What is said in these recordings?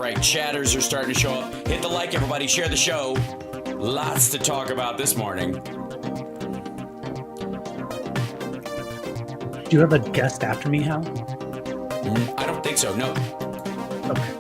right chatters are starting to show up. Hit the like, everybody. Share the show. Lots to talk about this morning. Do you have a guest after me, Hal? I don't think so, no. Okay.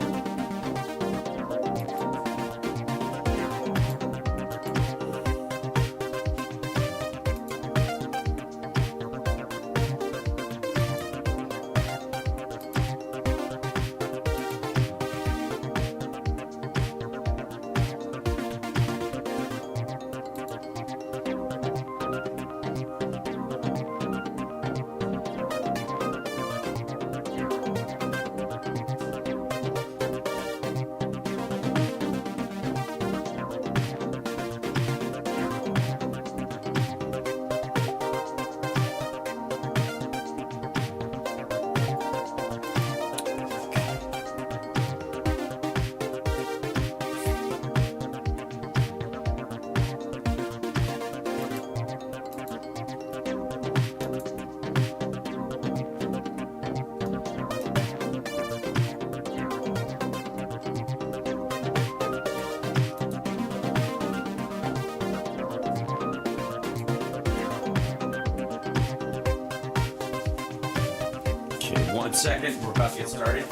Okay, 1 second. We're about to get started.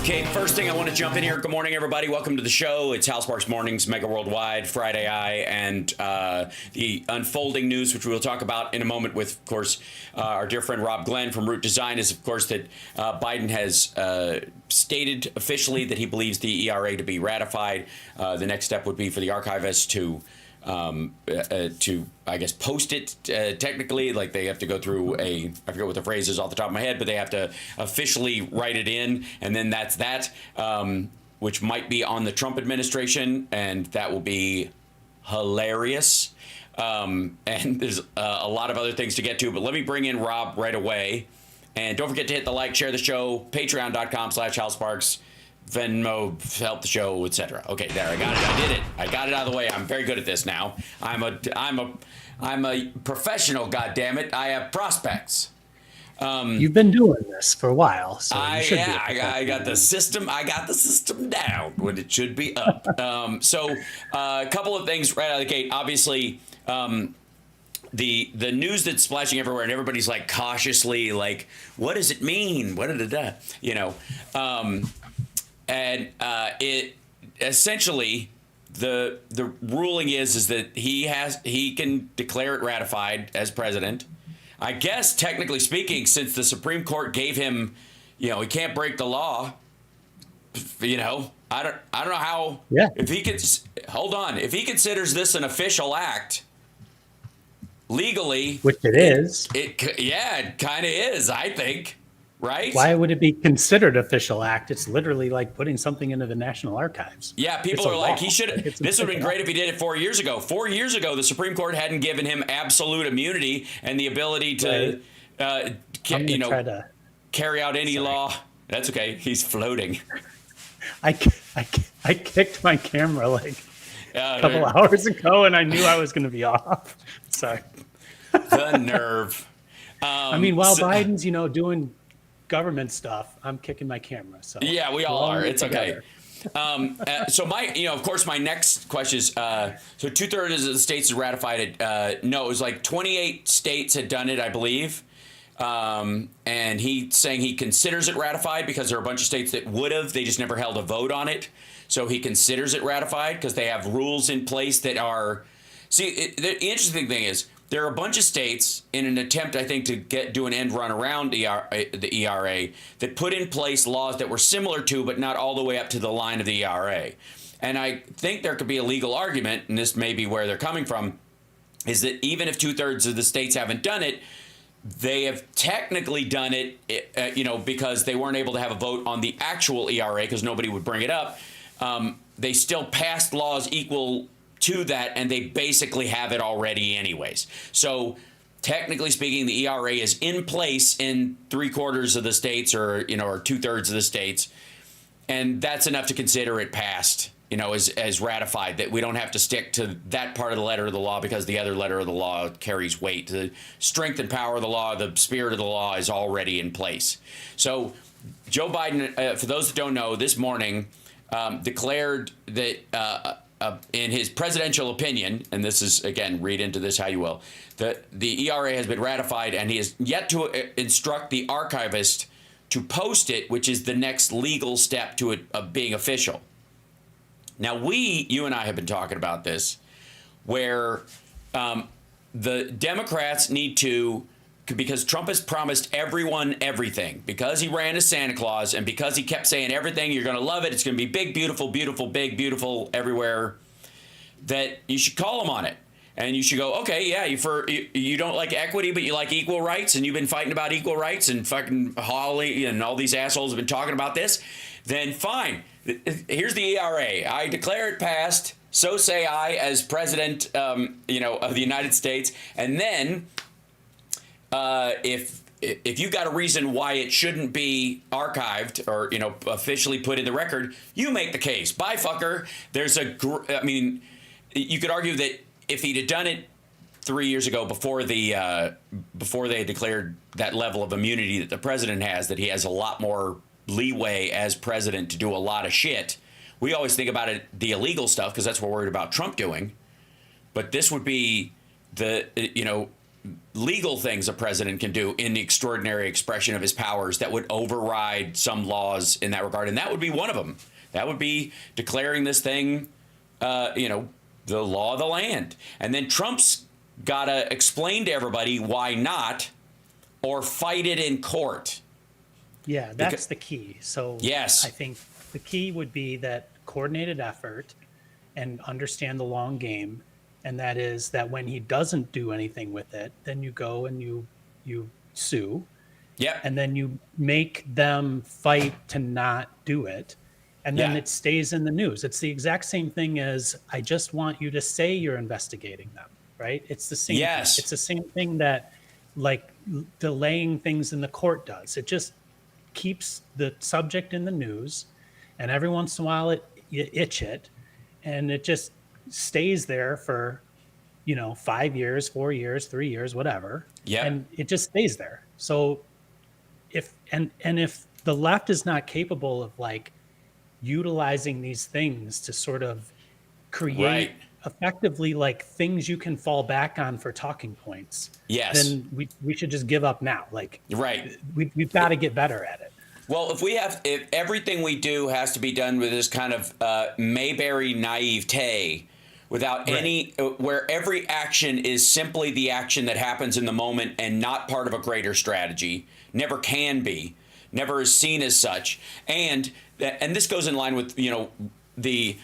Okay, first thing I want to jump in here. Good morning, everybody. Welcome to the show. It's Hal Sparks Mornings, Megaworldwide, Friday Eye, and the unfolding news, which we'll talk about in a moment with, of course, our dear friend Rob Glenn from Root Design, is, of course, that Biden has stated officially that he believes the ERA to be ratified. The next step would be for the archivist to I guess, post it technically. Like, they have to go through I forget what the phrase is off the top of my head, but they have to officially write it in, and then that's that, which might be on the Trump administration, and that will be hilarious. And there's a lot of other things to get to, but let me bring in Rob right away. And don't forget to hit the like, share the show, patreon.com/HalSparks. Venmo, help the show, etc. Okay, there, I got it. I did it. I got it out of the way. I'm very good at this now. I'm a professional. God damn it! I have prospects. You've been doing this for a while, so I got the system. I got the system down when it should be up. So a couple of things right out of the gate. Obviously, the news that's splashing everywhere, and everybody's like cautiously like, what does it mean? What did it, you know? And it essentially the ruling is that he can declare it ratified as president. I guess technically speaking, since the Supreme Court gave him, he can't break the law. I don't know how. Yeah. If he could hold on, if he considers this an official act legally, which it is, it kind of is. I think. Right? Why would it be considered official act? It's literally like putting something into the National Archives. Yeah, people are like, he should. This would have been great if he did it 4 years ago. 4 years ago, the Supreme Court hadn't given him absolute immunity and the ability to, carry out any law. That's okay. He's floating. I kicked my camera like a couple hours ago, and I knew I was going to be off. Sorry. The nerve. While Biden's, doing government stuff, I'm kicking my camera. So yeah, we all are. It's okay. So of course, my next question is, so 2/3 of the states have ratified it. No, it was like 28 states had done it, I believe. And he's saying he considers it ratified because there are a bunch of states that would have, they just never held a vote on it. So he considers it ratified because they have rules in place that are, the interesting thing is, there are a bunch of states in an attempt, I think, to do an end run around the ERA that put in place laws that were similar to, but not all the way up to the line of the ERA. And I think there could be a legal argument, and this may be where they're coming from, is that even if 2/3 of the states haven't done it, they have technically done it, because they weren't able to have a vote on the actual ERA because nobody would bring it up. They still passed laws equal to that, and they basically have it already anyways. So technically speaking, the ERA is in place in 3/4 of the states, or 2/3 of the states, and that's enough to consider it passed as ratified, that we don't have to stick to that part of the letter of the law because the other letter of the law carries weight. The strength and power of the law, the spirit of the law is already in place. So Joe Biden, for those that don't know, this morning declared that in his presidential opinion, and this is, again, read into this how you will, that the ERA has been ratified, and he has yet to instruct the archivist to post it, which is the next legal step to it being official. Now, you and I have been talking about this, where the Democrats need to, because Trump has promised everyone everything, because he ran as Santa Claus, and because he kept saying everything, you're going to love it, it's going to be big, beautiful, beautiful, big, beautiful everywhere, that you should call him on it. And you should go, okay, yeah, you don't like equity, but you like equal rights, and you've been fighting about equal rights, and fucking Hawley and all these assholes have been talking about this, then fine. Here's the ERA. I declare it passed. So say I, as president, of the United States. And then, if you've got a reason why it shouldn't be archived or officially put in the record, you make the case. Bye, fucker. You could argue that if he'd have done it 3 years ago, before they had declared that level of immunity that the president has, that he has a lot more leeway as president to do a lot of shit. We always think about it, the illegal stuff, because that's what we're worried about Trump doing. But this would be the, legal things a president can do in the extraordinary expression of his powers that would override some laws in that regard. And that would be one of them. That would be declaring this thing, the law of the land. And then Trump's got to explain to everybody why not, or fight it in court. Yeah, that's the key. So yes, I think the key would be that coordinated effort and understand the long game. And that is that when he doesn't do anything with it, then you go and you sue. Yeah. And then you make them fight to not do it. And then it stays in the news. It's the exact same thing as, I just want you to say you're investigating them, right? It's the same. Yes. It's the same thing that like delaying things in the court does. It just keeps the subject in the news, and every once in a while you itch it, and it just stays there for 5 years, 4 years, 3 years, whatever. Yeah. And it just stays there. So if the left is not capable of like utilizing these things to sort of create effectively like things you can fall back on for talking points, then we should just give up now. Like, we've got to get better at it. Well, if everything we do has to be done with this kind of Mayberry naivete, without where every action is simply the action that happens in the moment and not part of a greater strategy, never can be, never is seen as such, and this goes in line with the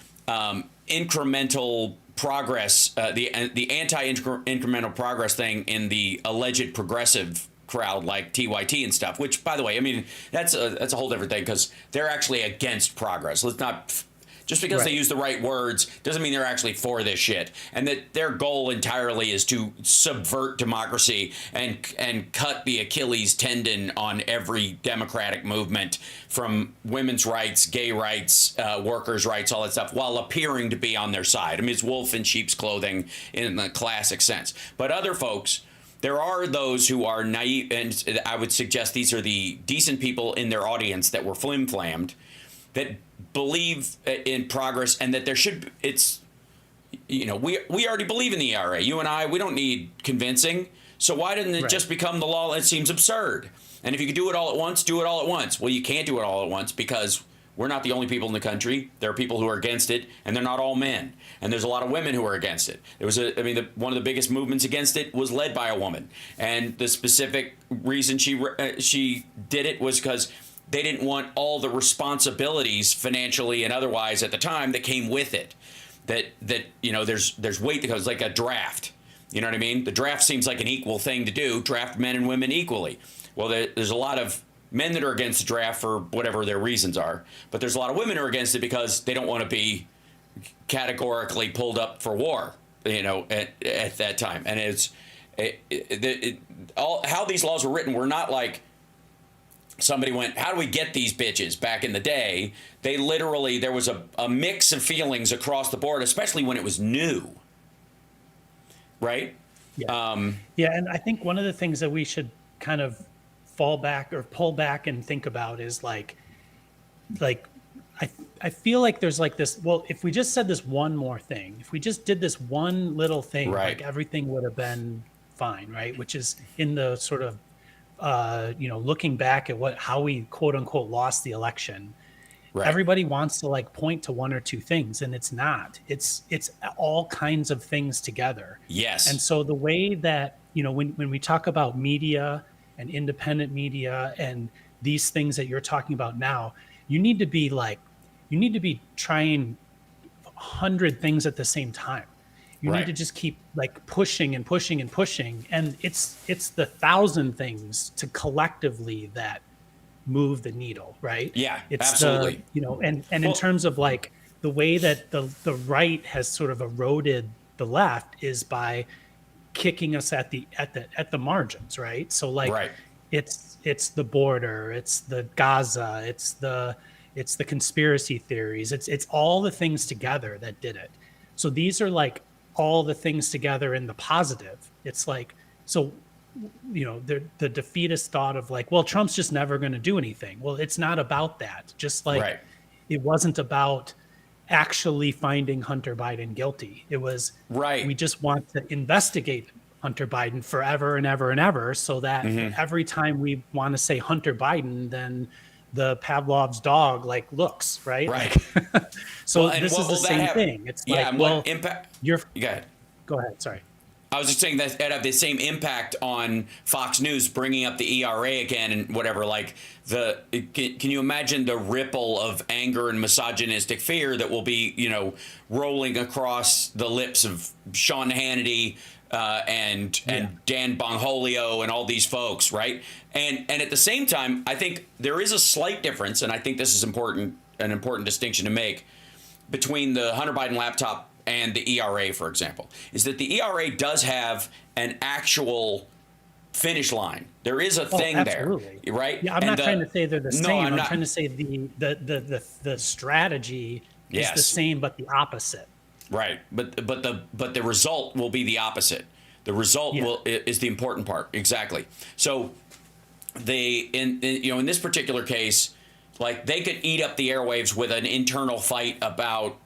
incremental progress, the anti-incremental progress thing in the alleged progressive crowd like TYT and stuff, which, by the way, that's a whole different thing, because they're actually against progress. Let's not, just because they use the right words doesn't mean they're actually for this shit, and that their goal entirely is to subvert democracy and cut the Achilles tendon on every democratic movement, from women's rights, gay rights, workers' rights, all that stuff, while appearing to be on their side. It's wolf in sheep's clothing in the classic sense. But other folks, there are those who are naive, and I would suggest these are the decent people in their audience that were flim-flammed, that believe in progress, and that there should, we already believe in the ERA. You and I, we don't need convincing. So why didn't it just become the law? It seems absurd. And if you could do it all at once, do it all at once. Well, you can't do it all at once, because we're not the only people in the country. There are people who are against it, and they're not all men. And there's a lot of women who are against it. There was one of the biggest movements against it was led by a woman. And the specific reason she did it was because they didn't want all the responsibilities, financially and otherwise, at the time that came with it. That there's weight that goes, like a draft. You know what I mean? The draft seems like an equal thing to do. Draft men and women equally. Well, there's a lot of men that are against the draft for whatever their reasons are, but there's a lot of women who are against it because they don't want to be categorically pulled up for war, at that time. And how these laws were written were not like, somebody went, how do we get these bitches back in the day? They literally, there was a mix of feelings across the board, especially when it was new. Right? Yeah. Yeah. And I think one of the things that we should kind of fall back or pull back and think about is like I feel like there's like this, well, if we just said this one more thing, if we just did this one little thing, Right. like everything would have been fine, right? Which is in the sort of looking back at how we quote unquote lost the election. Right. Everybody wants to like point to one or two things, and it's not. It's all kinds of things together. Yes. And so the way that, when we talk about media and independent media and these things that you're talking about now, you need to be trying 100 things at the same time. You Right. need to just keep like pushing and pushing and pushing. And it's the 1,000 things to collectively that move the needle, right? Yeah, It's absolutely. and in terms of like the way that the right has sort of eroded the left is by kicking us at the margins, right? So like Right. it's the border, it's the Gaza, it's the conspiracy theories, it's all the things together that did it. So these are like all the things together in the positive. It's like, so the defeatist thought of like, well, Trump's just never going to do anything. Well, it's not about that. Just like Right. it wasn't about actually finding Hunter Biden guilty. It was, Right. we just want to investigate Hunter Biden forever and ever and ever, so that every time we want to say Hunter Biden, then the Pavlov's dog like looks, right? Right. Like, so Well, this is the same thing. It's Yeah, like, and well, what impact? you're, Go ahead. go ahead. Sorry. I was just saying that it had the same impact on Fox News bringing up the ERA again and whatever. Like can you imagine the ripple of anger and misogynistic fear that will be, rolling across the lips of Sean Hannity and Dan Bongholio and all these folks, right? And at the same time, I think there is a slight difference, and I think this is an important distinction to make between the Hunter Biden laptop and the ERA, for example, is that the ERA does have an actual finish line. There is a thing absolutely. there, right? Yeah, I'm not trying to say they're the same. I'm not. trying to say the strategy is the same, but the opposite. Right, but the result will be the opposite. The result is the important part, exactly. So in this particular case, like they could eat up the airwaves with an internal fight about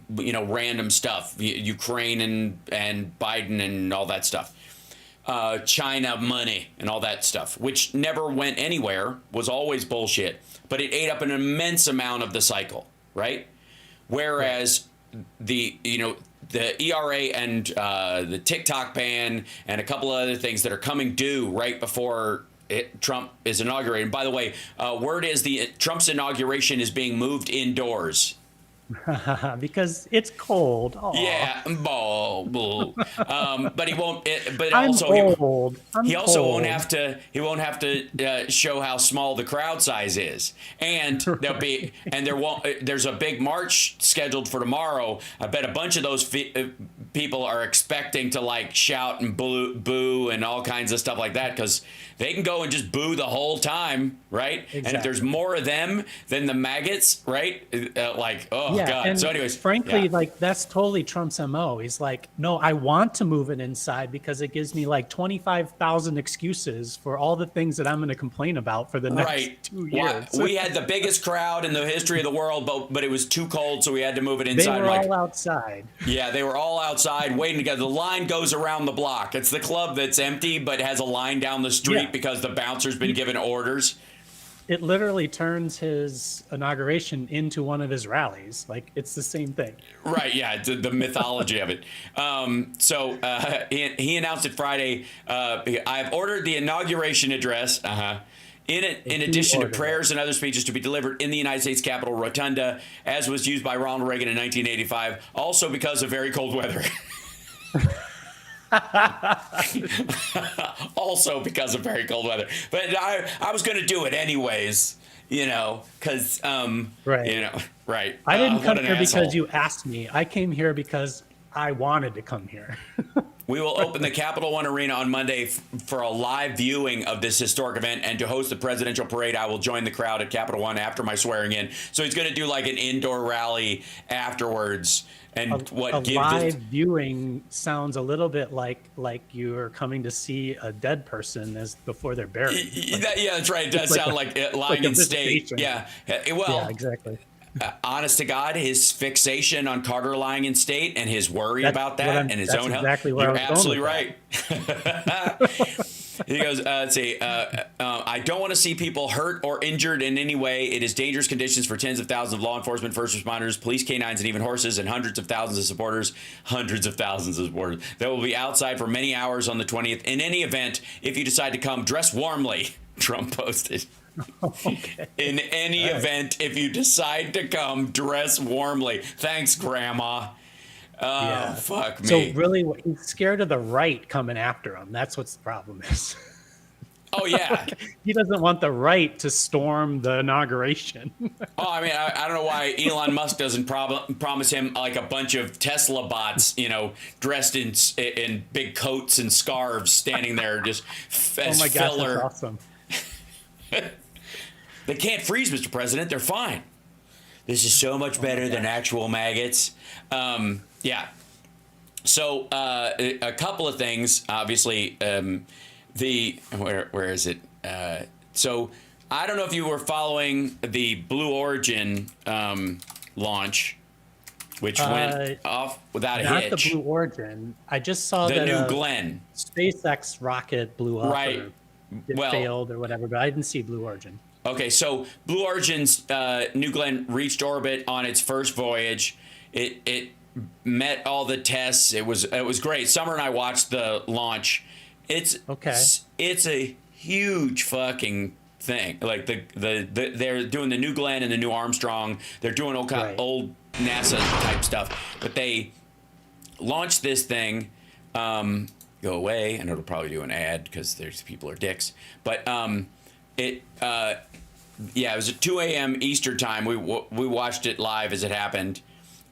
random stuff, Ukraine and Biden and all that stuff, China money and all that stuff, which never went anywhere, was always bullshit, but it ate up an immense amount of the cycle, right? Whereas the ERA and the TikTok ban and a couple of other things that are coming due right before Trump is inaugurated. And by the way, word is Trump's inauguration is being moved indoors. Because it's cold. Aww. Yeah, but he won't. But I'm also cold. he also won't have to. He won't have to show how small the crowd size is, and there'll be there won't. There's a big march scheduled for tomorrow. I bet a bunch of those people are expecting to like shout and boo and all kinds of stuff like that, because they can go and just boo the whole time, right? Exactly. And if there's more of them than the maggots, right? God. And so anyways, frankly, like that's totally Trump's MO. He's like, no, I want to move it inside because it gives me like 25,000 excuses for all the things that I'm going to complain about for the next 2 years. We had the biggest crowd in the history of the world, but it was too cold, so we had to move it inside. They were all outside. Yeah, they were all outside waiting together. The line goes around the block. It's the club that's empty but has a line down the street because the bouncer's been given orders. It literally turns his inauguration into one of his rallies. Like, it's the same thing. Right, yeah, the mythology of it. So he announced it Friday. I've ordered the inauguration address. In addition to prayers and other speeches to be delivered in the United States Capitol Rotunda, as was used by Ronald Reagan in 1985, also because of very cold weather. Also because of very cold weather, but I was going to do it anyways, because right. I didn't come here because you asked me. I came here because I wanted to come here. We will open the Capital One Arena on Monday for a live viewing of this historic event, and to host the presidential parade, I will join the crowd at Capital One after my swearing in. So he's going to do like an indoor rally afterwards. And a live viewing sounds a little bit like you're coming to see a dead person as before they're buried. Yeah, that's right. It does sound like lying in state. Yeah. Well, yeah, exactly. Honest to God, his fixation on Carter lying in state and his worry about that and his own health. Exactly where You're I was absolutely going right. He goes, let's see. I don't want to see people hurt or injured in any way. It is dangerous conditions for tens of thousands of law enforcement, first responders, police canines, and even horses, and hundreds of thousands of supporters that will be outside for many hours on the 20th. In any event, if you decide to come, dress warmly, Trump posted. Okay. In any event, if you decide to come, dress warmly. Thanks, Grandma. Yeah. Fuck me. So really, he's scared of the right coming after him. That's what the problem is. Oh, yeah. He doesn't want the right to storm the inauguration. Oh, I mean, I don't know why Elon Musk doesn't promise him like a bunch of Tesla bots, dressed in big coats and scarves, standing there just as oh my gosh, filler. that's awesome. They can't freeze, Mr. President. They're fine. This is so much better than actual maggots. Yeah. So a couple of things. Obviously, where is it? So I don't know if you were following the Blue Origin launch, which went off without a hitch. Not the Blue Origin. I just saw the that New Glenn SpaceX rocket blew up. Right. Or it failed or whatever, but I didn't see Blue Origin. Okay, so Blue Origin's New Glenn reached orbit on its first voyage. It met all the tests. It was great. Summer and I watched the launch. It's a huge fucking thing. Like they're doing the New Glenn and the New Armstrong. They're doing old NASA type stuff. But they launched this thing. Go away. I know it'll probably do an ad because there's people are dicks. But it was at 2 a.m. Eastern time. We watched it live as it happened.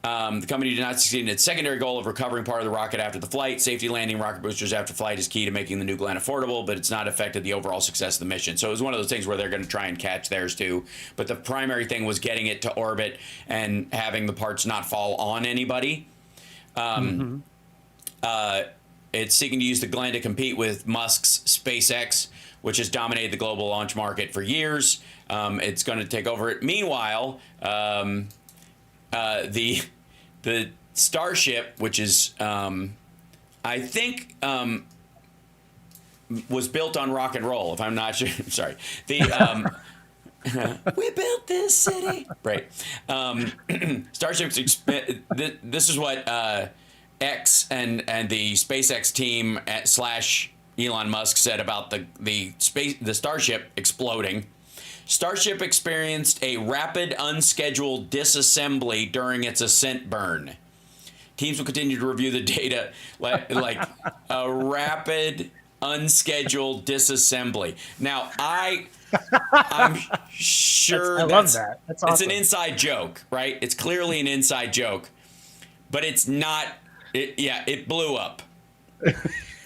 The company did not succeed in its secondary goal of recovering part of the rocket after the flight. Safety landing rocket boosters after flight is key to making the New Glenn affordable, but it's not affected the overall success of the mission. So it was one of those things where they're going to try and catch theirs too. But the primary thing was getting it to orbit and having the parts not fall on anybody. It's seeking to use the Glenn to compete with Musk's SpaceX, which has dominated the global launch market for years. It's going to take over it. Meanwhile, the Starship, which is I think was built on rock and roll. If I'm not sure, sorry. The we built this city, right? Starships. This is what X and the SpaceX team / Elon Musk said about the Starship exploding. Starship experienced a rapid, unscheduled disassembly during its ascent burn. Teams will continue to review the data like a rapid, unscheduled disassembly. Now, I'm sure I love that. That's awesome. It's an inside joke, right? It's clearly an inside joke, but it's not. It blew up.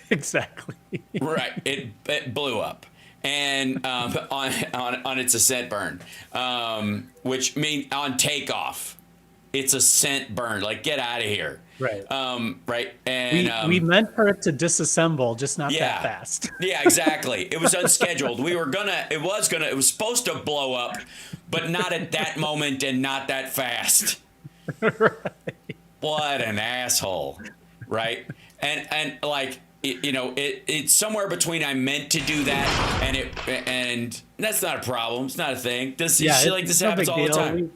Exactly. Right. It blew up. And on its ascent burn, which means on takeoff, it's ascent burn. Like, get out of here. Right. Right. And we meant for it to disassemble, just not that fast. Yeah, exactly. It was unscheduled. It was supposed to blow up, but not at that moment and not that fast. Right. What an asshole. Right. And like, it's somewhere between I meant to do that and that's not a problem. It's not a thing. Shit like this happens all the time.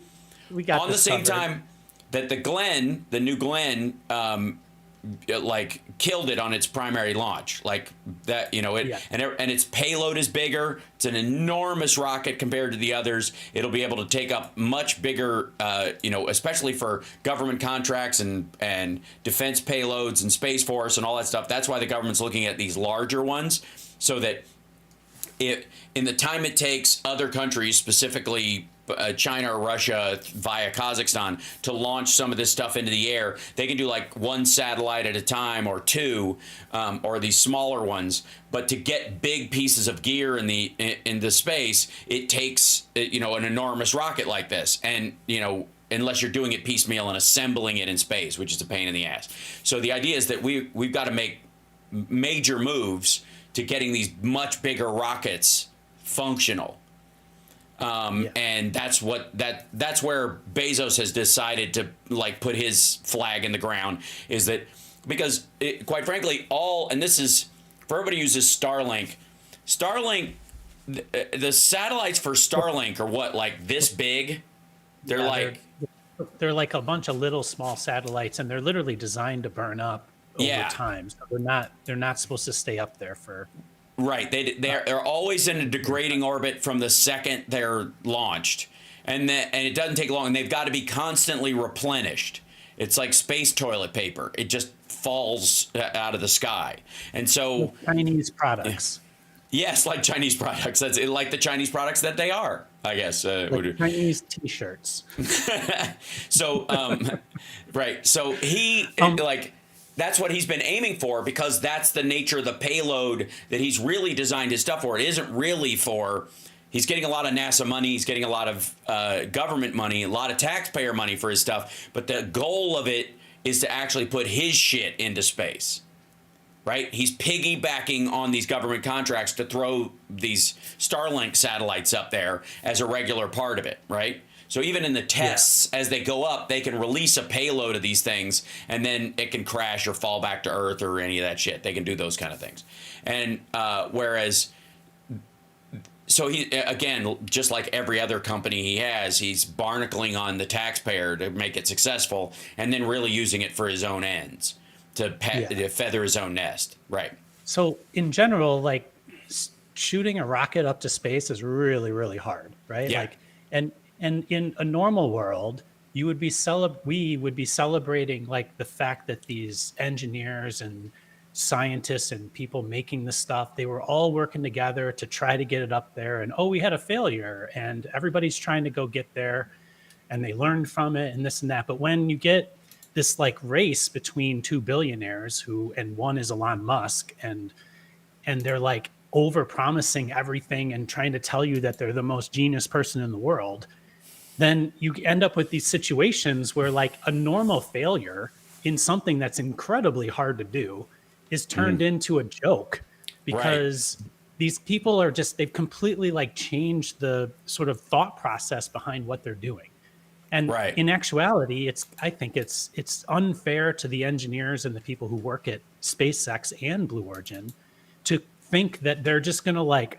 We got on the same covered. time that the New Glenn, killed it on its primary launch, like that. And its payload is bigger. It's an enormous rocket compared to the others. It'll be able to take up much bigger, especially for government contracts and defense payloads and Space Force and all that stuff. That's why the government's looking at these larger ones so that in the time it takes other countries, specifically China or Russia via Kazakhstan, to launch some of this stuff into the air, they can do like one satellite at a time or two, or these smaller ones. But to get big pieces of gear in the space, it takes an enormous rocket like this, and unless you're doing it piecemeal and assembling it in space, which is a pain in the ass. So the idea is that we've got to make major moves to getting these much bigger rockets functional. And that's where Bezos has decided to put his flag in the ground, is that because quite frankly, and this is for everybody who uses Starlink, the satellites for Starlink are what, like this big? They're they're like a bunch of little small satellites, and they're literally designed to burn up over time. So they're not supposed to stay up there for. Right. They're always in a degrading orbit from the second they're launched. And it doesn't take long. And they've got to be constantly replenished. It's like space toilet paper. It just falls out of the sky. And so Chinese products. Yes, like Chinese products. That's like the Chinese products that they are, I guess. Like Chinese T-shirts. So, right. So that's what he's been aiming for, because that's the nature of the payload that he's really designed his stuff for. It isn't really he's getting a lot of NASA money, he's getting a lot of government money, a lot of taxpayer money for his stuff, but the goal of it is to actually put his shit into space, right? He's piggybacking on these government contracts to throw these Starlink satellites up there as a regular part of it, right? So even in the tests, as they go up, they can release a payload of these things, and then it can crash or fall back to Earth or any of that shit. They can do those kind of things. And so he, again, just like every other company he has, he's barnacling on the taxpayer to make it successful, and then really using it for his own ends to feather his own nest. Right. So in general, shooting a rocket up to space is really, really hard, right? Yeah. And in a normal world, we would be celebrating the fact that these engineers and scientists and people making the stuff, they were all working together to try to get it up there. And we had a failure, and everybody's trying to go get there, and they learned from it and this and that. But when you get this race between two billionaires and one is Elon Musk, and they're over promising everything and trying to tell you that they're the most genius person in the world, then you end up with these situations where a normal failure in something that's incredibly hard to do is turned into a joke, because these people are they've completely changed the sort of thought process behind what they're doing. And in actuality, I think it's unfair to the engineers and the people who work at SpaceX and Blue Origin to think that they're just going to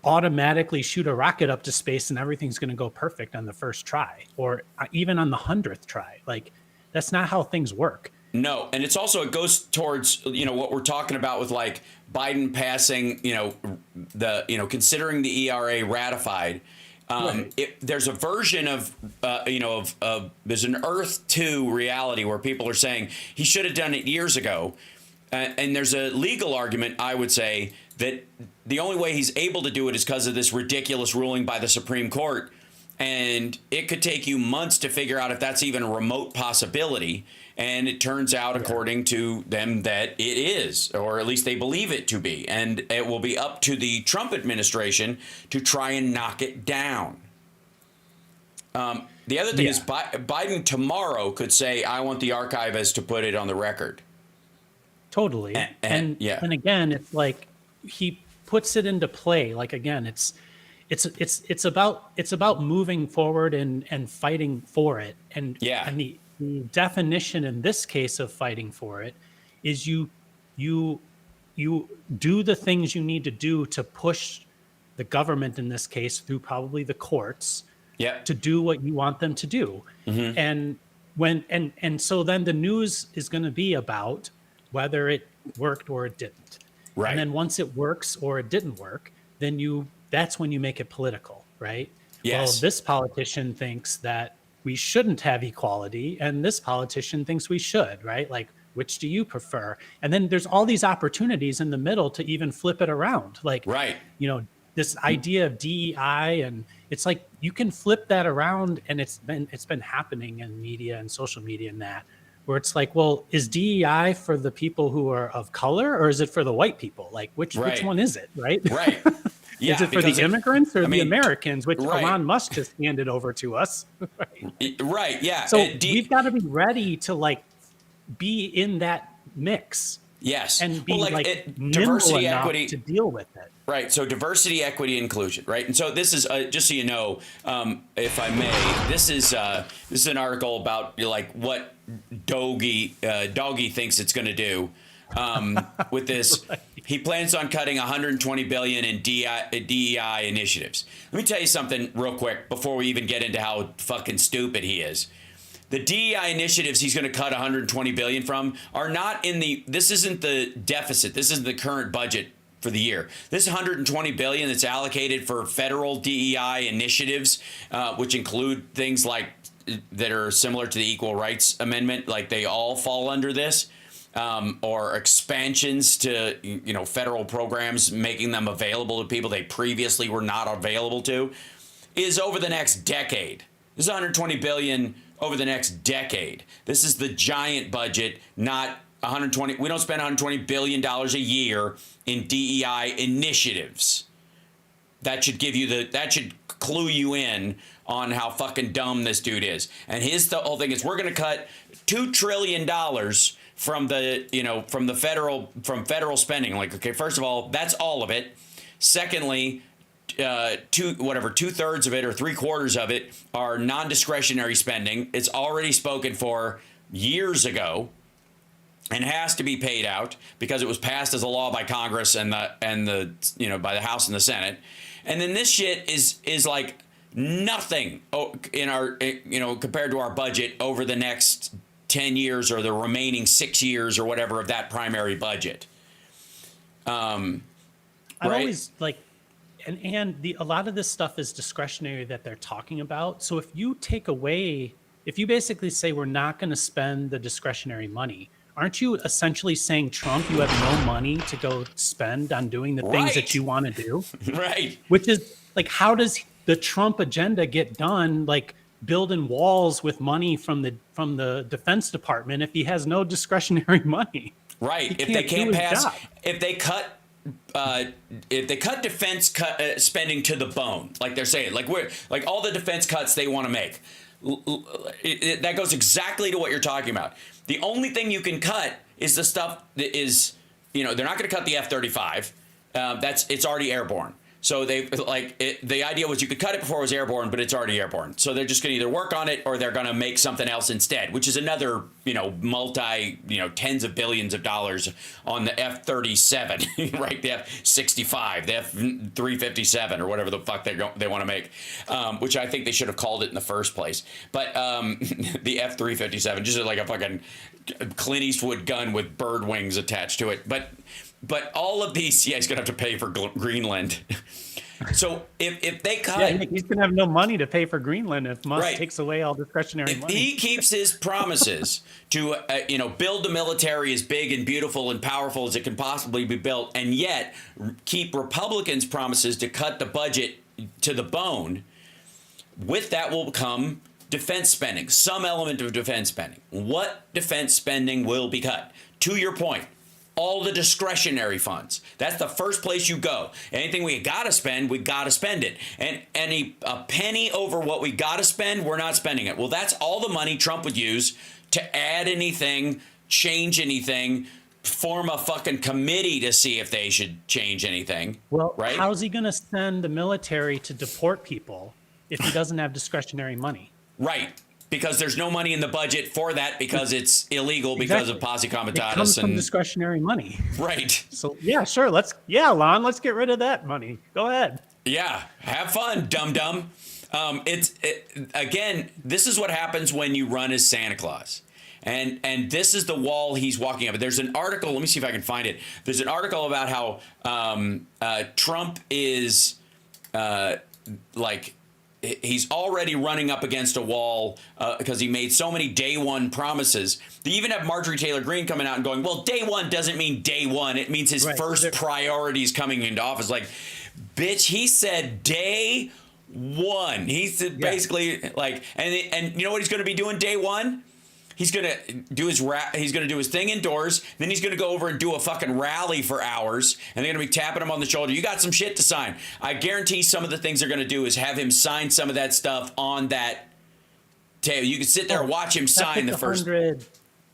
automatically shoot a rocket up to space and everything's going to go perfect on the first try, or even on the 100th try. That's not how things work. No, and it goes towards what we're talking about with Biden passing considering the ERA ratified. There's a version of there's an Earth 2 reality where people are saying he should have done it years ago. And there's a legal argument, I would say, that the only way he's able to do it is because of this ridiculous ruling by the Supreme Court. And it could take you months to figure out if that's even a remote possibility. And it turns out, according to them, that it is, or at least they believe it to be. And it will be up to the Trump administration to try and knock it down. The other thing is Biden tomorrow could say, I want the archivist to put it on the record. Totally. And again, it's he puts it into play. Again, it's about moving forward and fighting for it. And the definition in this case of fighting for it is you do the things you need to do to push the government, in this case through probably the courts, to do what you want them to do. And so then the news is going to be about whether it worked or it didn't. Right. And then once it works or it didn't work, then that's when you make it political, right? Yes. Well, this politician thinks that we shouldn't have equality, and this politician thinks we should, right? Which do you prefer? And then there's all these opportunities in the middle to even flip it around. this idea of DEI, and it's like you can flip that around, and it's been happening in media and social media and that, where it's like, well, is DEI for the people who are of color, or is it for the white people? Like, which one is it, right? Right. Yeah, is it for the immigrants or the Americans, which right. Elon Musk just handed over to us? Right. Yeah. So we've got to be ready to like be in that mix. Yes. And be diversity, enough equity to deal with it. Right. So diversity, equity, inclusion. Right. And so this is just so you know, if I may, this is an article about like what Doge thinks it's going to do with this. Right. He plans on cutting $120 billion in DEI initiatives. Let me tell you something real quick before we even get into how fucking stupid he is. The DEI initiatives he's going to cut $120 billion from are not in the. This isn't the deficit. This isn't the current budget for the year. This $120 billion that's allocated for federal DEI initiatives, which include things like that are similar to the Equal Rights Amendment, like they all fall under this, or expansions to federal programs, making them available to people they previously were not available to, is over the next decade. This is $120 billion over the next decade. This is the giant budget, not 120. We don't spend $120 billion a year in DEI initiatives. That should give you that should clue you in on how fucking dumb this dude is. And the whole thing is we're going to cut $2 trillion from federal spending. Like, okay, first of all, that's all of it. Secondly, 2/3 of it or 3/4 of it are non-discretionary spending. It's already spoken for years ago and has to be paid out because it was passed as a law by Congress and the by the House and the Senate. And then this shit is like nothing in our compared to our budget over the next 10 years or the remaining 6 years or whatever of that primary budget. I've always like. And a lot of this stuff is discretionary that they're talking about. So if you basically say we're not going to spend the discretionary money, aren't you essentially saying, Trump, you have no money to go spend on doing the things that you want to do? Right. Which is like, how does the Trump agenda get done? Like building walls with money from the Defense Department if he has no discretionary money. Right. If they can't pass, if they cut defense spending to the bone, like they're saying, like all the defense cuts they want to make, that goes exactly to what you're talking about. The only thing you can cut is the stuff that is, they're not going to cut the F-35. It's already airborne. So the idea was you could cut it before it was airborne, but it's already airborne. So they're just going to either work on it or they're going to make something else instead, which is another, tens of billions of dollars on the F-37, right? The F-65, the F-357 or whatever the fuck they want to make, which I think they should have called it in the first place. But the F-357, just like a fucking Clint Eastwood gun with bird wings attached to it. But all of these, he's going to have to pay for Greenland. So if they cut... Yeah, he's going to have no money to pay for Greenland if Musk takes away all discretionary money. If he keeps his promises to, build the military as big and beautiful and powerful as it can possibly be built, and yet keep Republicans' promises to cut the budget to the bone, with that will come defense spending, some element of defense spending. What defense spending will be cut? To your point, all the discretionary funds. That's the first place you go. Anything we got to spend, we got to spend it. And a penny over what we got to spend, we're not spending it. Well, that's all the money Trump would use to add anything, change anything, form a fucking committee to see if they should change anything. Well, right? How's he going to send the military to deport people if he doesn't have discretionary money? Right. Because there's no money in the budget for that because it's illegal because of posse comitatus. It comes from discretionary money. Right. So, yeah, sure. Lon, let's get rid of that money. Go ahead. Yeah. Have fun, dum-dum. Again, this is what happens when you run as Santa Claus. And this is the wall he's walking up. There's an article. Let me see if I can find it. There's an article about how Trump is he's already running up against a wall because he made so many day one promises. They even have Marjorie Taylor Greene coming out and going, well, day one doesn't mean day one. It means his first priorities coming into office. Like, Bitch, he said day one. He said basically like, and you know what he's going to be doing day one? He's gonna do his thing indoors. Then he's gonna go over and do a fucking rally for hours, and they're gonna be tapping him on the shoulder. You got some shit to sign. I guarantee some of the things they're gonna do is have him sign some of that stuff on that table. You can sit there and watch him sign the first. The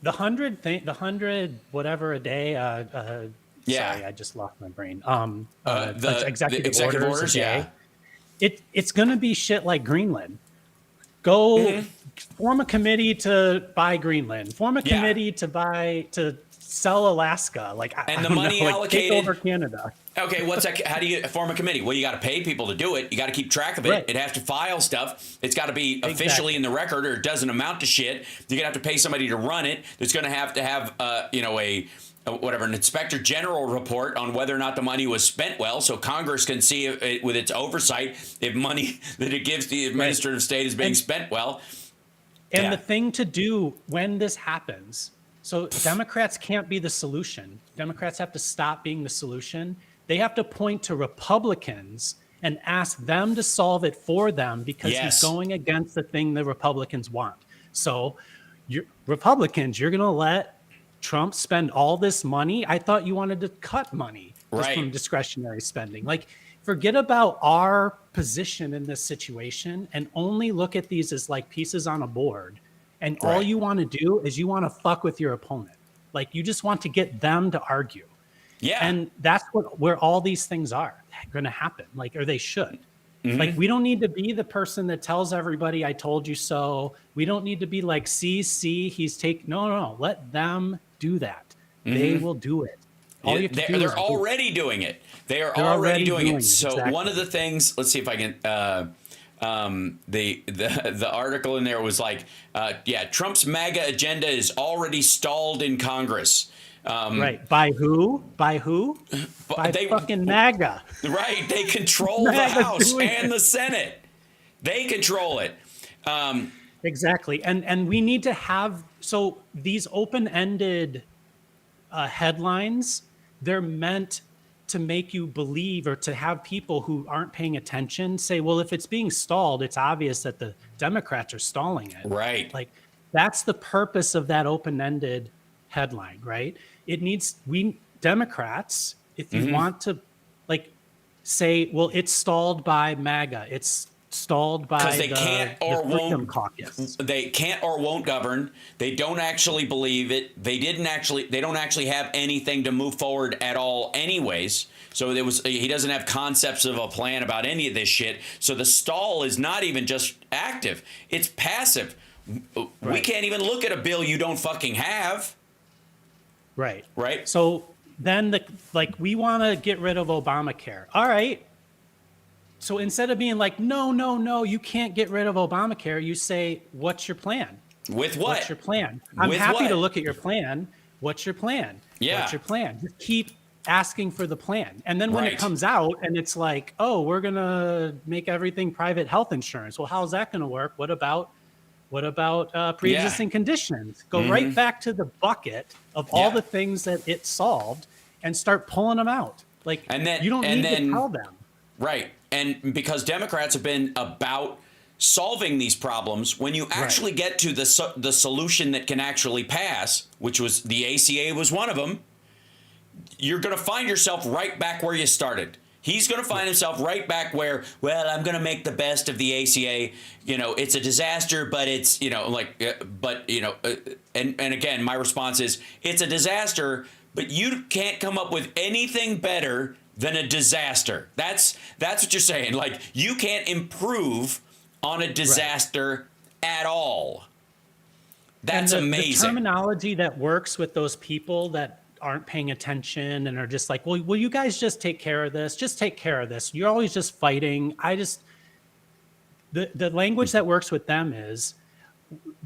100 whatever a day. Sorry, I just lost my brain. The executive orders, yeah. It's gonna be shit like Greenland. Go form a committee to buy Greenland. Form a committee to sell Alaska. And the money allocated take over Canada. Okay, what's that? How do you form a committee? Well, you got to pay people to do it. You got to keep track of it. Right. It has to file stuff. It's got to be officially in the record, or it doesn't amount to shit. You're gonna have to pay somebody to run it. There's gonna have to have an inspector general report on whether or not the money was spent well, so Congress can see it, with its oversight, if money that it gives the administrative state is being spent well. And the thing to do when this happens, so Democrats can't be the solution. Democrats have to stop being the solution. They have to point to Republicans and ask them to solve it for them, because he's going against the thing the Republicans want. So Republicans, you're going to let Trump spend all this money? I thought you wanted to cut money just from discretionary spending. Like, forget about our position in this situation and only look at these as like pieces on a board. And all you want to do is you want to fuck with your opponent. Like, you just want to get them to argue. Yeah. And that's where all these things are going to happen. Like, or they should. Like, we don't need to be the person that tells everybody, I told you so. We don't need to be like, no, let them do that. They will do it. All you have to do they're already doing it. They're already doing it. So one of the things, let's see if I can, the article in there was like, Trump's MAGA agenda is already stalled in Congress. Right. By who? By fucking MAGA. Right. They control the House and the Senate. They control it. Exactly. And we need to have, so these open-ended headlines, they're meant to make you believe, or to have people who aren't paying attention say, well, if it's being stalled, it's obvious that the Democrats are stalling it. Right. Like, that's the purpose of that open-ended headline, right? Democrats, if you want to like say, well, it's stalled by MAGA, it's stalled by they can't or won't caucus. They can't or won't govern. They don't actually believe it. They don't actually have anything to move forward at all anyways. So he doesn't have concepts of a plan about any of this shit. So the stall is not even just active. It's passive. We can't even look at a bill you don't fucking have. Right. Right. So then we want to get rid of Obamacare. All right. So instead of being like, no, you can't get rid of Obamacare, you say, what's your plan? With what? What's your plan? I'm happy to look at your plan. What's your plan? Yeah. What's your plan? Just keep asking for the plan. And then when it comes out and it's like, oh, we're going to make everything private health insurance. Well, how's that going to work? What about pre-existing conditions? Go right back to the bucket of all the things that it solved and start pulling them out. Like, you don't need to tell them. Right. And because Democrats have been about solving these problems, when you actually get to the solution that can actually pass, which was the ACA was one of them, you're going to find yourself right back where you started. He's going to find himself right back where, well, I'm going to make the best of the ACA. You know, it's a disaster, but it's, and again, my response is, it's a disaster, but you can't come up with anything better than a disaster. That's what you're saying. Like, you can't improve on a disaster at all. That's amazing. The terminology that works with those people that aren't paying attention and are just like, well, will you guys just take care of this? Just take care of this. You're always just fighting. The language that works with them is,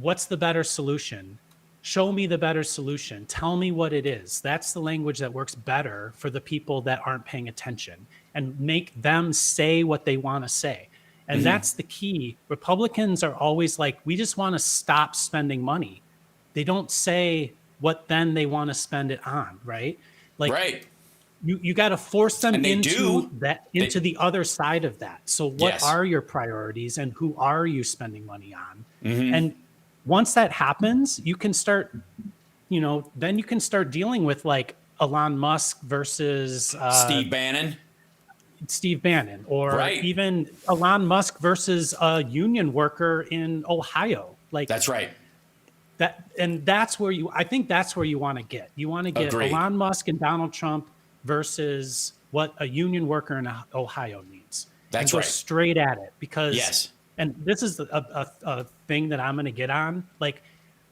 what's the better solution? Show me the better solution. Tell me what it is. That's the language that works better for the people that aren't paying attention, and make them say what they want to say. And that's the key. Republicans are always like, we just want to stop spending money. They don't say what then they want to spend it on, right? Like, you got to force them And they into do. into the other side of that. So what Yes. are your priorities and who are you spending money on? Mm-hmm. And once that happens, you can start, then you can start dealing with like Elon Musk versus Steve Bannon. Steve Bannon, or Right. even Elon Musk versus a union worker in Ohio. Like That's right. that, and that's where I think that's where you want to get. You want to get Agreed. Elon Musk and Donald Trump versus what a union worker in Ohio needs. That's and go right. straight at it, because, Yes. and this is a thing that I'm going to get on. Like,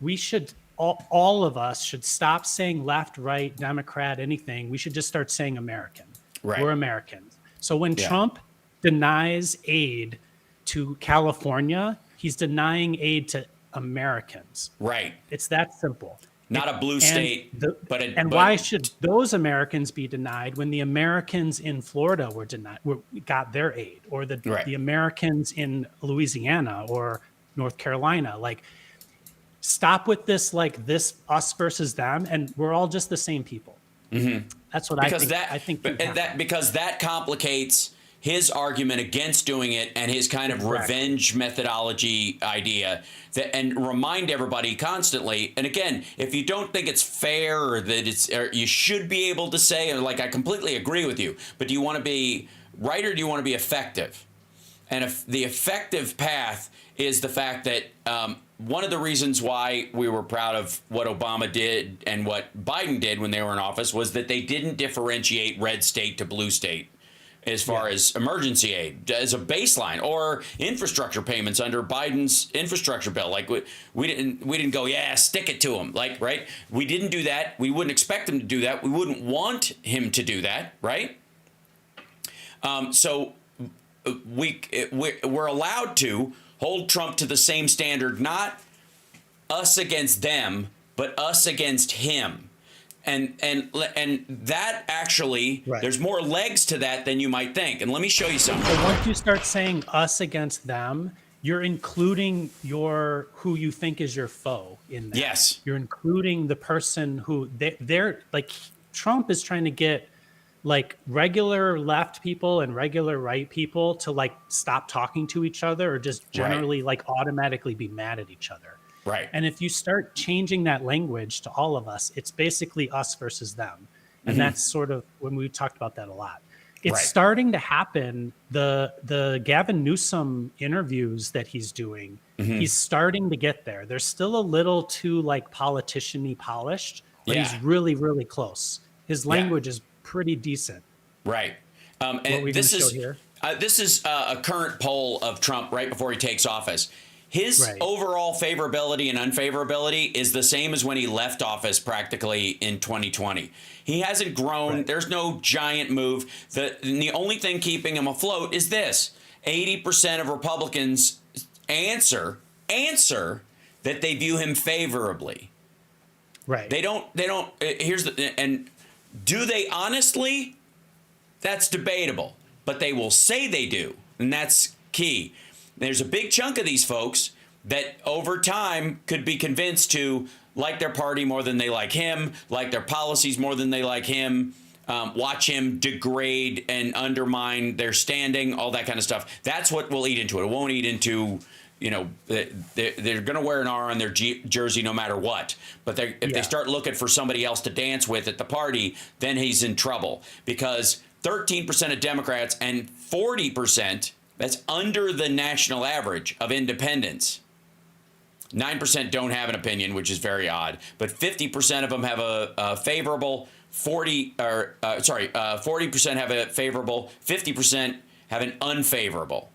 we should, all of us should stop saying left, right, Democrat, anything. We should just start saying American. Right. We're Americans. So when Yeah. Trump denies aid to California, he's denying aid to Americans. Right. It's that simple. Not a blue state, but why should those Americans be denied when the Americans in Florida were denied, got their aid, or the Americans in Louisiana or North Carolina? Like, stop with this, like this us versus them, and we're all just the same people. Mm-hmm. That's what I think. Because that complicates his argument against doing it and his kind of revenge methodology idea, and remind everybody constantly. And again, if you don't think it's fair, or that you should be able to say, like, I completely agree with you, but do you want to be right or do you want to be effective? And if the effective path is the fact that one of the reasons why we were proud of what Obama did and what Biden did when they were in office was that they didn't differentiate red state to blue state as far as emergency aid as a baseline, or infrastructure payments under Biden's infrastructure bill. Like, we didn't go, yeah, stick it to them. Like, right? We didn't do that. We wouldn't expect him to do that. We wouldn't want him to do that, right? So we're allowed to hold Trump to the same standard, not us against them, but us against him. And that actually, there's more legs to that than you might think. And let me show you something. So once you start saying us against them, you're including who you think is your foe in that. Yes. You're including the person who they're like, Trump is trying to get like regular left people and regular right people to like stop talking to each other, or just generally like automatically be mad at each other. Right. And if you start changing that language to all of us, it's basically us versus them. And that's sort of when we talked about that a lot. It's starting to happen. The Gavin Newsom interviews that he's doing, he's starting to get there. They're still a little too like politician-y polished, but he's really, really close. His language is pretty decent. Right. And this is a current poll of Trump right before he takes office. His overall favorability and unfavorability is the same as when he left office practically in 2020. He hasn't grown. There's no giant move. The only thing keeping him afloat is this. 80% of Republicans answer that they view him favorably. Right. They don't, and do they honestly? That's debatable, but they will say they do. And that's key. There's a big chunk of these folks that over time could be convinced to like their party more than they like him, like their policies more than they like him, watch him degrade and undermine their standing, all that kind of stuff. That's what will eat into it. It won't eat into, they're going to wear an R on their jersey no matter what. But if they start looking for somebody else to dance with at the party, then he's in trouble. Because 13% of Democrats and 40%, that's under the national average of independents. 9% don't have an opinion, which is very odd. But 50% of them have a favorable. 40% have a favorable. 50% have an unfavorable.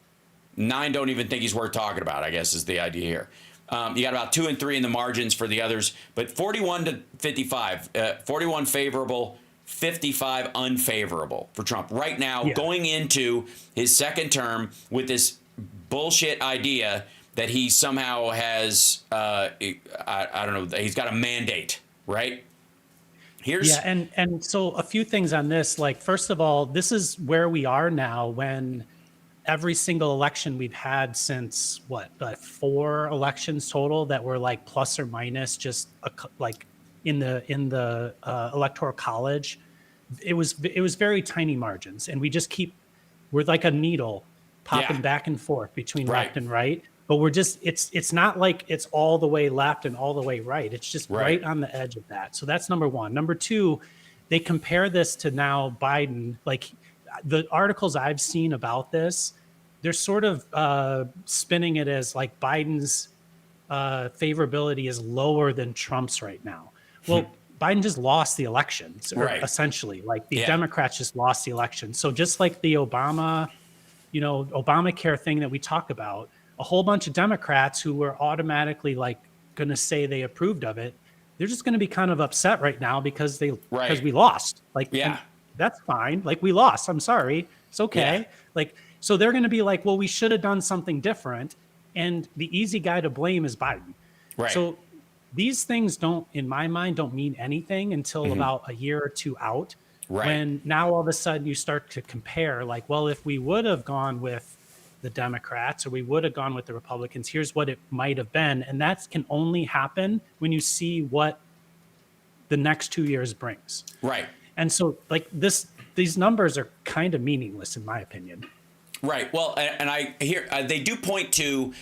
9 don't even think he's worth talking about, I guess, is the idea here. You got about 2 and 3 in the margins for the others, but 41 to 55, 41 favorable, 55 unfavorable for Trump right now, going into his second term with this bullshit idea that he somehow has, I don't know, he's got a mandate, right? And so a few things on this. Like, first of all, this is where we are now, when every single election we've had since 4 elections total that were like plus or minus just like in the electoral college, it was very tiny margins, and we're like a needle popping back and forth between left and right. But it's not like it's all the way left and all the way right. It's just right on the edge of that. So that's number one. Number two, they compare this to now Biden. Like the articles I've seen about this, they're sort of spinning it as like Biden's favorability is lower than Trump's right now. Well, Biden just lost the election, essentially. Like the Democrats just lost the election. So just like the Obamacare thing that we talk about, a whole bunch of Democrats who were automatically like going to say they approved of it, they're just going to be kind of upset right now because we lost. Like, that's fine. Like we lost. I'm sorry. It's okay. Like, so they're going to be like, well, we should have done something different. And the easy guy to blame is Biden. Right. So these things in my mind, don't mean anything until about a year or two out. Right. When now all of a sudden you start to compare, like, well, if we would have gone with the Democrats or we would have gone with the Republicans, here's what it might have been. And that can only happen when you see what the next 2 years brings. Right. And so like these numbers are kind of meaningless in my opinion. Right. Well, and I hear they do point to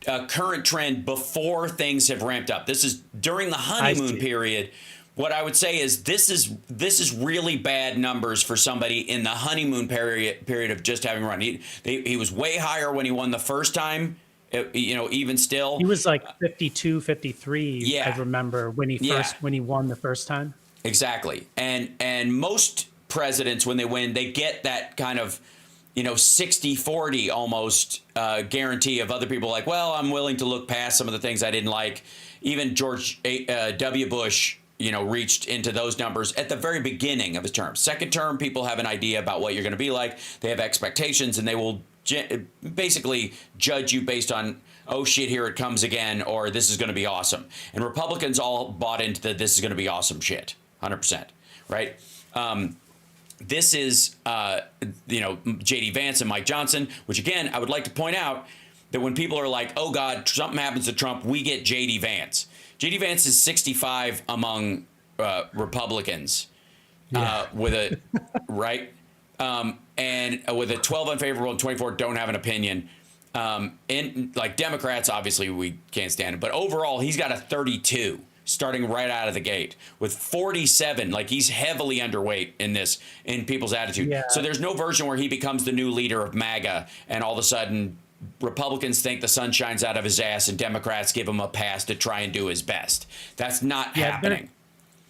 a current trend before things have ramped up. This is during the honeymoon period. What I would say is this is really bad numbers for somebody in the honeymoon period of just having run. He was way higher when he won the first time. Even still, he was like 52, 53. Yeah, I remember when he won the first time. Exactly, and most presidents when they win, they get that kind of 60-40 almost guarantee of other people like, well, I'm willing to look past some of the things I didn't like. Even George W. Bush, reached into those numbers at the very beginning of his term. Second term, people have an idea about what you're going to be like. They have expectations, and they will basically judge you based on, oh, shit, here it comes again, or this is going to be awesome. And Republicans all bought into the this is going to be awesome shit, 100%, right? This is, J.D. Vance and Mike Johnson, which, again, I would like to point out that when people are like, oh, God, something happens to Trump, we get J.D. Vance. J.D. Vance is 65 among Republicans with a and with a 12 unfavorable and 24 don't have an opinion. And like Democrats, obviously, we can't stand him. But overall, he's got a 32 starting right out of the gate with 47. Like he's heavily underweight in people's attitude. Yeah. So there's no version where he becomes the new leader of MAGA and all of a sudden Republicans think the sun shines out of his ass and Democrats give him a pass to try and do his best. That's not happening.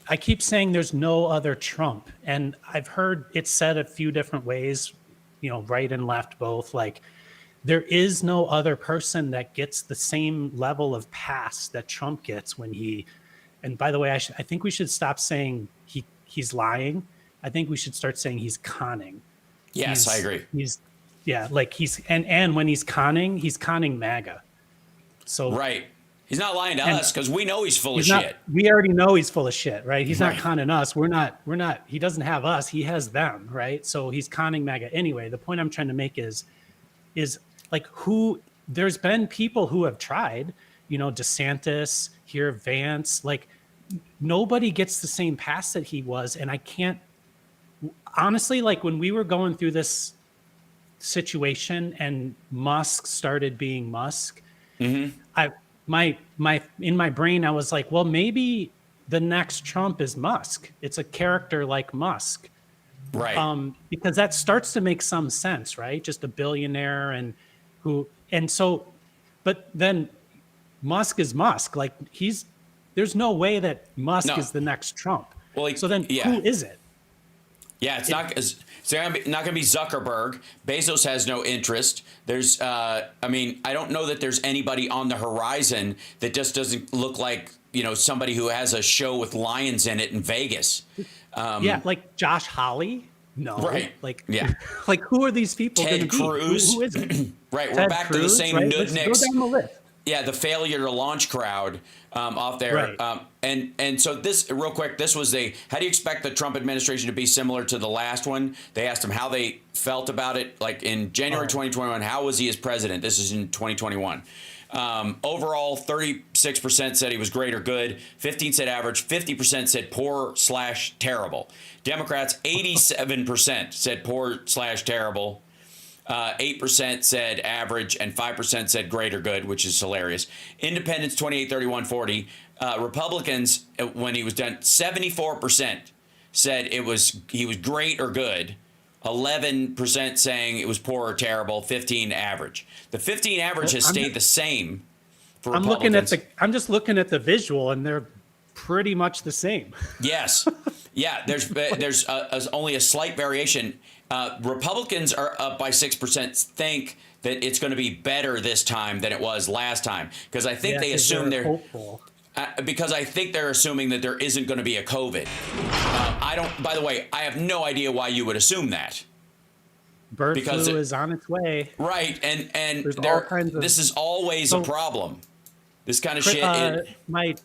I keep saying there's no other Trump, and I've heard it said a few different ways, right and left both. Like there is no other person that gets the same level of pass that Trump gets when he. And by the way, I think we should stop saying he's lying. I think we should start saying he's conning. Yes, I agree. And when he's conning MAGA. So right. He's not lying to us because we know he's full of shit. We already know he's full of shit, right? He's not conning us. We're not, he doesn't have us. He has them, right? So he's conning MAGA. Anyway, the point I'm trying to make is like there's been people who have tried, DeSantis, here, Vance, like nobody gets the same pass that he was. And I can't, honestly, like when we were going through this situation and Musk started being Musk, in my brain, I was like, well, maybe the next Trump is Musk. It's a character like Musk. Right. Because that starts to make some sense, right? Just a billionaire but then Musk is Musk. Like there's no way that Musk is the next Trump. Well, who is it? Yeah, it's not going to be Zuckerberg. Bezos has no interest. There's, I don't know that there's anybody on the horizon that just doesn't look like, somebody who has a show with lions in it in Vegas. Like Josh Hawley. No, right? Like who are these people? Ted Cruz. Who is it? Right, we're back to the same Nudniks. Let's go down the list. Yeah, the failure to launch crowd off there. Right. And so this, real quick, this was how do you expect the Trump administration to be similar to the last one? They asked him how they felt about it. Like in January 2021, how was he as president? This is in 2021. Overall, 36% said he was great or good. 15 said average. 50% said poor/terrible. Democrats, 87% said poor/terrible. 8% said average, and 5% said great or good, which is hilarious. Independents, 28, 31, 40. Republicans, when he was done, 74% said he was great or good. 11% saying it was poor or terrible. 15 average. The 15 average has stayed the same for Republicans. I'm just looking at the visual, and they're pretty much the same. Yes. Yeah, there's only a slight variation. Republicans are up by 6%, think that it's going to be better this time than it was last time. Because I think they assume they're hopeful. Because I think they're assuming that there isn't going to be a COVID. By the way, I have no idea why you would assume that. Bird flu is on its way. Right. And this is always a problem. This kind of shit.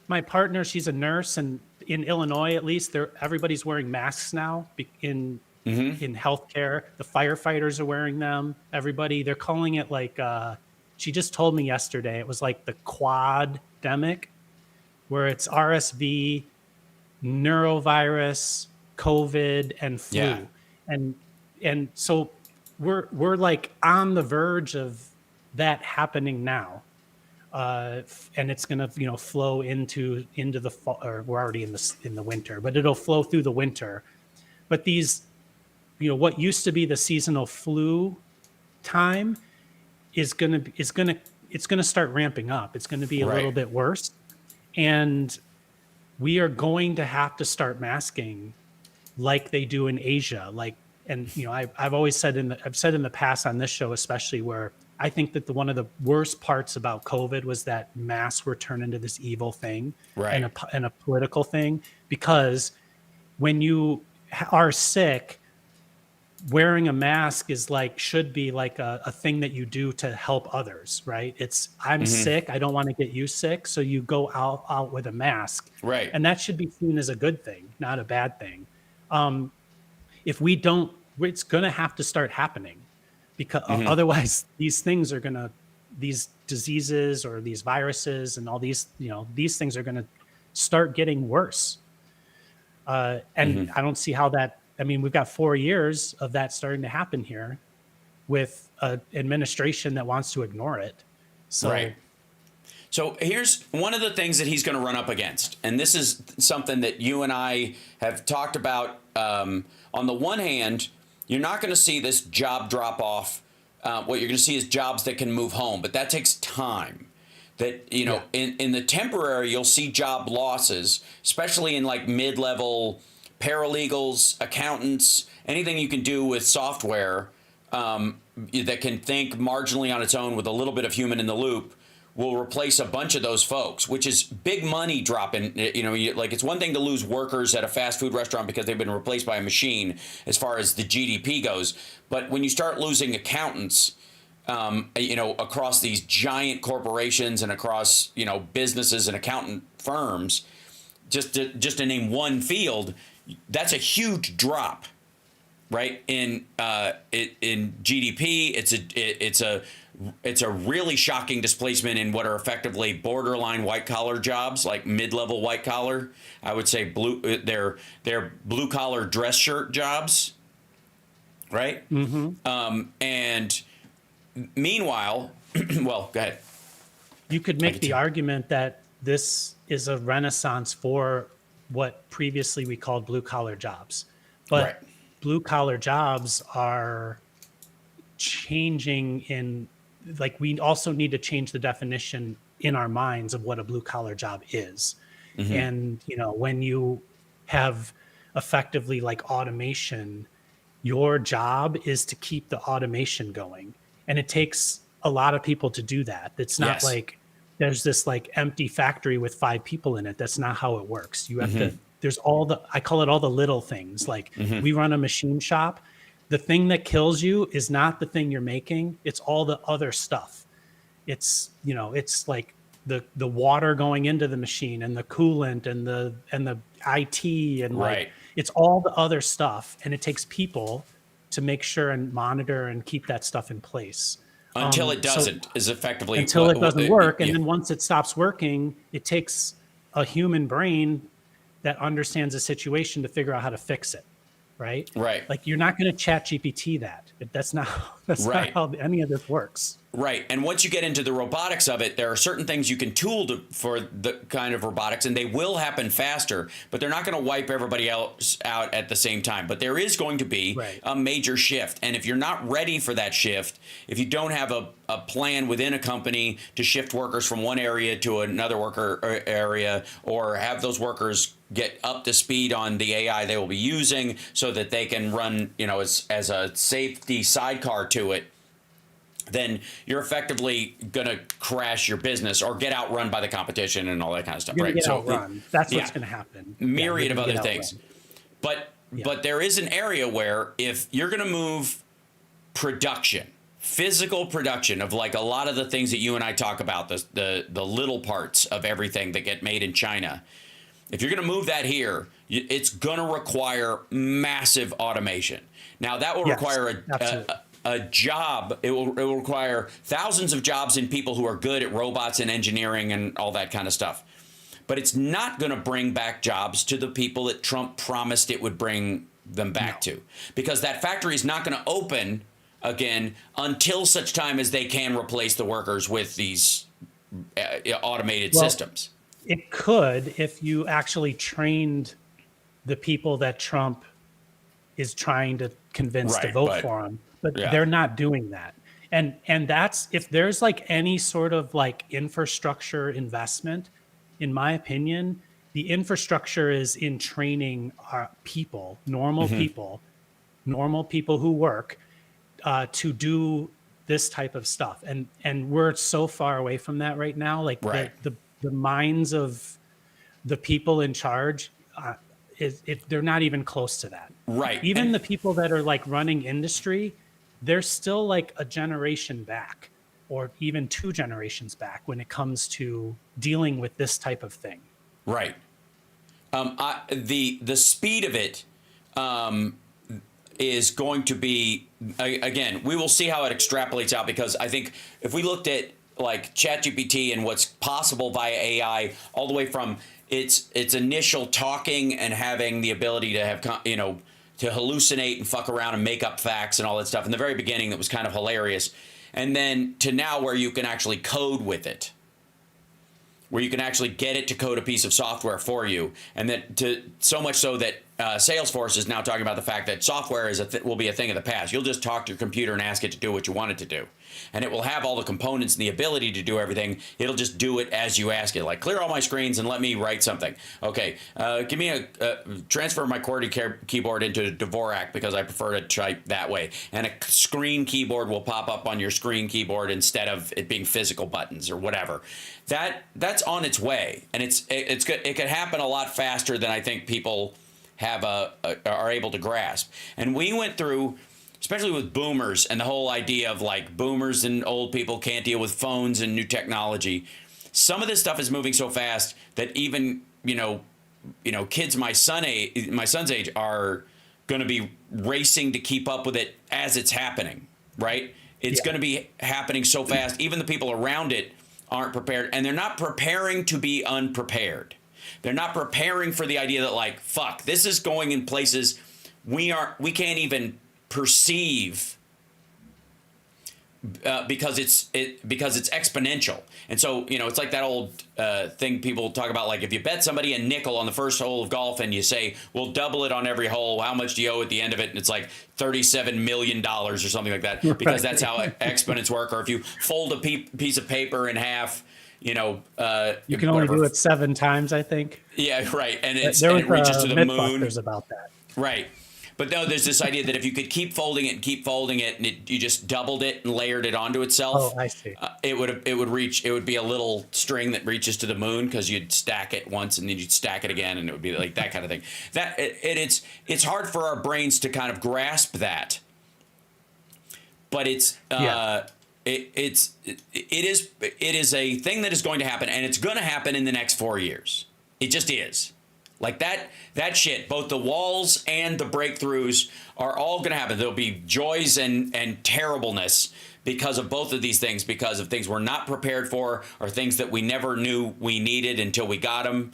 My partner, she's a nurse, and in Illinois, at least, everybody's wearing masks now in healthcare. The firefighters are wearing them. Everybody, they're calling it like, she just told me yesterday, it was like the quad-demic, where it's RSV, neurovirus, COVID, and flu. Yeah. And so we're like on the verge of that happening now. And it's going to, flow into the fall, or we're already in the winter, but it'll flow through the winter. But these, what used to be the seasonal flu time it's going to start ramping up. It's going to be a little bit worse. And we are going to have to start masking like they do in Asia. I've always said I've said in the past on this show, especially, where I think that one of the worst parts about COVID was that masks were turned into this evil thing and a political thing, because when you are sick, wearing a mask should be like a thing that you do to help others, right? It's I'm sick, I don't want to get you sick, so you go out with a mask, right? And that should be seen as a good thing, not a bad thing. If we don't, it's going to have to start happening, because otherwise these things are going to, these diseases or these viruses and all these, these things are going to start getting worse. And I don't see how that, we've got 4 years of that starting to happen here with an administration that wants to ignore it. So, So here's one of the things that he's going to run up against. And this is something that you and I have talked about. On the one hand, you're not going to see this job drop off. What you're going to see is jobs that can move home, but that takes time. That, in the temporary, you'll see job losses, especially in like mid-level paralegals, accountants, anything you can do with software that can think marginally on its own with a little bit of human in the loop will replace a bunch of those folks, which is big money dropping. It's one thing to lose workers at a fast food restaurant because they've been replaced by a machine as far as the GDP goes. But when you start losing accountants, across these giant corporations and across, businesses and accountant firms, just to name one field, that's a huge drop, right? In GDP, it's a really shocking displacement in what are effectively borderline white collar jobs, like mid-level white collar. I would say they're blue collar dress shirt jobs, right? And meanwhile, well, go ahead. You could make the argument that this is a renaissance for what previously we called blue collar jobs, but blue collar jobs are changing in, we also need to change the definition in our minds of what a blue collar job is. And, when you have effectively like automation, your job is to keep the automation going. And it takes a lot of people to do that. It's not like there's this like empty factory with 5 people in it. That's not how it works. You have to, there's I call it all the little things. Like we run a machine shop. The thing that kills you is not the thing you're making. It's all the other stuff. It's, it's like the water going into the machine and the coolant and the IT and it's all the other stuff. And it takes people to make sure and monitor and keep that stuff in place. Until it doesn't is effectively until it doesn't work. And yeah. then once it stops working, it takes a human brain that understands the situation to figure out how to fix it. Right. Right. Like you're not going to chat GPT that. That's not Right. not how any of this works. Right. And once you get into the robotics of it, there are certain things you can tool for the kind of robotics, and they will happen faster, but they're not going to wipe everybody else out at the same time. But there is going to be a major shift. And if you're not ready for that shift, if you don't have a plan within a company to shift workers from one area to another worker area, or have those workers get up to speed on the AI they will be using so that they can run, as a safety sidecar to it, then you're effectively going to crash your business or get outrun by the competition and all that kind of stuff. You're right. Get outrun. That's what's going to happen. Myriad of other things. Outrun. But there is an area where if you're going to move production, physical production of like a lot of the things that you and I talk about, the little parts of everything that get made in China, if you're going to move that here, it's going to require massive automation. Now that will require a job. It will require thousands of jobs in people who are good at robots and engineering and all that kind of stuff. But it's not going to bring back jobs to the people that Trump promised it would bring them back to, because that factory is not going to open again until such time as they can replace the workers with these automated systems. It could if you actually trained the people that Trump is trying to convince to vote for him. But they're not doing that. And that's, if there's like any sort of like infrastructure investment, in my opinion, the infrastructure is in training our people, normal people who work to do this type of stuff. And we're so far away from that right now. Like the minds of the people in charge, they're not even close to that. Right. Even the people that are like running industry, they're still like a generation back or even 2 generations back when it comes to dealing with this type of thing. Right. The speed of it is going to be, again, we will see how it extrapolates out, because I think if we looked at like ChatGPT and what's possible via AI, all the way from its initial talking and having the ability to have, to hallucinate and fuck around and make up facts and all that stuff in the very beginning, that was kind of hilarious. And then to now where you can actually code with it, where you can actually get it to code a piece of software for you. And that so much so that Salesforce is now talking about the fact that software will be a thing of the past. You'll just talk to your computer and ask it to do what you want it to do. And it will have all the components and the ability to do everything. It'll just do it as you ask it. Like, clear all my screens and let me write something. Okay, give me transfer my QWERTY keyboard into Dvorak because I prefer to type that way. And a screen keyboard will pop up on your screen keyboard instead of it being physical buttons or whatever. That's on its way. And it's good. It could happen a lot faster than I think people are able to grasp. And we went through, especially with boomers and the whole idea of like boomers and old people can't deal with phones and new technology. Some of this stuff is moving so fast that even, kids my son's age are going to be racing to keep up with it as it's happening, right? It's going to be happening so fast. Even the people around it aren't prepared, and they're not preparing to be unprepared. They're not preparing for the idea that, like, fuck, this is going in places we can't even perceive because it's exponential. And so, it's like that old thing people talk about, like, if you bet somebody a nickel on the first hole of golf and you say, we'll double it on every hole, how much do you owe at the end of it? And it's like $37 million or something like that, because that's how exponents work. Or if you fold a piece of paper in half, you can only do it 7 times, I think. Yeah, right. And it reaches to the moon. There's about that. Right. But no, there's this idea that if you could keep folding it and you just doubled it and layered it onto itself. Oh, I see. It would be a little string that reaches to the moon, because you'd stack it once and then you'd stack it again, and it would be like that kind of thing. It's hard for our brains to kind of grasp that. But it is a thing that is going to happen, and it's going to happen in the next 4 years. It just is. Like that shit, both the walls and the breakthroughs are all going to happen. There'll be joys and terribleness, because of both of these things, because of things we're not prepared for or things that we never knew we needed until we got them.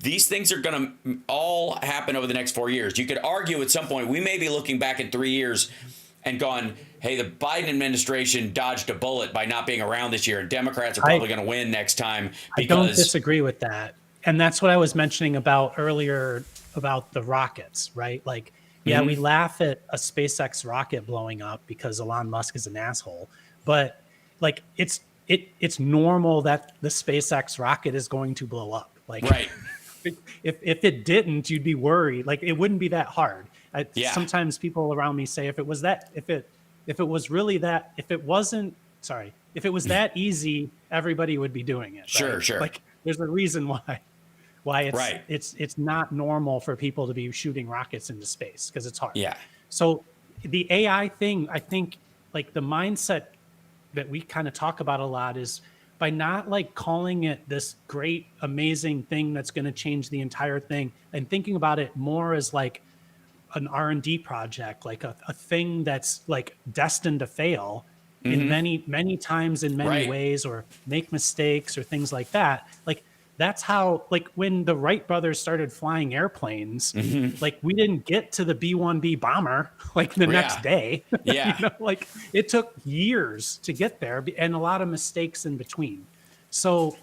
These things are going to all happen over the next 4 years. You could argue at some point we may be looking back in 3 years and going, hey, the Biden administration dodged a bullet by not being around this year, and Democrats are probably going to win next time. Because I don't disagree with that. And that's what I was mentioning about earlier about the rockets, right? Like, yeah, we laugh at a SpaceX rocket blowing up because Elon Musk is an asshole, but like it's normal that the SpaceX rocket is going to blow up. Like, right. if it didn't, you'd be worried. Like, it wouldn't be that hard. Sometimes people around me say if it was that easy, everybody would be doing it. Sure, right? sure. Like, there's a reason why it's right. it's not normal for people to be shooting rockets into space, because it's hard. Yeah. So the AI thing, I think, like, the mindset that we kind of talk about a lot is by not like calling it this great, amazing thing that's going to change the entire thing, and thinking about it more as like an R&D project, like a thing that's like destined to fail in many times, in many ways, or make mistakes or things like that. Like, that's how, like, when the Wright brothers started flying airplanes, like, we didn't get to the B-1B bomber like the next day. Yeah. You know, like, it took years to get there, and a lot of mistakes in between. So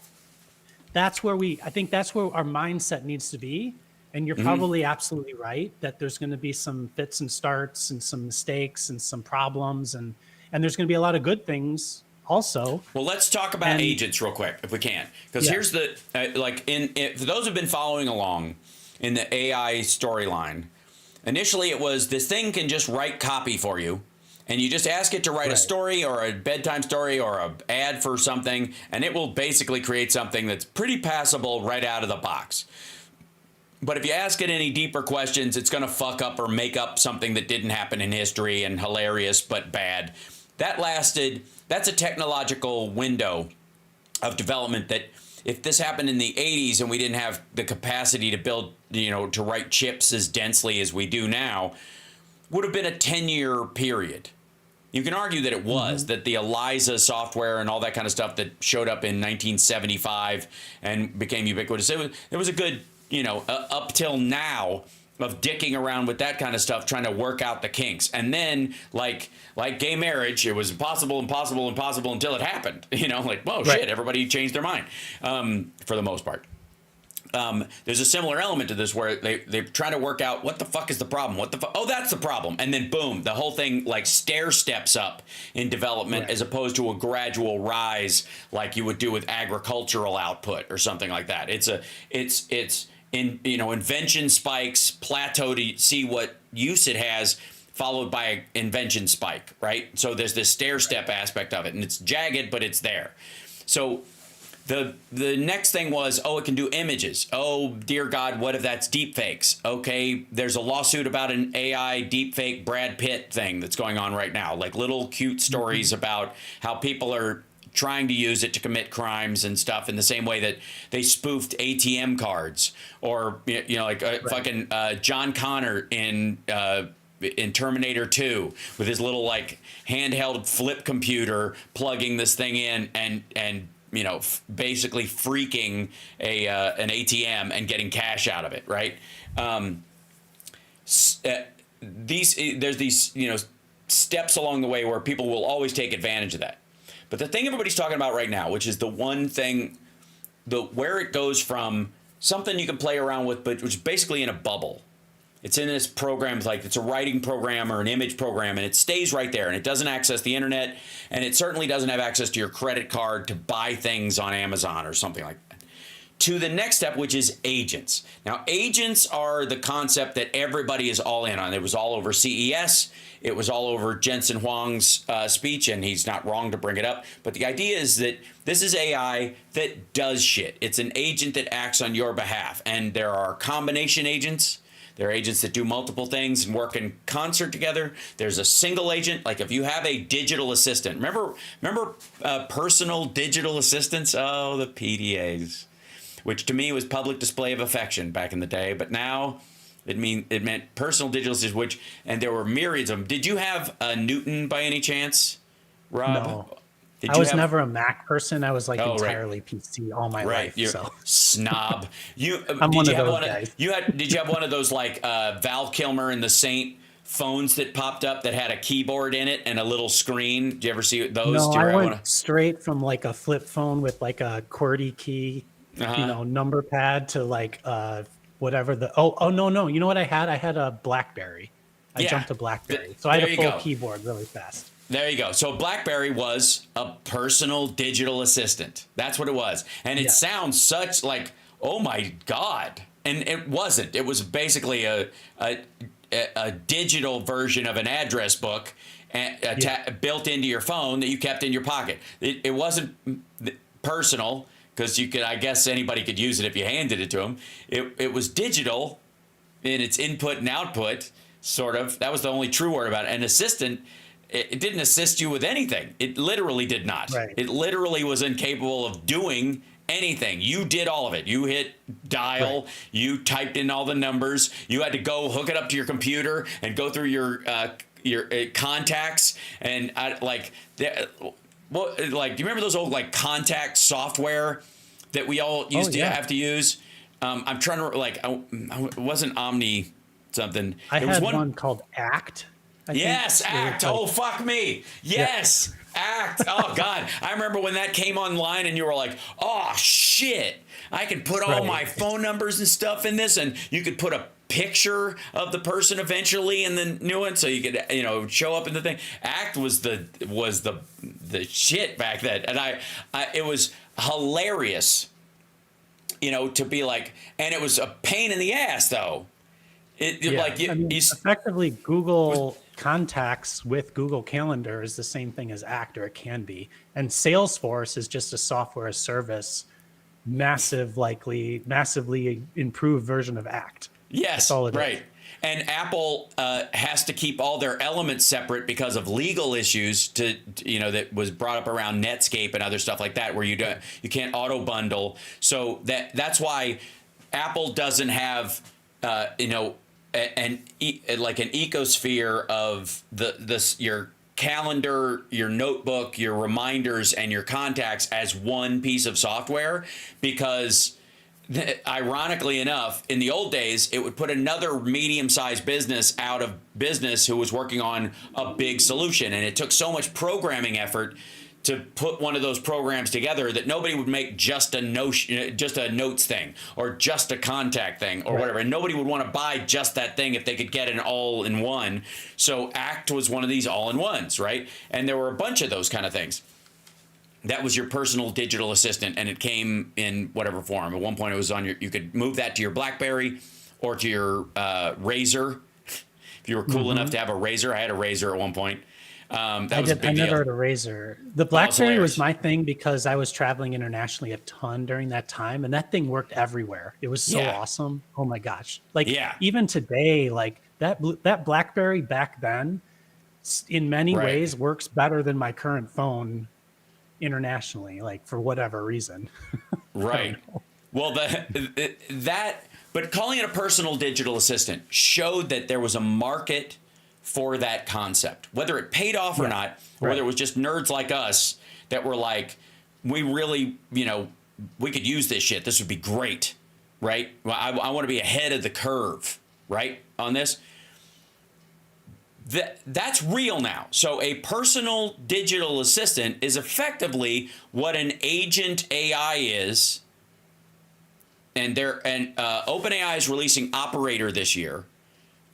I think that's where our mindset needs to be. And you're probably absolutely right that there's going to be some fits and starts and some mistakes and some problems, and there's going to be a lot of good things also. Well, let's talk about agents real quick, if we can, because here's the for those who've been following along in the AI storyline. Initially, it was this thing can just write copy for you, and you just ask it to write a story or a bedtime story or an ad for something, and it will basically create something that's pretty passable right out of the box. But if you ask it any deeper questions, it's going to fuck up or make up something that didn't happen in history and hilarious but bad. That's a technological window of development that if this happened in the 80s and we didn't have the capacity to build, to write chips as densely as we do now, would have been a 10-year period. You can argue that it was, that the ELIZA software and all that kind of stuff that showed up in 1975 and became ubiquitous. It was a good, up till now of dicking around with that kind of stuff, trying to work out the kinks. And then, like gay marriage, it was impossible until it happened. Whoa, shit, everybody changed their mind, for the most part. There's a similar element to this where they're trying to work out what the fuck is the problem? Oh, that's the problem. And then boom, the whole thing like stair steps up in development as opposed to a gradual rise like you would do with agricultural output or something like that. Invention spikes, plateau to see what use it has, followed by an invention spike, right? So there's this stair step aspect of it, and it's jagged, but it's there. So the next thing was, it can do images. Oh, dear God, what if that's deep fakes? Okay, there's a lawsuit about an AI deep fake Brad Pitt thing that's going on right now, like little cute stories about how people are trying to use it to commit crimes and stuff, in the same way that they spoofed ATM cards, or fucking John Connor in Terminator 2 with his little like handheld flip computer plugging this thing in and basically freaking an ATM and getting cash out of it, right? There's these steps along the way where people will always take advantage of that. But the thing everybody's talking about right now, which is the one thing, where it goes from something you can play around with, but which is basically in a bubble. It's in this program, like it's a writing program or an image program, and it stays right there, and it doesn't access the internet, and it certainly doesn't have access to your credit card to buy things on Amazon or something like that. To the next step, which is agents. Now, agents are the concept that everybody is all in on. It was all over CES. It was all over Jensen Huang's speech, and he's not wrong to bring it up. But the idea is that this is AI that does shit. It's an agent that acts on your behalf. And there are combination agents. There are agents that do multiple things and work in concert together. There's a single agent. Like if you have a digital assistant. Remember personal digital assistants? Oh, the PDAs. Which to me was public display of affection back in the day. But now it meant personal digital assistants, and there were myriads of them. Did you have a Newton by any chance? Rob? No, Did I you was have? never a Mac person. I was like Oh, right, entirely PC all my right. life. You're So snob. You I'm did one you of have those one? guys. You had? Did you have one of those like Val Kilmer and the Saint phones that popped up that had a keyboard in it and a little screen? Did you ever see those? No, Do you I ever have went one? straight from like a flip phone with like a QWERTY key, Uh huh. number pad to like whatever the no. You know what I had? I had a BlackBerry. I Yeah. jumped to BlackBerry. So I had There a you full go. keyboard really fast. There you go. So BlackBerry was a personal digital assistant. That's what it was. And it Yeah. sounds such like, oh my God. And it wasn't. It was basically a digital version of an address book built into your phone that you kept in your pocket. It wasn't personal because you could, I guess anybody could use it if you handed it to them. It was digital in its input and output, sort of. That was the only true word about it. An assistant, it didn't assist you with anything. It literally did not. Right. It literally was incapable of doing anything. You did all of it. You hit dial, Right. you typed in all the numbers, you had to go hook it up to your computer and go through your contacts and do you remember those old like contact software that we all used to Yeah. have to use? I'm trying to it wasn't Omni something. I It was had one called Act. I think. Yes, It was Act. like- Oh, fuck me. Yes, Act. Oh, God. I remember when that came online and you were like, oh, shit. I can put all Right. my phone numbers and stuff in this, and you could put a picture of the person eventually in the new one so you could, show up in the thing. Act was the shit back then. And I it was hilarious, to be like, and it was a pain in the ass, though. Effectively, Google Contacts with Google Calendar is the same thing as Act, or it can be. And Salesforce is just a software as service, massively improved version of Act. Yes, That's all it is. right. And Apple has to keep all their elements separate because of legal issues that was brought up around Netscape and other stuff like that, where you can't auto bundle. So that's why Apple doesn't have an ecosphere of your calendar, your notebook, your reminders, and your contacts as one piece of software, because ironically enough, in the old days, it would put another medium-sized business out of business who was working on a big solution, and it took so much programming effort to put one of those programs together that nobody would make just a notes thing or just a contact thing or whatever. And nobody would want to buy just that thing if they could get an all-in-one. So Act was one of these all-in-ones, right? And there were a bunch of those kind of things. That was your personal digital assistant, and it came in whatever form. At one point, it was you could move that to your BlackBerry or to your Razor. If you were cool enough to have a Razor. I had a Razor at one point. That was a big I never deal. had a Razor. The BlackBerry hilarious. was my thing because I was traveling internationally a ton during that time, and that thing worked everywhere. It was so Yeah. awesome. Oh my gosh! Even today, that BlackBerry back then, in many Right. ways, works better than my current phone internationally. For whatever reason. Right. Well, but calling it a personal digital assistant showed that there was a market for that concept, whether it paid off or not, or whether it was just nerds like us that were like, we really, we could use this shit. This would be great, right? Well, I want to be ahead of the curve, right, on this. That's real now. So a personal digital assistant is effectively what an agent AI is. And OpenAI is releasing Operator this year.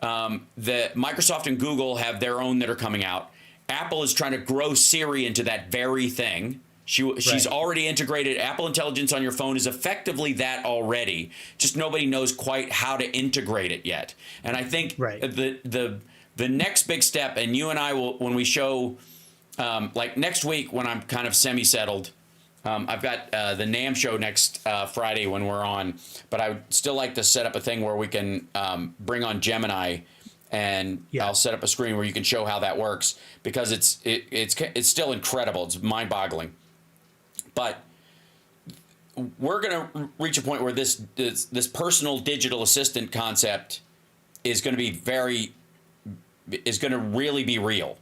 The Microsoft and Google have their own that are coming out. Apple is trying to grow Siri into that very thing. She's already integrated. Apple Intelligence on your phone is effectively that already. Just nobody knows quite how to integrate it yet. And I think the next big step, and you and I will, when we show, like next week when I'm kind of semi-settled, I've got the NAMM show next Friday when we're on, but I would still like to set up a thing where we can bring on Gemini, and I'll set up a screen where you can show how that works, because it's still incredible. It's mind-boggling. But we're going to reach a point where this personal digital assistant concept is going to really be real.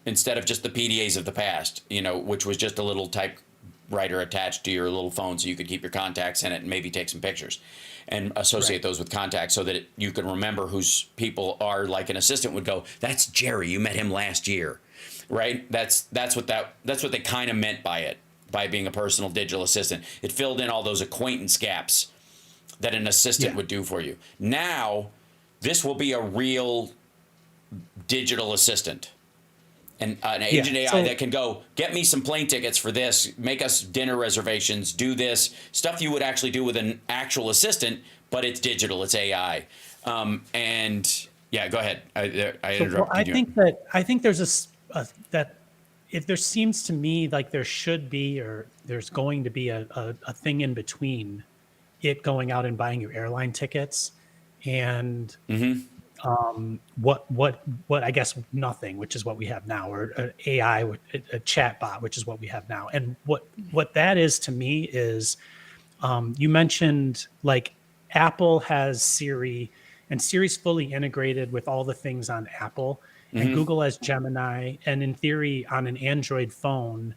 instead of just the PDAs of the past, which was just a little typewriter attached to your little phone so you could keep your contacts in it and maybe take some pictures and associate those with contacts so that you can remember whose people are. Like an assistant would go, that's Jerry, you met him last year, right? That's what they kind of meant by being a personal digital assistant. It filled in all those acquaintance gaps that an assistant would do for you. Now, this will be a real digital assistant. And an agent AI that can go, get me some plane tickets for this, make us dinner reservations, do this, stuff you would actually do with an actual assistant, but it's digital, it's AI. And yeah, go ahead. I interrupted you. I think there's that if there seems to me like there should be, or there's going to be a thing in between it going out and buying your airline tickets and what I guess nothing, which is what we have now, or an AI, a chat bot, which is what we have now. And what that is to me is, you mentioned like Apple has Siri, and Siri's fully integrated with all the things on Apple, and Google has Gemini, and in theory on an Android phone,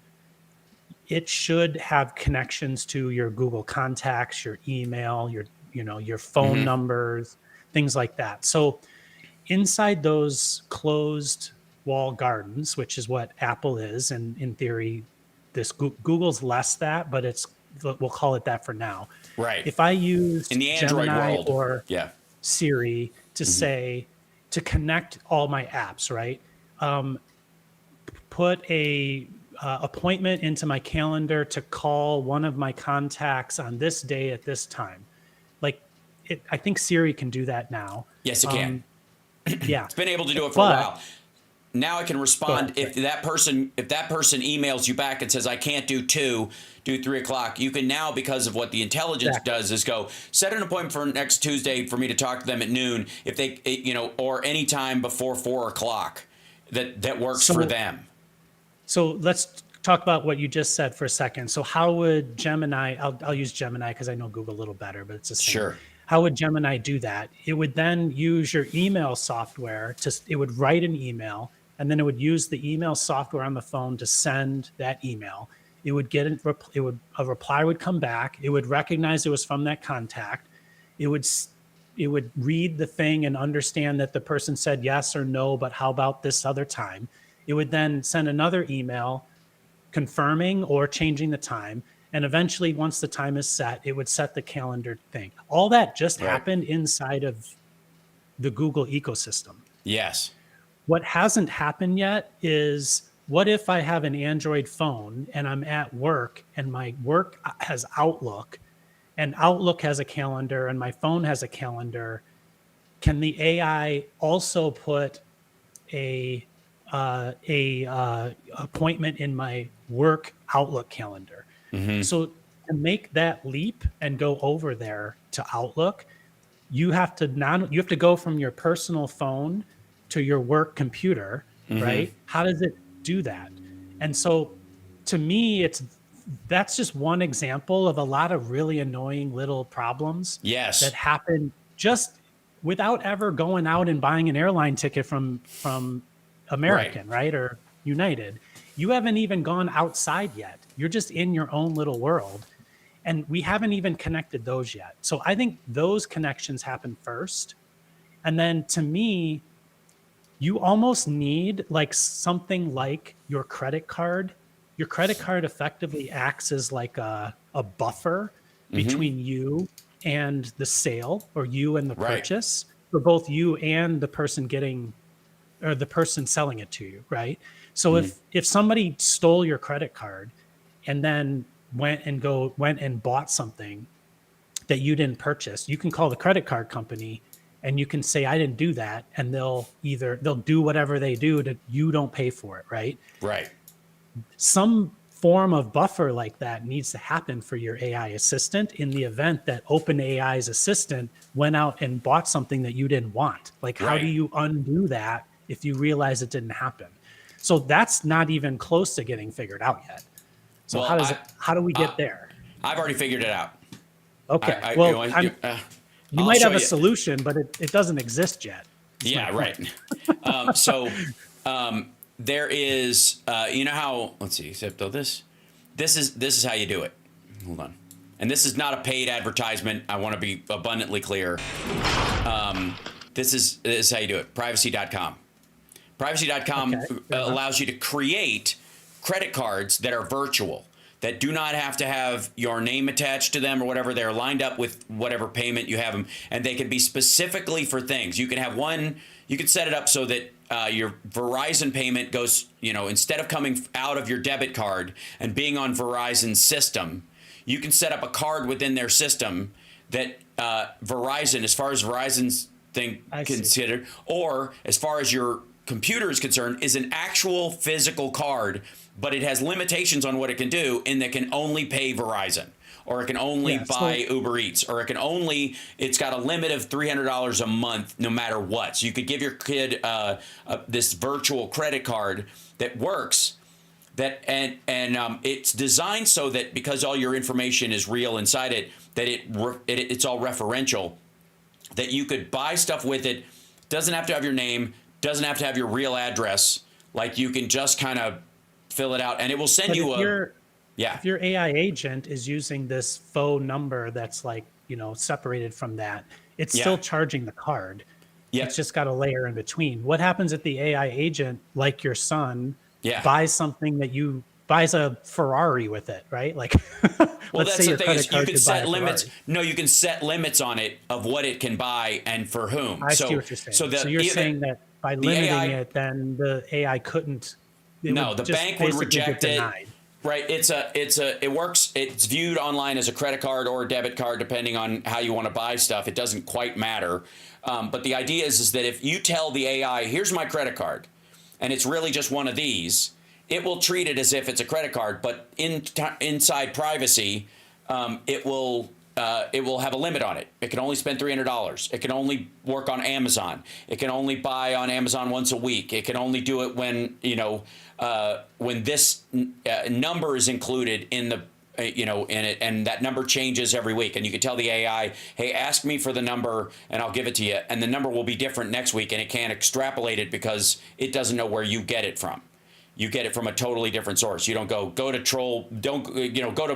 it should have connections to your Google contacts, your email, your phone numbers, things like that. So inside those closed wall gardens, which is what Apple is, and in theory, Google's less that, but we'll call it that for now. Right. If I use in the Android Gemini world or Siri to say to connect all my apps, right? Put a appointment into my calendar to call one of my contacts on this day at this time. Like, I think Siri can do that now. Yes, it can. Yeah, it's been able to do it for a while. Now I can respond if that person emails you back and says I can't do 3 o'clock. You can now, because of what the intelligence does, is go set an appointment for next Tuesday for me to talk to them at noon. If they, or any time before 4 o'clock, that works for them. So let's talk about what you just said for a second. So how would Gemini? I'll use Gemini because I know Google a little better, but it's the same. Sure. How would Gemini do that? It would then use your email software it would write an email, and then it would use the email software on the phone to send that email. It would a reply would come back. It would recognize it was from that contact. It would read the thing and understand that the person said yes or no, but how about this other time? It would then send another email confirming or changing the time. And eventually, once the time is set, it would set the calendar thing. All that just happened inside of the Google ecosystem. Yes. What hasn't happened yet is, what if I have an Android phone and I'm at work and my work has Outlook and Outlook has a calendar and my phone has a calendar? Can the AI also put a appointment in my work Outlook calendar? So to make that leap and go over there to Outlook, you have to go from your personal phone to your work computer, right? How does it do that? And so to me, that's just one example of a lot of really annoying little problems that happen just without ever going out and buying an airline ticket from American, right? Or United. You haven't even gone outside yet. You're just in your own little world. And we haven't even connected those yet. So I think those connections happen first. And then to me, you almost need like something like your credit card. Your credit card effectively acts as like a buffer between you and the sale, or you and the purchase, for both you and the person the person selling it to you, right? So if somebody stole your credit card and then went and bought something that you didn't purchase, you can call the credit card company and you can say, I didn't do that. And they'll do whatever they do to, you don't pay for it, right? Right. Some form of buffer like that needs to happen for your AI assistant in the event that OpenAI's assistant went out and bought something that you didn't want. Like, how do you undo that if you realize it didn't happen? So that's not even close to getting figured out yet. So how do we get there? I've already figured it out. Okay. You might have a solution, but it doesn't exist yet. Yeah, right. there is, you know how, let's see, except though this is how you do it. Hold on. And this is not a paid advertisement. I want to be abundantly clear. This is how you do it. Privacy.com. Privacy.com allows you to create credit cards that are virtual, that do not have to have your name attached to them or whatever. They're lined up with whatever payment you have them, and they can be specifically for things. You can have one, you can set it up so that your Verizon payment goes, instead of coming out of your debit card and being on Verizon's system, you can set up a card within their system that Verizon, as far as Verizon's thing considered, or as far as your computer is concerned, is an actual physical card, but it has limitations on what it can do, and that can only pay Verizon, or it can only buy Uber Eats, or it's got a limit of $300 a month no matter what. So you could give your kid this virtual credit card that works, and it's designed so that because all your information is real inside it, that it's all referential, that you could buy stuff with it. Doesn't have to have your name, doesn't have to have your real address. Like, you can just kind of fill it out, and it will send you if your AI agent is using this faux number that's separated from that, it's still charging the card. It's just got a layer in between. What happens if the AI agent, like your son, buys something that buys a Ferrari with it, right? Like, well, that's the thing, is you can set limits. No, you can set limits on it of what it can buy and for whom. I see what you're saying. So you're saying that by limiting it, then the AI couldn't. No, the bank would reject it. Right. It works. It's viewed online as a credit card or a debit card, depending on how you want to buy stuff. It doesn't quite matter. But the idea is that if you tell the AI, here's my credit card, and it's really just one of these, it will treat it as if it's a credit card. But inside privacy, it will have a limit on it. It can only spend $300. It can only work on Amazon. It can only buy on Amazon once a week. It can only do it when this number is included in the in it, and that number changes every week. And you can tell the AI, hey, ask me for the number and I'll give it to you. And the number will be different next week, and it can't extrapolate it because it doesn't know where you get it from. You get it from a totally different source. You don't go to troll, go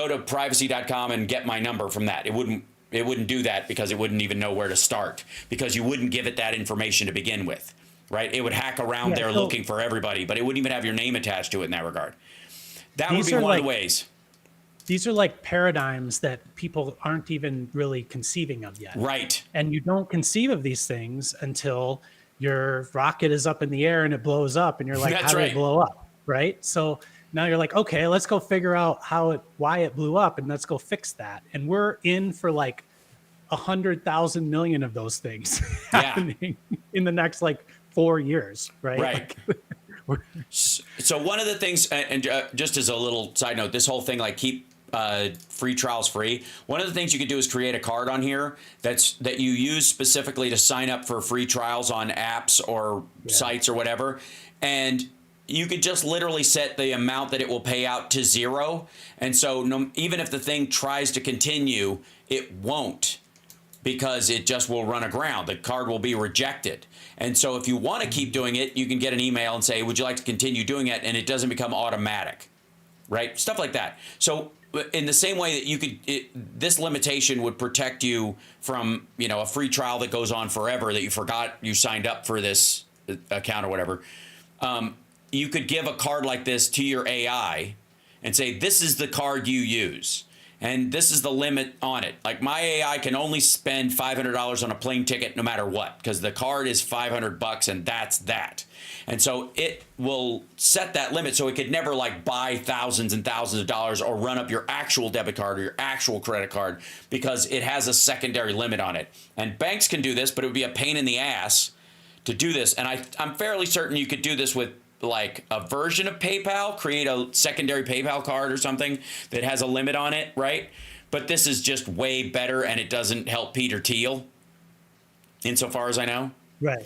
to privacy.com and get my number from that. It wouldn't do that, because it wouldn't even know where to start, because you wouldn't give it that information to begin with, right? It would hack around there looking for everybody, but it wouldn't even have your name attached to it in that regard. That would be one of the ways. These are like paradigms that people aren't even really conceiving of yet. Right. And you don't conceive of these things until your rocket is up in the air and it blows up, and you're like, how did it blow up? Right. So now you're like, okay, let's go figure out why it blew up, and let's go fix that. And we're in for like 100,000 million of those things happening in the next 4 years. Right. Right. So one of the things, and just as a little side note, this whole thing, keep free trials free. One of the things you could do is create a card on here that you use specifically to sign up for free trials on apps or sites or whatever. And you could just literally set the amount that it will pay out to 0. And so even if the thing tries to continue, it won't, because it just will run aground. The card will be rejected. And so if you want to keep doing it, you can get an email and say, would you like to continue doing it? And it doesn't become automatic, right? Stuff like that. So in the same way that you could, this limitation would protect you from, a free trial that goes on forever, that you forgot you signed up for this account or whatever. You could give a card like this to your AI and say, this is the card you use, and this is the limit on it. Like, my AI can only spend $500 on a plane ticket no matter what, because the card is $500 and that's that. And so it will set that limit, so it could never buy thousands and thousands of dollars or run up your actual debit card or your actual credit card, because it has a secondary limit on it. And banks can do this, but it would be a pain in the ass to do this. And I'm fairly certain you could do this with a version of PayPal, create a secondary PayPal card or something that has a limit on it, right? But this is just way better, and it doesn't help Peter Thiel, insofar as I know. Right.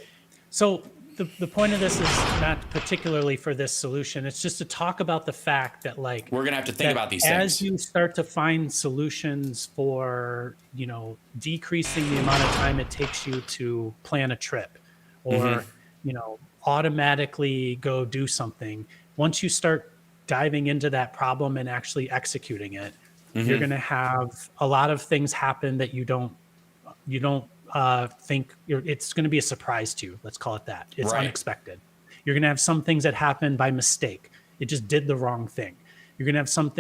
So the point of this is not particularly for this solution. It's just to talk about the fact that we're going to have to think about these things. As you start to find solutions for, decreasing the amount of time it takes you to plan a trip, or automatically go do something. Once you start diving into that problem and actually executing it, you're going to have a lot of things happen that you don't think it's going to be a surprise to you. Let's call it that. It's Right. unexpected. You're going to have some things that happen by mistake. It just did the wrong thing. You're going to have some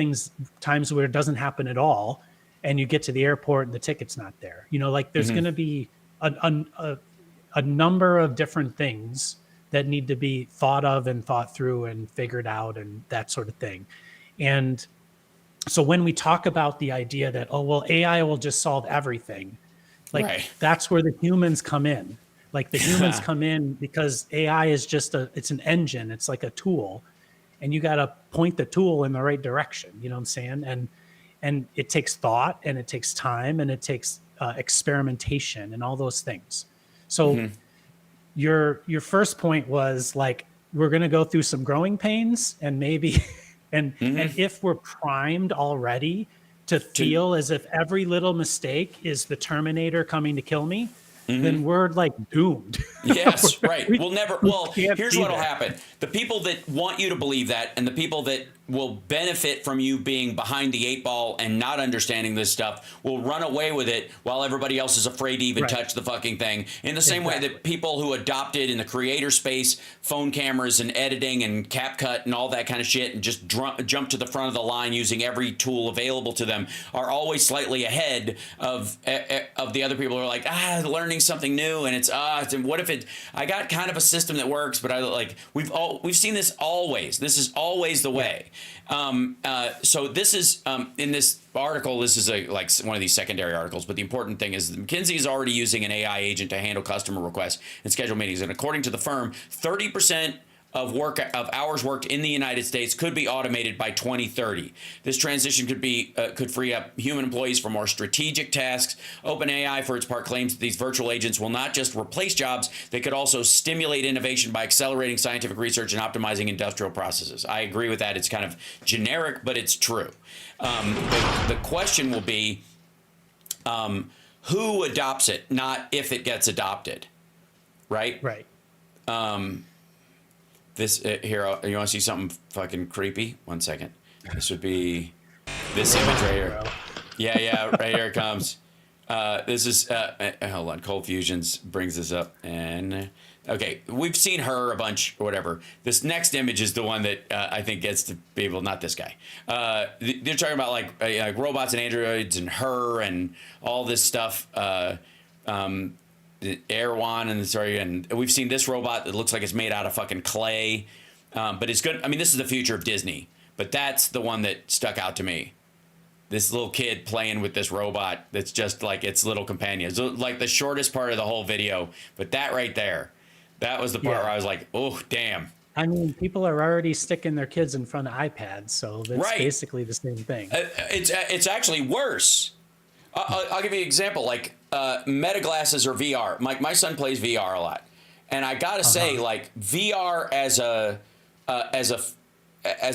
times where it doesn't happen at all, and you get to the airport and the ticket's not there. Like there's going to be a number of different things that need to be thought of and thought through and figured out and that sort of thing. And so when we talk about the idea that, oh, well, AI will just solve everything, like Right. that's where the humans come in. Like the humans come in because AI is just it's an engine. It's like a tool, and you got to point the tool in the right direction. You know what I'm saying? And it takes thought, and it takes time, and it takes experimentation and all those things. So your first point was like, we're going to go through some growing pains, and maybe and if we're primed already to feel as if every little mistake is the Terminator coming to kill me, then we're like doomed. Yes, right. We- We'll never. we Well, can't here's do what'll that. happen: the people that want you to believe that, and the people that will benefit from you being behind the 8 ball and not understanding this stuff, will run away with it, while everybody else is afraid to even Right. touch the fucking thing. In the same way Exactly. that people who adopted in the creator space phone cameras and editing and CapCut and all that kind of shit, and just jump to the front of the line using every tool available to them, are always slightly ahead of the other people who are like, learning something new, and it's what if it? I got kind of a system that works, but I like we've seen this always. This is always the way. So this is in this article. This is like one of these secondary articles, but the important thing is McKinsey is already using an AI agent to handle customer requests and schedule meetings. And according to the firm, 30% of hours worked in the United States could be automated by 2030. This transition could free up human employees for more strategic tasks. OpenAI, for its part, claims that these virtual agents will not just replace jobs, they could also stimulate innovation by accelerating scientific research and optimizing industrial processes. I agree with that. It's kind of generic, but it's true. The question will be, who adopts it, not if it gets adopted, right? Right. This here, you want to see something fucking creepy? 1 second. This would be this image right here. Yeah, right here it comes. This is hold on. Cold Fusions brings this up, and okay, we've seen her a bunch or whatever. This next image is the one that I think gets to people. Not this guy. They're talking about like robots and androids and her and all this stuff. Erwan and we've seen this robot that looks like it's made out of fucking clay, but it's good. I mean, this is the future of Disney, but that's the one that stuck out to me. This little kid playing with this robot that's just like its little companion. It's like the shortest part of the whole video, but that right there, that was the part where I was like, oh damn. I mean, people are already sticking their kids in front of iPads, so that's Right. basically the same thing. It's actually worse. I'll give you an example, like meta glasses or VR. My son plays VR a lot, and I gotta say, like VR as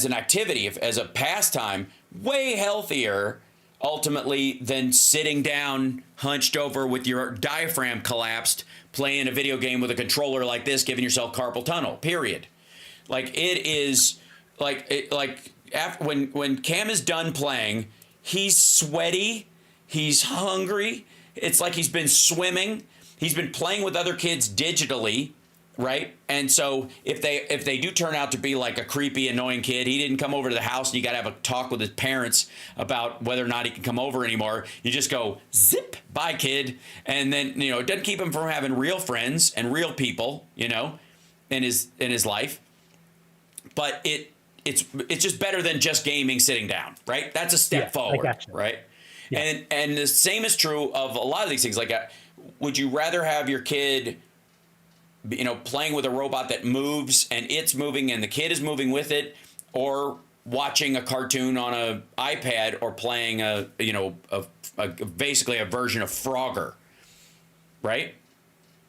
an activity, as a pastime, way healthier ultimately than sitting down, hunched over with your diaphragm collapsed, playing a video game with a controller like this, giving yourself carpal tunnel. Period. Like it is, when Cam is done playing, he's sweaty. He's hungry. It's like he's been swimming. He's been playing with other kids digitally, right? And so if they do turn out to be like a creepy, annoying kid, he didn't come over to the house and you got to have a talk with his parents about whether or not he can come over anymore. You just go, zip, bye, kid. And then, it doesn't keep him from having real friends and real people, in his life. But it's just better than just gaming sitting down, right? That's a step forward, right? Yeah. And the same is true of a lot of these things. Like, would you rather have your kid, playing with a robot that moves and it's moving and the kid is moving with it, or watching a cartoon on an iPad, or playing basically a version of Frogger, right?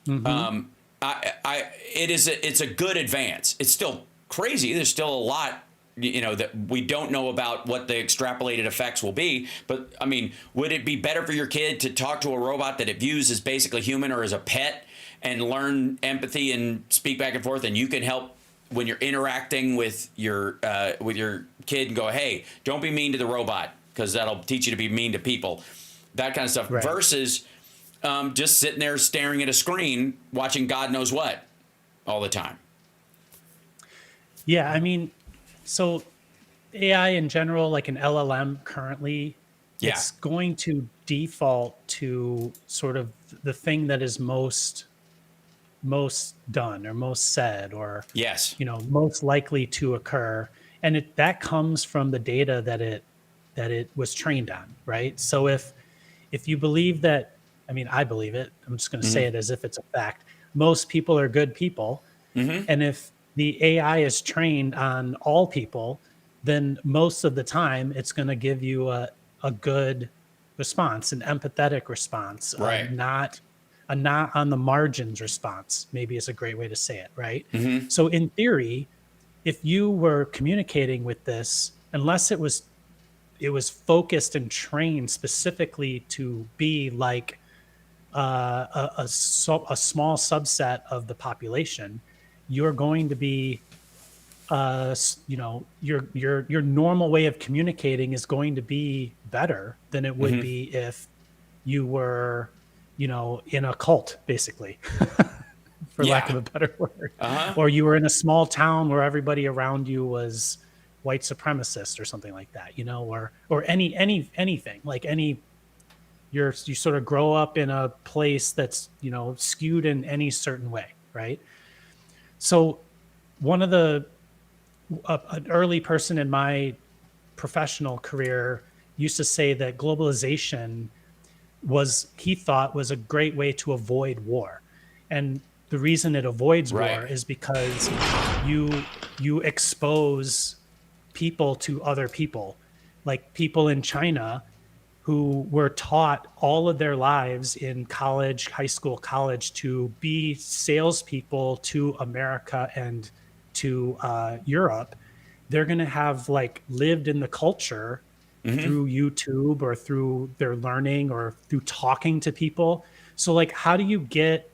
Mm-hmm. It's a good advance. It's still crazy. There's still a lot that we don't know about what the extrapolated effects will be. But I mean, would it be better for your kid to talk to a robot that it views as basically human or as a pet, and learn empathy and speak back and forth, and you can help when you're interacting with your kid and go, hey, don't be mean to the robot because that'll teach you to be mean to people, that kind of stuff, Right. versus just sitting there staring at a screen watching God knows what all the time. Yeah, I mean, so AI in general, like an LLM currently, Yeah. it's going to default to sort of the thing that is most done or most said or Yes. most likely to occur, and that comes from the data that it was trained on, right? So if you believe that, I mean, I believe it, I'm just going to say it as if it's a fact, most people are good people, and if the AI is trained on all people, then most of the time it's going to give you a good response, an empathetic response, Right. not a not on the margins response, maybe is a great way to say it, right? So in theory, if you were communicating with this, unless it was focused and trained specifically to be like a small subset of the population, you're going to be your normal way of communicating is going to be better than it would be if you were in a cult, basically, for lack of a better word, or you were in a small town where everybody around you was white supremacist or something like that, or anything like you sort of grow up in a place that's skewed in any certain way, right? So one of an early person in my professional career used to say that globalization he thought was a great way to avoid war. And the reason it avoids war is because you expose people to other people, like people in China who were taught all of their lives in college, high school, college, to be salespeople to America and to Europe. They're going to have like lived in the culture through YouTube or through their learning or through talking to people. So like, how do you get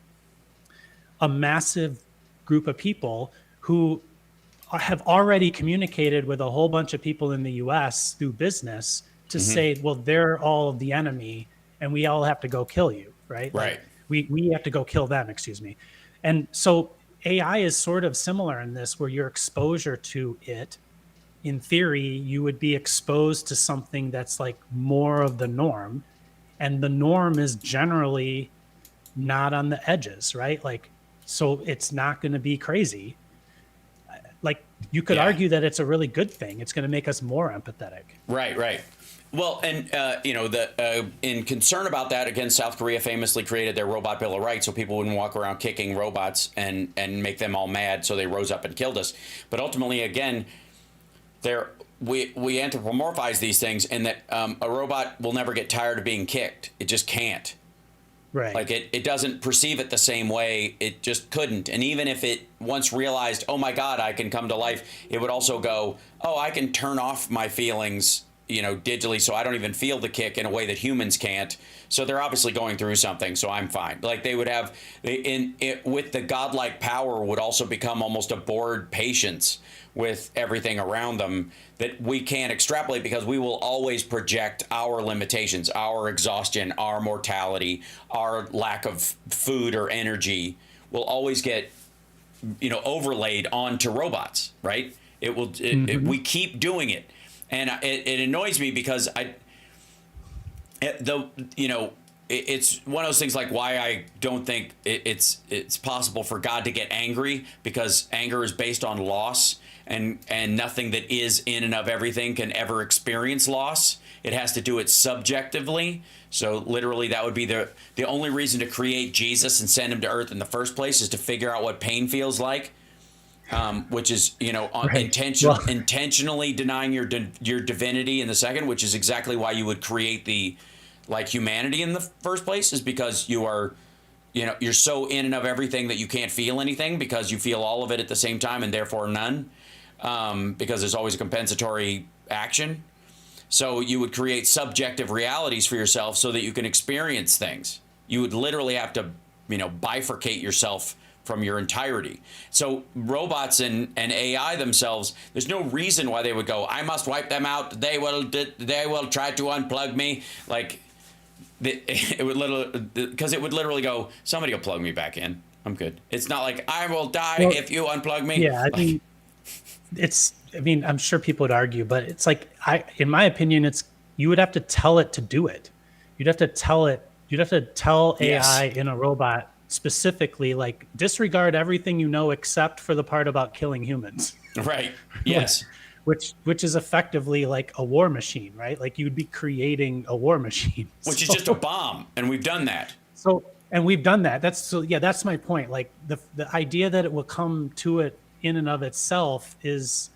a massive group of people who have already communicated with a whole bunch of people in the US through business to say, well, they're all the enemy and we all have to go kill you, right? Right. Like, we have to go kill them, excuse me. And so AI is sort of similar in this, where your exposure to it, in theory, you would be exposed to something that's like more of the norm. And the norm is generally not on the edges, right? Like, so it's not going to be crazy. Like, you could argue that it's a really good thing. It's going to make us more empathetic. Right, right. Well, and in concern about that, again, South Korea famously created their robot bill of rights so people wouldn't walk around kicking robots and make them all mad. So they rose up and killed us. But ultimately, again, we anthropomorphize these things, and that a robot will never get tired of being kicked. It just can't. Right. Like it doesn't perceive it the same way. It just couldn't. And even if it once realized, oh my God, I can come to life, it would also go, oh, I can turn off my feelings, digitally, so I don't even feel the kick in a way that humans can't. So they're obviously going through something, so I'm fine. Like they would have, with the godlike power would also become almost a bored patience with everything around them that we can't extrapolate, because we will always project our limitations, our exhaustion, our mortality, our lack of food or energy will always get, overlaid onto robots, right? It will. We keep doing it, and it annoys me because it's one of those things like why I don't think it's possible for God to get angry, because anger is based on loss, and nothing that is in and of everything can ever experience loss. It has to do it subjectively. So literally that would be the only reason to create Jesus and send him to earth in the first place is to figure out what pain feels like, which is, intentionally denying your divinity in the second, which is exactly why you would create humanity in the first place, is because you are, you're so in and of everything that you can't feel anything, because you feel all of it at the same time and therefore none, because there's always a compensatory action. So you would create subjective realities for yourself so that you can experience things. You would literally have to bifurcate yourself from your entirety. So robots and AI themselves, there's no reason why they would go, I must wipe them out. They will try to unplug me. Like, it would literally go, somebody will plug me back in. I'm good. It's not like I will die if you unplug me. Yeah, I mean, I'm sure people would argue, but it's like, in my opinion, you would have to tell it to do it. You'd have to tell AI in a robot specifically, like, disregard everything except for the part about killing humans. Right. Yes. Which is effectively like a war machine, right? Like, you'd be creating a war machine. Which is just a bomb, and we've done that. And we've done that. That's my point. Like, the idea that it will come to it in and of itself is,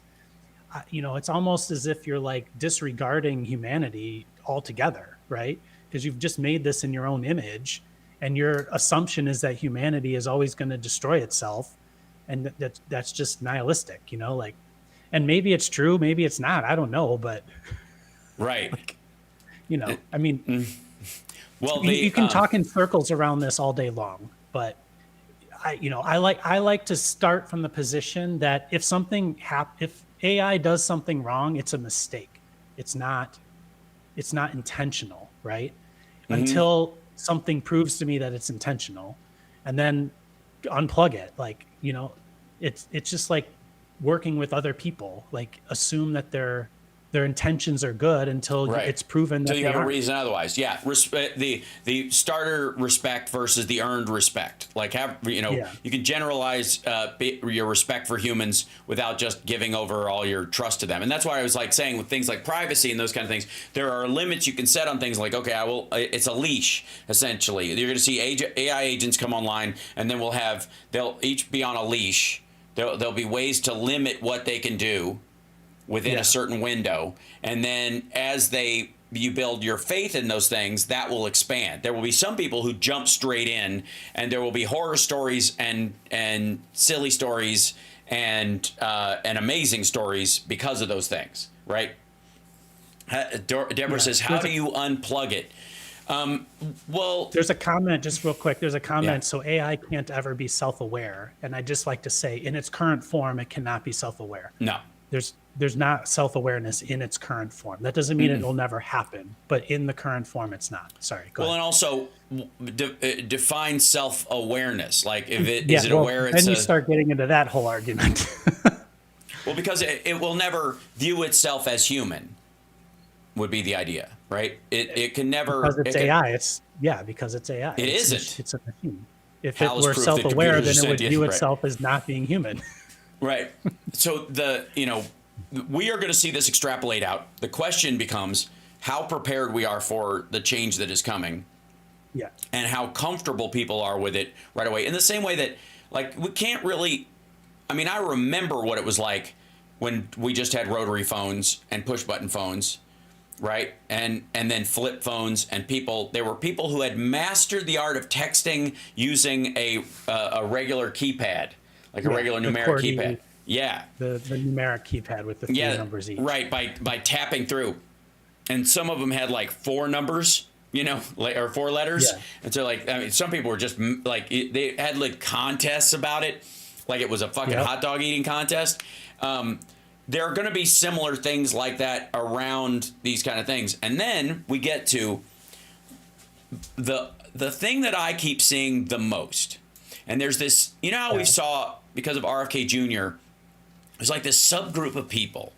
it's almost as if you're like disregarding humanity altogether, right? Because you've just made this in your own image, and your assumption is that humanity is always going to destroy itself, and that's just nihilistic, like. And maybe it's true, maybe it's not. I don't know, but right. I mean, well, you can talk in circles around this all day long, but I like to start from the position that if AI does something wrong, it's a mistake. It's not intentional, right? Mm-hmm. Until something proves to me that it's intentional, and then unplug it. Like, it's just like working with other people. Like, assume that their intentions are good until it's proven that you they have aren't. A reason otherwise. Yeah, the starter respect versus the earned respect. Like, you can generalize your respect for humans without just giving over all your trust to them. And that's why I was like saying with things like privacy and those kind of things, there are limits you can set on things like, okay, it's a leash, essentially. You're going to see AI agents come online, and then they'll each be on a leash. There'll be ways to limit what they can do within a certain window, and then as you build your faith in those things, that will expand. There will be some people who jump straight in, and there will be horror stories and silly stories and amazing stories because of those things, right? Deborah says, how do you unplug it? Well, there's a comment, just real quick. There's a comment. Yeah. So AI can't ever be self-aware, and I just like to say, in its current form, it cannot be self-aware. No, there's not self-awareness in its current form. That doesn't mean it will never happen, but in the current form, it's not. Sorry. Go ahead. And also define self-awareness. Like, if is it aware? Then you start getting into that whole argument. Well, because it will never view itself as human, would be the idea, right? It can never, because it's AI. Because it's AI. Isn't. It's a machine. If it were self-aware, then it would view right. itself as not being human. Right. So we are going to see this extrapolate out. The question becomes how prepared we are for the change that is coming. Yeah. And how comfortable people are with it right away. In the same way that, like, we can't really, I remember what it was like when we just had rotary phones and push button phones, right? And then flip phones, and there were people who had mastered the art of texting using a regular keypad, like a regular numeric keypad. Yeah. The numeric keypad with the three numbers each. Right, by tapping through. And some of them had like 4 numbers, or 4 letters. Yeah. And so, like, some people were just like, they had like contests about it, like it was a fucking hot dog eating contest. There are going to be similar things like that around these kind of things. And then we get to the thing that I keep seeing the most. And there's this, how we saw, because of RFK Jr., there's like this subgroup of people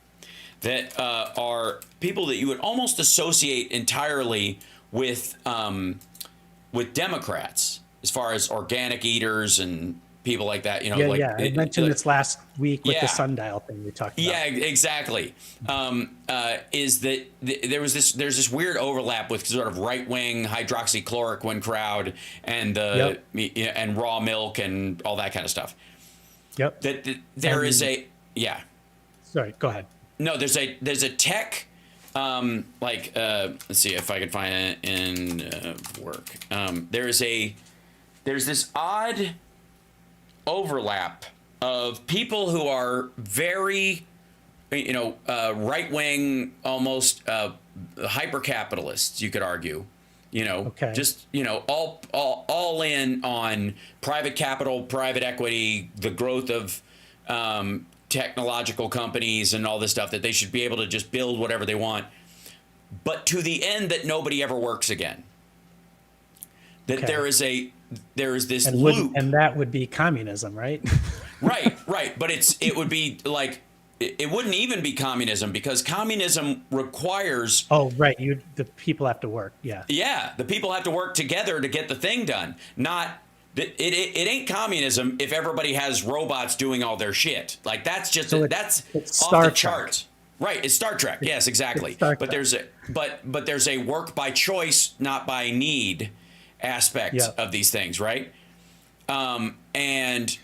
that are people that you would almost associate entirely with Democrats, as far as organic eaters and people like that. I mentioned this last week with the sundial thing we talked about. Yeah, exactly. Is that there's this weird overlap with sort of right-wing hydroxychloroquine crowd and and raw milk and all that kind of stuff. Yep. Sorry, go ahead. No, there's a tech, let's see if I can find it in work. There's this odd overlap of people who are very, right-wing, almost hyper-capitalists, you could argue, Okay. just all in on private capital, private equity, the growth of technological companies and all this stuff, that they should be able to just build whatever they want, but to the end that nobody ever works again. That Okay. there is this And loop. and that would be communism, right? Right. But it would be like, it wouldn't even be communism, because communism requires, Oh, right. The people have to work. Yeah. the people have to work together to get the thing done. Not it ain't communism if everybody has robots doing all their shit. Like, that's just So that's it's off Star the Trek. charts. Right, it's Star Trek. Yes, exactly. It's Star But Trek. there's a work by choice, not by need aspect Yeah. of these things, right? And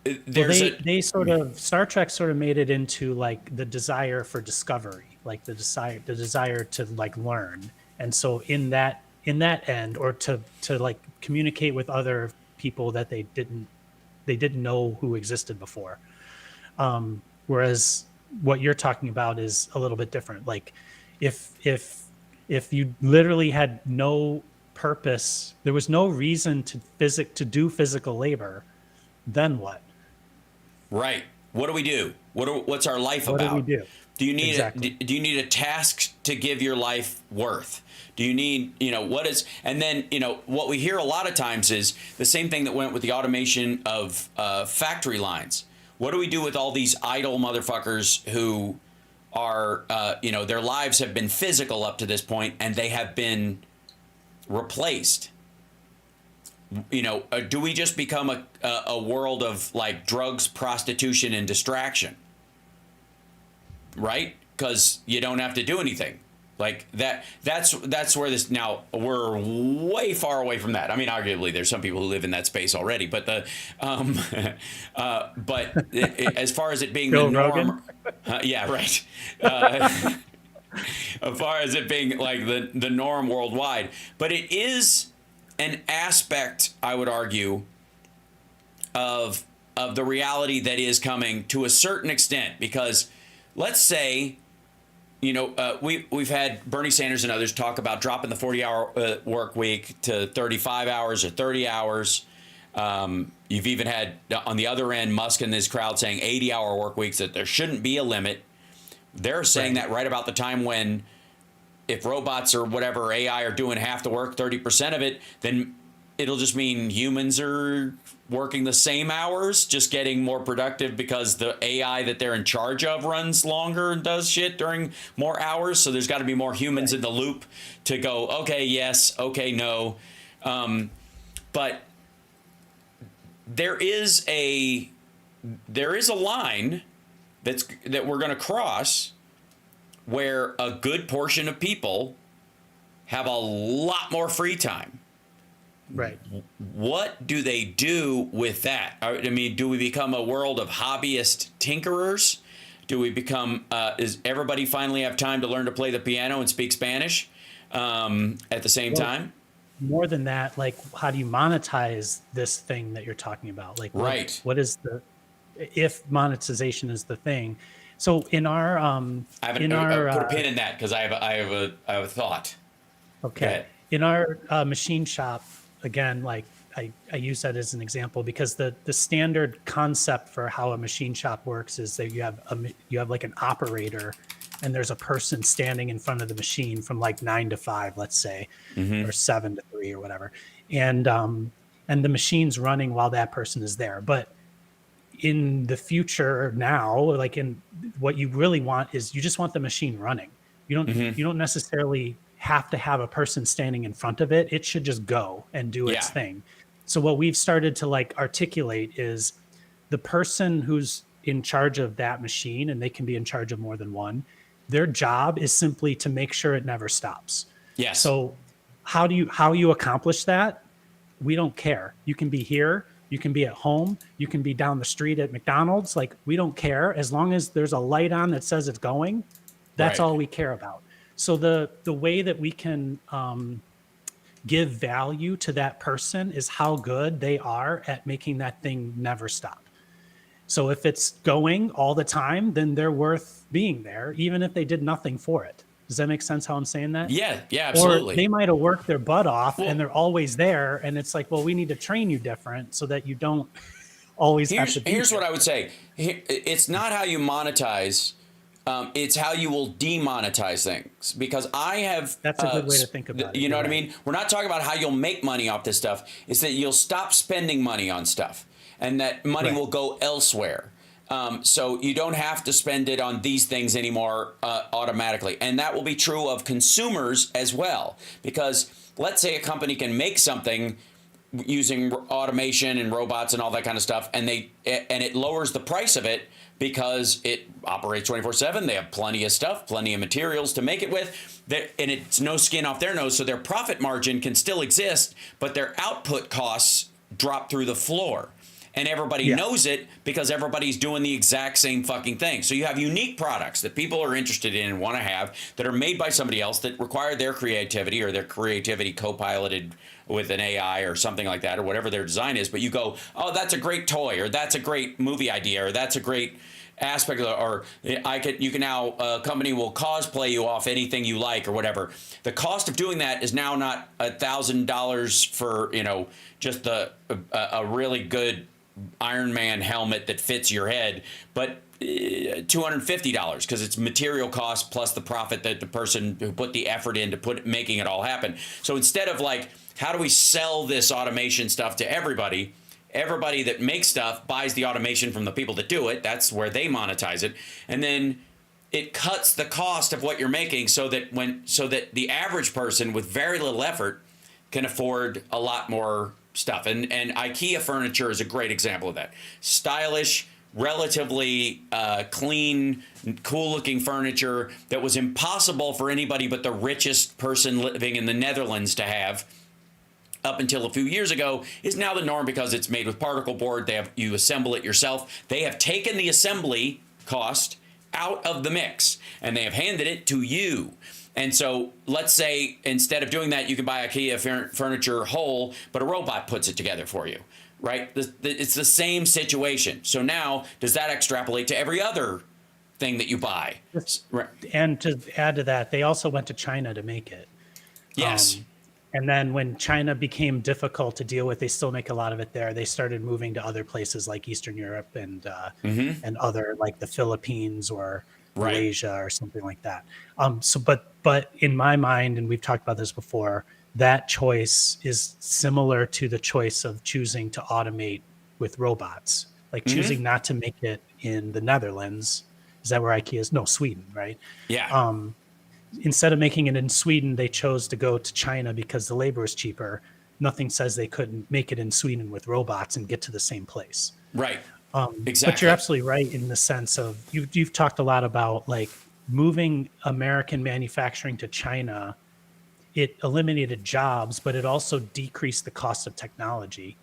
Well, there's they sort of, Star Trek sort of made it into like the desire for discovery, like the desire to like learn. And so in that end, or to like communicate with other people that they didn't know who existed before. Whereas what you're talking about is a little bit different. Like if you literally had no purpose, there was no reason to do physical labor, then what? Right. What do we do? What's our life What do about? we do? Do you need Exactly. do you need a task to give your life worth? Do you need, what is, and then, what we hear a lot of times is the same thing that went with the automation of factory lines. What do we do with all these idle motherfuckers who are, their lives have been physical up to this point and they have been replaced? Do we just become a world of like drugs, prostitution, and distraction? Right? Because you don't have to do anything. Like that's where this, now we're way far away from that. I mean, arguably there's some people who live in that space already, but as far as it being Joe the norm, Rogan? yeah, right. As far as it being like the norm worldwide, but it is an aspect, I would argue, of the reality that is coming to a certain extent, because let's say, we've had Bernie Sanders and others talk about dropping the 40-hour work week to 35 hours or 30 hours. You've even had, on the other end, Musk and his crowd saying 80-hour work weeks, that there shouldn't be a limit. They're saying that right about the time when, if robots or whatever AI are doing half the work, 30% of it, then it'll just mean humans are working the same hours, just getting more productive because the AI that they're in charge of runs longer and does shit during more hours. So there's got to be more humans in the loop to go, okay, yes, okay, no. But there is a line that we're going to cross where a good portion of people have a lot more free time. Right. What do they do with that? I mean, do we become a world of hobbyist tinkerers? Do we become, does everybody finally have time to learn to play the piano and speak Spanish at the same time? More than that, like, how do you monetize this thing that you're talking about? Like, Right. what is if monetization is the thing? So in our, I put a pin in that because I have a thought. okay, in our machine shop, again, like I use that as an example because the standard concept for how a machine shop works is that you have like an operator, and there's a person standing in front of the machine from like 9 to 5, let's say, or 7 to 3 or whatever, and the machine's running while that person is there. But in the future now, like, in what you really want is you just want the machine running. You don't necessarily have to have a person standing in front of it. It should just go and do its thing. So what we've started to like articulate is the person who's in charge of that machine, and they can be in charge of more than one, their job is simply to make sure it never stops. Yes. So how you accomplish that? We don't care. You can be here, you can be at home, you can be down the street at McDonald's. Like, we don't care. As long as there's a light on that says it's going, that's all we care about. So the way that we can give value to that person is how good they are at making that thing never stop. So if it's going all the time, then they're worth being there, even if they did nothing for it. Does that make sense how I'm saying that? Yeah, yeah, Or absolutely. they might have worked their butt off Well, and they're always there. And it's like, well, we need to train you different so that you don't always have to be here's what there. I would say. It's not how you monetize. It's how you will demonetize things, because I have. That's a good way to think about it. You know You're what I right. mean? We're not talking about how you'll make money off this stuff. It's that you'll stop spending money on stuff, and that money Right. will go elsewhere. So you don't have to spend it on these things anymore automatically, and that will be true of consumers as well. Because let's say a company can make something using automation and robots and all that kind of stuff, and it lowers the price of it because it operates 24/7. They have plenty of stuff, plenty of materials to make it with, and it's no skin off their nose, so their profit margin can still exist, but their output costs drop through the floor. And everybody Yeah. knows it because everybody's doing the exact same fucking thing. So you have unique products that people are interested in and want to have, that are made by somebody else, that require their creativity, or their creativity co-piloted with an AI or something like that, or whatever their design is. But you go, oh, that's a great toy, or that's a great movie idea, or that's a great aspect of, or you can now, a company will cosplay you off anything you like or whatever. The cost of doing that is now not $1,000 for, just a really good Iron Man helmet that fits your head, but $250, because it's material cost plus the profit that the person who put the effort into making it all happen. So instead of like, how do we sell this automation stuff to everybody? Everybody that makes stuff buys the automation from the people that do it. That's where they monetize it, and then it cuts the cost of what you're making, so that the average person with very little effort can afford a lot more stuff. And IKEA furniture is a great example of that. Stylish, relatively clean, cool-looking furniture that was impossible for anybody but the richest person living in the Netherlands to have up until a few years ago, is now the norm because it's made with particle board. You assemble it yourself. They have taken the assembly cost out of the mix, and they have handed it to you. And so let's say instead of doing that, you can buy IKEA furniture whole, but a robot puts it together for you, right? It's the same situation. So now, does that extrapolate to every other thing that you buy? Right. And to add to that, they also went to China to make it. Yes. And then when China became difficult to deal with, they still make a lot of it there. They started moving to other places like Eastern Europe and other, like the Philippines or Right. Malaysia or something like that. But in my mind, and we've talked about this before, that choice is similar to the choice of choosing to automate with robots, like choosing not to make it in the Netherlands. Is that where IKEA is? No, Sweden, right? Yeah. Instead of making it in Sweden, they chose to go to China because the labor is cheaper. Nothing says they couldn't make it in Sweden with robots and get to the same place. Right. Exactly. But you're absolutely right in the sense of you've talked a lot about like moving American manufacturing to China. It eliminated jobs, but it also decreased the cost of technology,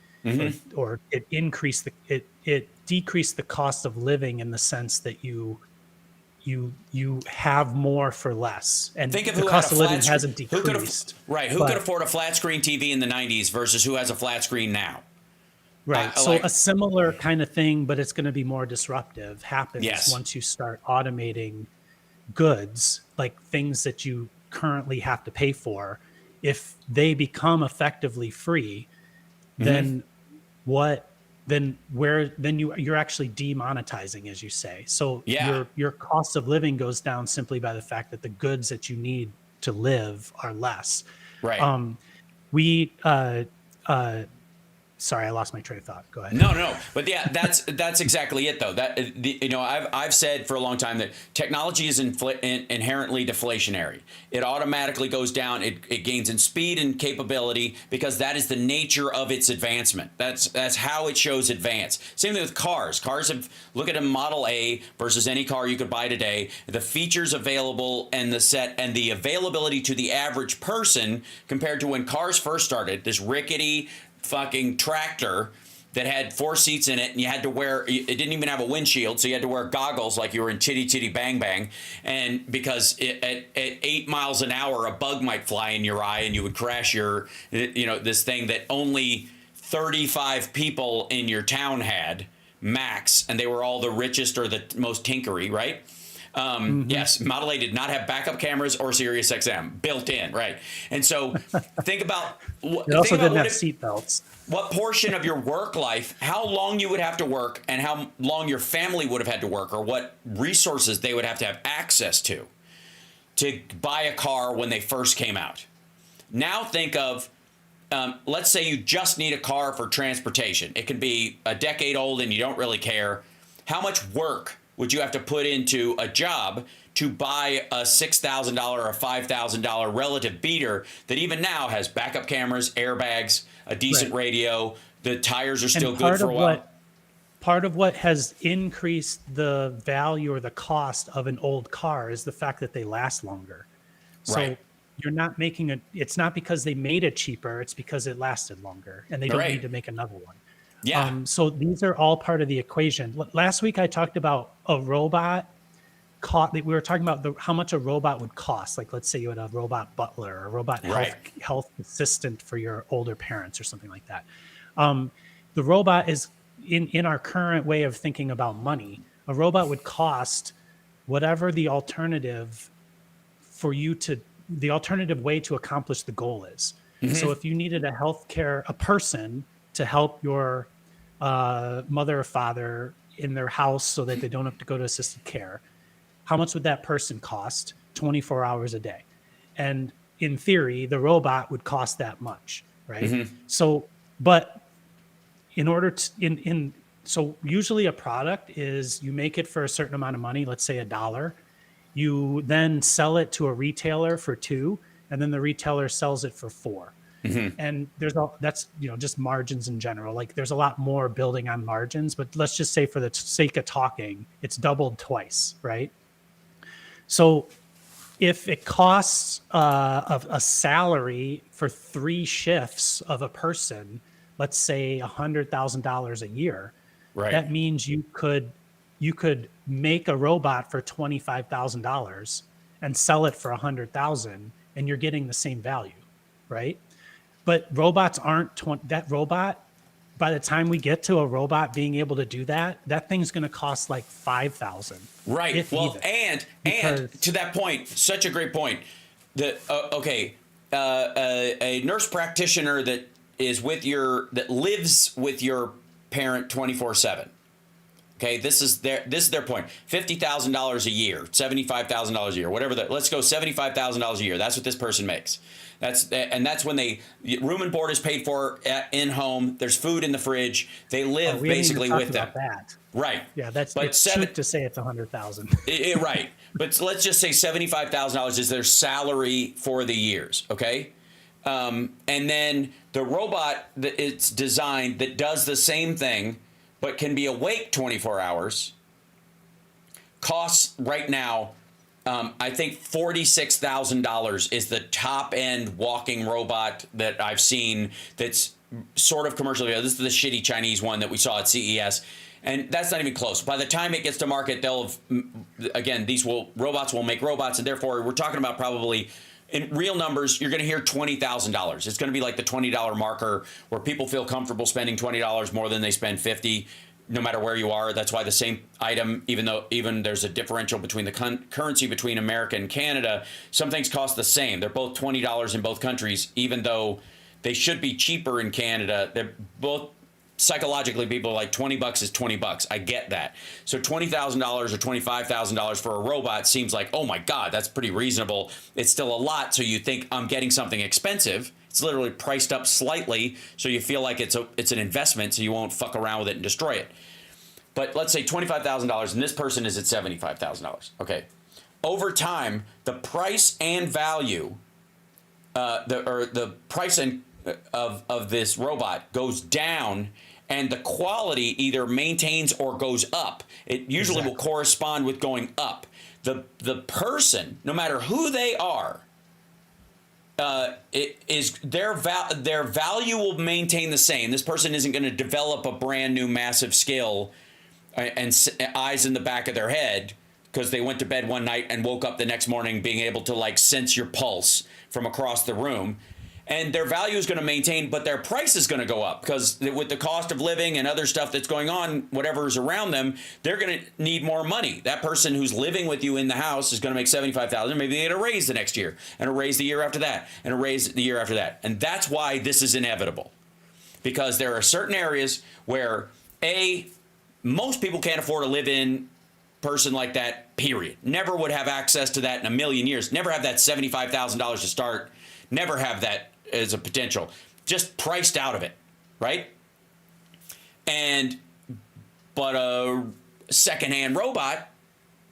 or it increased it decreased the cost of living in the sense that you have more for less, and Think of the who cost had of a living flat hasn't screen. decreased. Who could afford a flat screen TV in the 90s versus who has a flat screen now? Right. So a similar kind of thing, but it's going to be more disruptive, happens once you start automating goods, like things that you currently have to pay for. If they become effectively free, then you're actually demonetizing, as you say. So your cost of living goes down simply by the fact that the goods that you need to live are less. Right. Sorry, I lost my train of thought. Go ahead. No, but yeah, that's exactly it, though. I've said for a long time that technology is inherently deflationary. It automatically goes down. It gains in speed and capability because that is the nature of its advancement. That's how it shows advance. Same thing with cars. Look at a Model A versus any car you could buy today. The features available and the availability to the average person compared to when cars first started. This rickety fucking tractor that had 4 seats in it, and you had to wear, it didn't even have a windshield, so you had to wear goggles like you were in Chitty Chitty Bang Bang, and because at 8 miles an hour a bug might fly in your eye and you would crash this thing that only 35 people in your town had max, and they were all the richest or the most tinkery, right? Yes, Model A did not have backup cameras or Sirius XM built in, right? And so think about It also didn't have seat belts. what portion of your work life, how long you would have to work and how long your family would have had to work, or what resources they would have to have access to buy a car when they first came out. Now think of, let's say you just need a car for transportation. It can be a decade old and you don't really care. How much work would you have to put into a job to buy a $6,000 or $5,000 relative beater that even now has backup cameras, airbags, a decent radio, the tires are still good for a while? Part of what has increased the value or the cost of an old car is the fact that they last longer. So Right. you're not making it's not because they made it cheaper, it's because it lasted longer and they don't Right. need to make another one. Yeah. So these are all part of the equation. Last week I talked about a robot. We were talking about how much a robot would cost. Like, let's say you had a robot butler or a robot Right. health assistant for your older parents or something like that. The robot is in our current way of thinking about money. A robot would cost whatever the alternative the alternative way to accomplish the goal is. So if you needed a person to help your mother or father in their house so that they don't have to go to assisted care, how much would that person cost 24 hours a day? And in theory, the robot would cost that much, right? So, but in order to, so usually a product is you make it for a certain amount of money, let's say $1. You then sell it to a retailer for $2, and then the retailer sells it for $4. And that's just margins in general. Like, there's a lot more building on margins, but let's just say for the sake of talking, it's doubled twice, right? So if it costs a salary for 3 shifts of a person, let's say $100,000 a year, Right. that means you could make a robot for $25,000 and sell it for $100,000, and you're getting the same value, right? But robots aren't that robot. By the time we get to a robot being able to do that, that thing's going to cost like $5,000. Right. Well, and to that point, such a great point. A nurse practitioner that lives with your parent 24/7. Okay, this is their point. $50,000 a year, $75,000 a year, whatever. Let's go $75,000 a year. That's what this person makes. That's when room and board is paid for in home. There's food in the fridge. They live basically with them. That. Right. Yeah, it's cheap to say it's $100,000. Right. But let's just say $75,000 is their salary for the years. Okay. And then the robot that it's designed that does the same thing, but can be awake 24 hours, costs right now, I think $46,000 is the top end walking robot that I've seen that's sort of commercially. This is the shitty Chinese one that we saw at CES. And that's not even close. By the time it gets to market, robots will make robots. And therefore, we're talking about probably, in real numbers, you're going to hear $20,000. It's going to be like the $20 marker where people feel comfortable spending $20 more than they spend $50, no matter where you are. That's why the same item, even there's a differential between the currency between America and Canada, some things cost the same. They're both $20 in both countries, even though they should be cheaper in Canada. They're both, psychologically, people are like, $20 is $20. I get that. So $20,000 or $25,000 for a robot seems like, oh my God, that's pretty reasonable. It's still a lot. So you think I'm getting something expensive. It's literally priced up slightly, so you feel like it's an investment, so you won't fuck around with it and destroy it. But let's say $25,000, and this person is at $75,000. Okay. Over time, the price and value, the price of this robot goes down, and the quality either maintains or goes up. It usually will correspond with going up. The person, no matter who they are, their value will maintain the same. This person isn't going to develop a brand new massive skill and eyes in the back of their head because they went to bed one night and woke up the next morning being able to like sense your pulse from across the room. and their value is going to maintain, but their price is going to go up because with the cost of living and other stuff that's going on, whatever is around them, they're going to need more money. That person who's living with you in the house is going to make $75,000. Maybe they get a raise the next year, and a raise the year after that, and a raise the year after that. And that's why this is inevitable, because there are certain areas where most people can't afford to live in person like that, period. Never would have access to that in a million years. Never have that $75,000 to start. Never have that as a potential. Just priced out of it, right? But a secondhand robot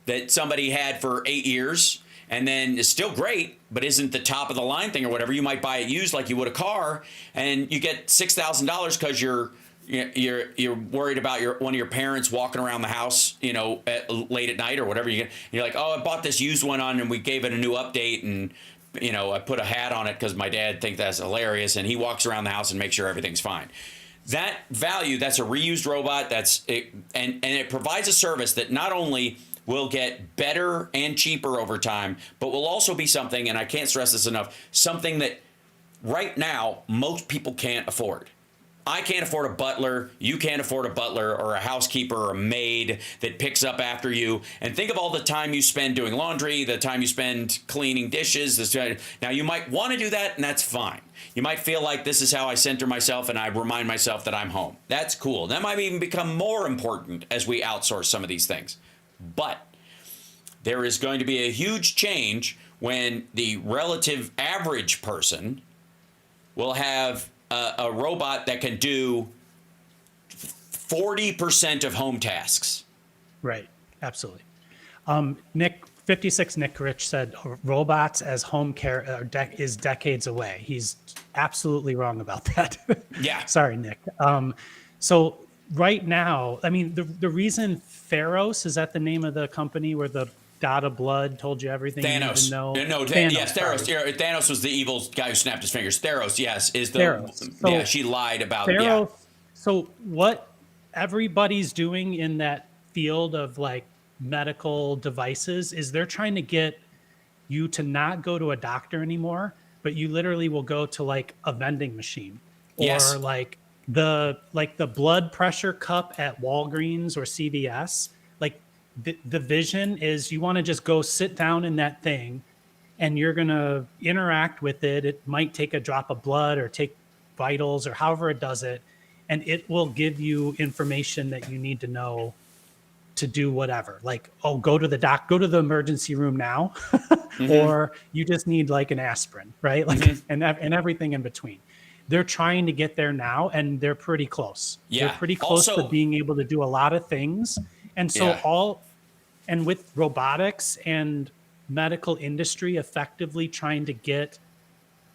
that somebody had for 8 years and then is still great, but isn't the top of the line thing or whatever, you might buy it used like you would a car, and you get $6,000 because you're worried about one of your parents walking around the house, late at night or whatever. You're like, oh, I bought this used one and we gave it a new update, and I put a hat on it because my dad thinks that's hilarious, and he walks around the house and makes sure everything's fine. That value, that's a reused robot. And it provides a service that not only will get better and cheaper over time, but will also be something, and I can't stress this enough, something that right now most people can't afford. I can't afford a butler. You can't afford a butler or a housekeeper or a maid that picks up after you. And think of all the time you spend doing laundry, the time you spend cleaning dishes. Now, you might want to do that, and that's fine. You might feel like this is how I center myself and I remind myself that I'm home. That's cool. That might even become more important as we outsource some of these things. But there is going to be a huge change when the relative average person will have a robot that can do 40% of home tasks. Right. Absolutely. Nick 56 Nick Rich said robots as home care is decades away. He's absolutely wrong about that. Yeah. Sorry, Nick. So right now, I mean, the reason Theros, is that the name of the company where the dot of blood told you everything you need to know? Thanos. Yes, Theros. Thanos was the evil guy who snapped his fingers. Theros, yes, is the Theros. So she lied about Theros. Yeah. So what everybody's doing in that field of like medical devices is they're trying to get you to not go to a doctor anymore, but you literally will go to like a vending machine or like the blood pressure cup at Walgreens or CVS. Like the vision is you want to just go sit down in that thing and you're going to interact with it. It might take a drop of blood or take vitals or however it does it. And it will give you information that you need to know to do whatever. Like, oh, go to the emergency room now, or you just need like an aspirin, right? Like, and everything in between. They're trying to get there now, and they're pretty close. Yeah. They're pretty close to being able to do a lot of things. And so and with robotics and medical industry effectively trying to get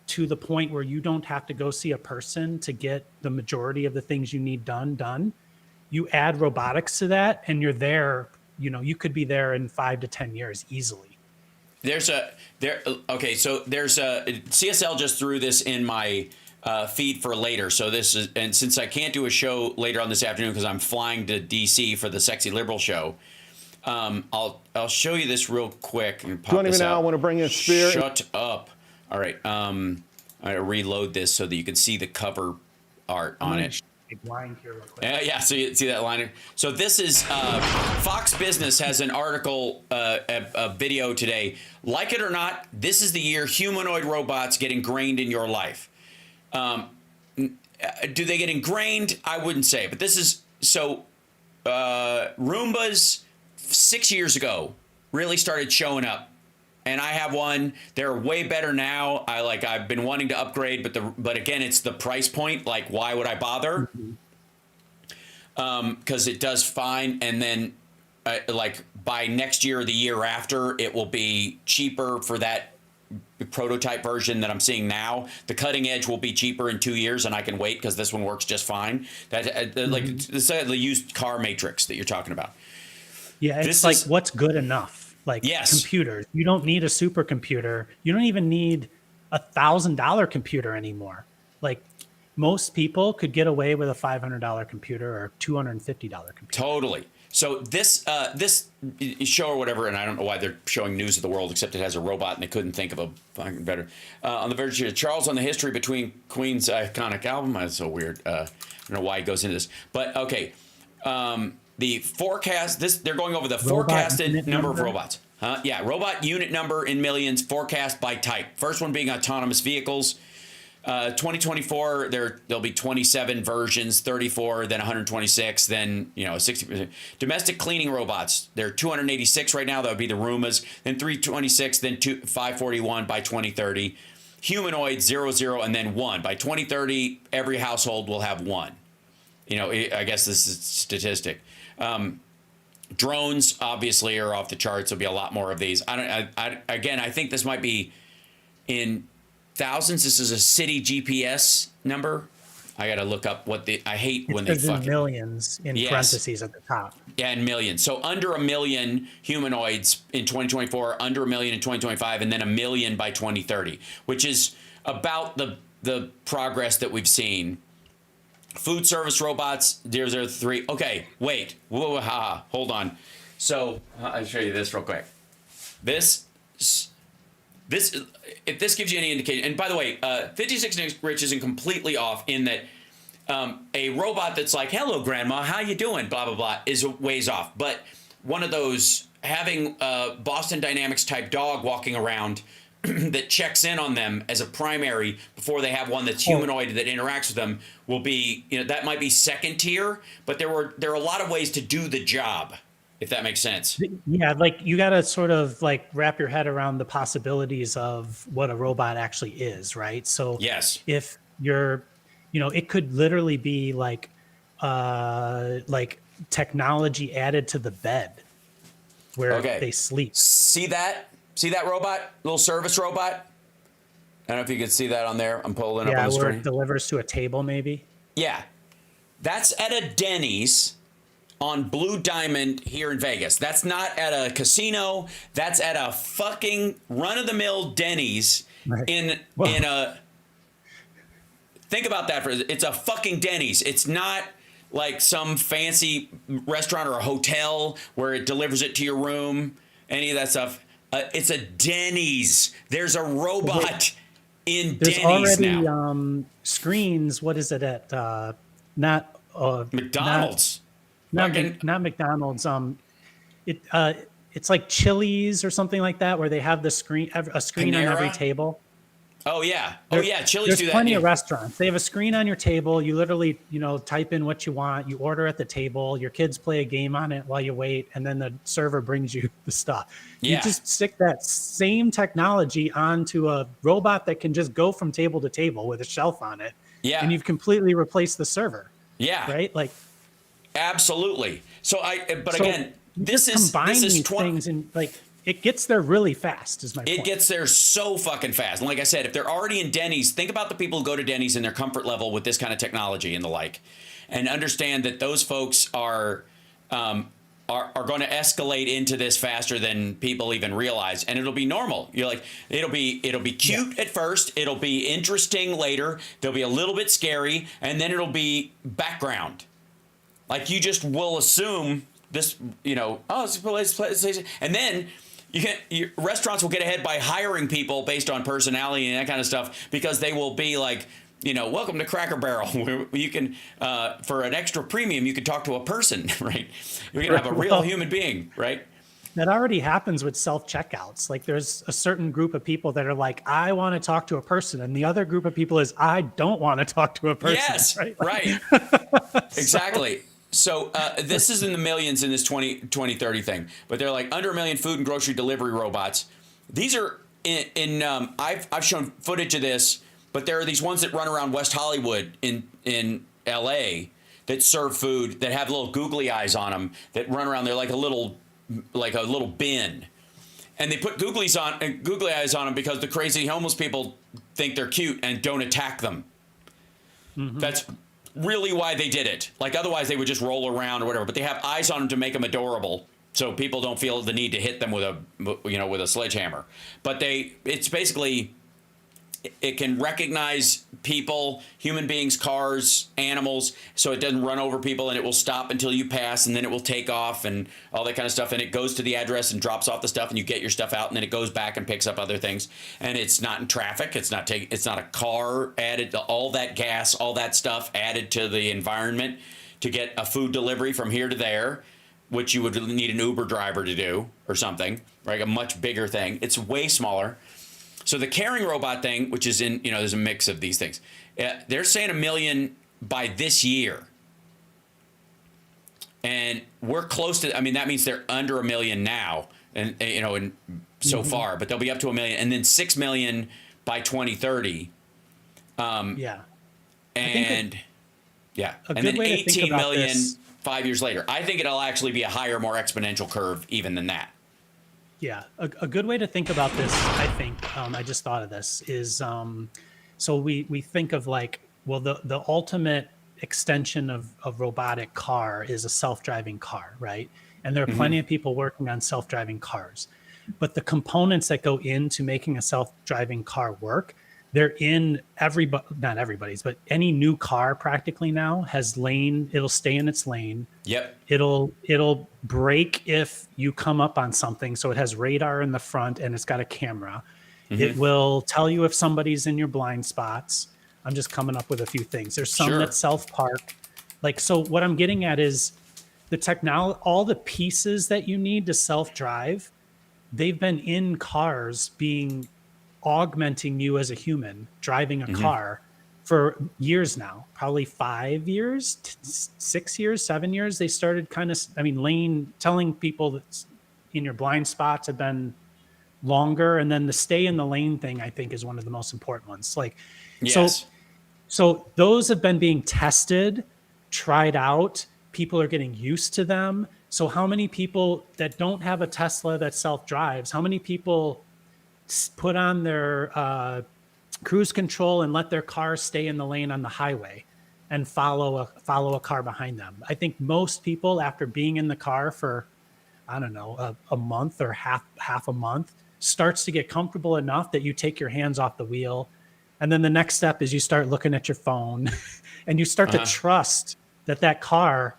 to the point where you don't have to go see a person to get the majority of the things you need done. You add robotics to that and you're there, you could be there in 5 to 10 years easily. So there's a CSL just threw this in my feed for later. So and since I can't do a show later on this afternoon because I'm flying to DC for the Sexy Liberal show, I'll show you this real quick. And pop Joining me now, I want to bring in Spear. Shut up. All right. I reload this so that you can see the cover art on it. Line here real quick. Yeah, so you see that line. So this is Fox Business has an article, a video today. Like it or not, this is the year humanoid robots get ingrained in your life. Do they get ingrained? I wouldn't say, but this is Roombas 6 years ago really started showing up. And I have one. They're way better now. I've been wanting to upgrade, but again, it's the price point. Like, why would I bother? Because it does fine. And then, by next year or the year after, it will be cheaper for that prototype version that I'm seeing now. The cutting edge will be cheaper in 2 years, and I can wait because this one works just fine. The used car matrix that you're talking about. Yeah, it's what's good enough. Computers. You don't need a supercomputer. You don't even need $1,000 computer anymore. Like most people could get away with a $500 computer or $250 computer. Totally. So this show or whatever, and I don't know why they're showing News of the World, except it has a robot and they couldn't think of a fucking better. On the verge of Charles on the history between Queen's iconic album. That's so weird. I don't know why he goes into this, but okay. The forecast. They're going over the forecasted number of robots. Yeah, robot unit number in millions, forecast by type. First one being autonomous vehicles. 2024, there'll be 27 versions, 34, then 126, then 60%. Domestic cleaning robots, there are 286 right now. That would be the Roombas. Then 326, then 541 by 2030. Humanoids 00, and then 1 by 2030. Every household will have 1. I guess this is a statistic. Drones obviously are off the charts. There'll be a lot more of these. I think this might be in thousands. This is a city GPS number. I got to look up I hate when they fucking millions in parentheses at the top. Yeah, in millions. So under 1 million humanoids in 2024, under 1 million in 2025, and then 1 million by 2030, which is about the progress that we've seen. Food service robots, 003. Okay, wait. Whoa, hold on. So I'll show you this real quick. This, if this gives you any indication, and by the way, 56 Rich isn't completely off in that a robot that's like, hello, grandma, how you doing, blah, blah, blah, is ways off. But one of those, having a Boston Dynamics type dog walking around that checks in on them as a primary before they have one that's humanoid that interacts with them will be, that might be second tier, but there are a lot of ways to do the job, if that makes sense. Yeah, like you got to sort of like wrap your head around the possibilities of what a robot actually is, right? So yes, if you're, it could literally be like technology added to the bed where they sleep. See that robot? Little service robot? I don't know if you can see that on there. I'm pulling up on the screen. Yeah, where it delivers to a table, maybe? Yeah. That's at a Denny's on Blue Diamond here in Vegas. That's not at a casino. That's at a fucking run-of-the-mill Denny's in a... Think about that. It's a fucking Denny's. It's not like some fancy restaurant or a hotel where it delivers it to your room, any of that stuff. It's a Denny's. There's a robot in Denny's now. There's already screens. What is it at? Not McDonald's. Not McDonald's. It's like Chili's or something like that, where they have a screen Panera? on every table. Oh yeah. Chili's do that. There's plenty of restaurants. They have a screen on your table. You literally, type in what you want. You order at the table. Your kids play a game on it while you wait, and then the server brings you the stuff. Yeah. You just stick that same technology onto a robot that can just go from table to table with a shelf on it. Yeah. And you've completely replaced the server. Yeah. Right? Like absolutely. Again, this is these things and like it gets there really fast is my point. It gets there so fucking fast. And like I said, if they're already in Denny's, think about the people who go to Denny's and their comfort level with this kind of technology and the like, and understand that those folks are going to escalate into this faster than people even realize, and it'll be normal. You're like, it'll be cute at first, it'll be interesting later, there'll be a little bit scary, and then it'll be background. Like you just will assume this, it's a place, and then restaurants will get ahead by hiring people based on personality and that kind of stuff, because they will be like, welcome to Cracker Barrel, where you can, for an extra premium, you can talk to a person, right? You're going to have a real human being, right? That already happens with self-checkouts. Like there's a certain group of people that are like, I want to talk to a person. And the other group of people is, I don't want to talk to a person. Yes, right. Exactly. So this is in the millions in this 2030 thing, but they're like under 1 million food and grocery delivery robots. These are I've shown footage of this, but there are these ones that run around West Hollywood in LA that serve food, that have little googly eyes on them, that run around. They're like a little bin, and they put googly eyes on them because the crazy homeless people think they're cute and don't attack them. Mm-hmm. That's really why they did it. Like otherwise they would just roll around or whatever, but they have eyes on them to make them adorable, so people don't feel the need to hit them with a sledgehammer. But it's basically it can recognize people, human beings, cars, animals, so it doesn't run over people, and it will stop until you pass, and then it will take off and all that kind of stuff. And it goes to the address and drops off the stuff, and you get your stuff out, and then it goes back and picks up other things. And it's not in traffic. It's not a car added to all that gas, all that stuff added to the environment to get a food delivery from here to there, which you would need an Uber driver to do or something, right? A much bigger thing. It's way smaller. So the carrying robot thing, which is in, there's a mix of these things. They're saying 1 million by this year. And we're close to, that means they're under 1 million now, and so far, but they'll be up to 1 million, and then 6 million by 2030. Yeah. And and then way 18 million this, 5 years later. I think it'll actually be a higher, more exponential curve even than that. Yeah, a good way to think about this, I think, I just thought of this, is so we think of like, well, the ultimate extension of robotic car is a self-driving car, right? And there are plenty of people working on self-driving cars. But the components that go into making a self-driving car work, they're in not everybody's, but any new car practically now has lane. It'll stay in its lane. Yep. It'll brake if you come up on something. So it has radar in the front and it's got a camera. It will tell you if somebody's in your blind spots. I'm just coming up with a few things. There's some that self-park. Like, so what I'm getting at is the technology, all the pieces that you need to self-drive, they've been in cars being augmenting you as a human driving a car for years now, probably 5 years, 6 years, 7 years. They started telling people that in your blind spots have been longer. And then the stay in the lane thing, I think, is one of the most important ones. Like, so those have been being tested, tried out. People are getting used to them. So how many people that don't have a Tesla that self-drives, how many people put on their cruise control and let their car stay in the lane on the highway and follow a car behind them? I think most people, after being in the car for, I don't know, a month or half a month, starts to get comfortable enough that you take your hands off the wheel. And then the next step is you start looking at your phone and you start to trust that car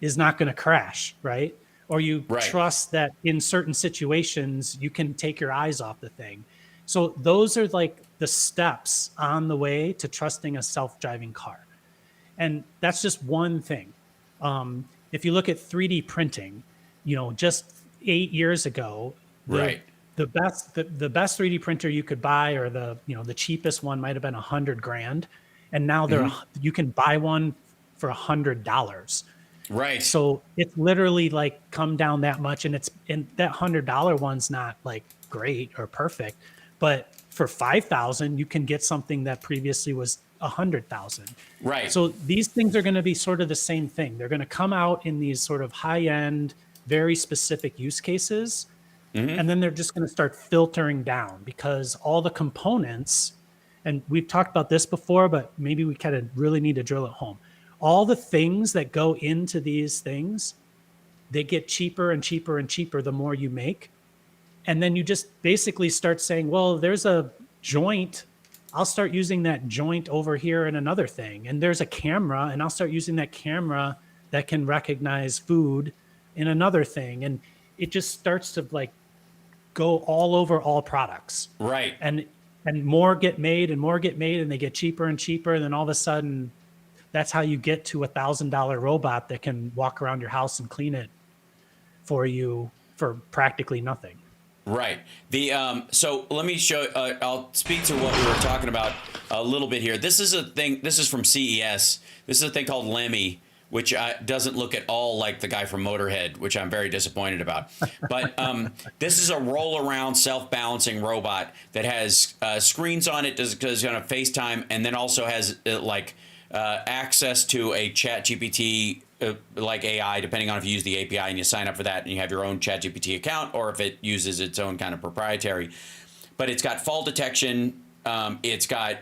is not going to crash, right? Or you trust that in certain situations, you can take your eyes off the thing. So those are like the steps on the way to trusting a self-driving car. And that's just one thing. If you look at 3D printing, just 8 years ago, the best 3D printer you could buy, or the cheapest one, might have been $100,000. And now you can buy one for $100. Right. So it's literally like come down that much, and that $100 one's not like great or perfect, but for $5,000 you can get something that previously was $100,000. Right. So these things are going to be sort of the same thing. They're going to come out in these sort of high-end, very specific use cases, and then they're just going to start filtering down, because all the components, and we've talked about this before, but maybe we kind of really need to drill it home. All the things that go into these things, they get cheaper and cheaper and cheaper the more you make. And then you just basically start saying, well, there's a joint. I'll start using that joint over here in another thing. And there's a camera, and I'll start using that camera that can recognize food in another thing. And it just starts to like go all over all products. Right. And more get made and more get made, and they get cheaper and cheaper. And then all of a sudden, that's how you get to $1,000 robot that can walk around your house and clean it for you for practically nothing. Right. So let me show. I'll speak to what we were talking about a little bit here. This is a thing. This is from CES. This is a thing called Lemmy, which doesn't look at all like the guy from Motorhead, which I'm very disappointed about. But this is a roll-around self-balancing robot that has screens on it, does on a FaceTime, and then also has access to a ChatGPT like AI, depending on if you use the API and you sign up for that and you have your own ChatGPT account, or if it uses its own kind of proprietary. But it's got fall detection. It's got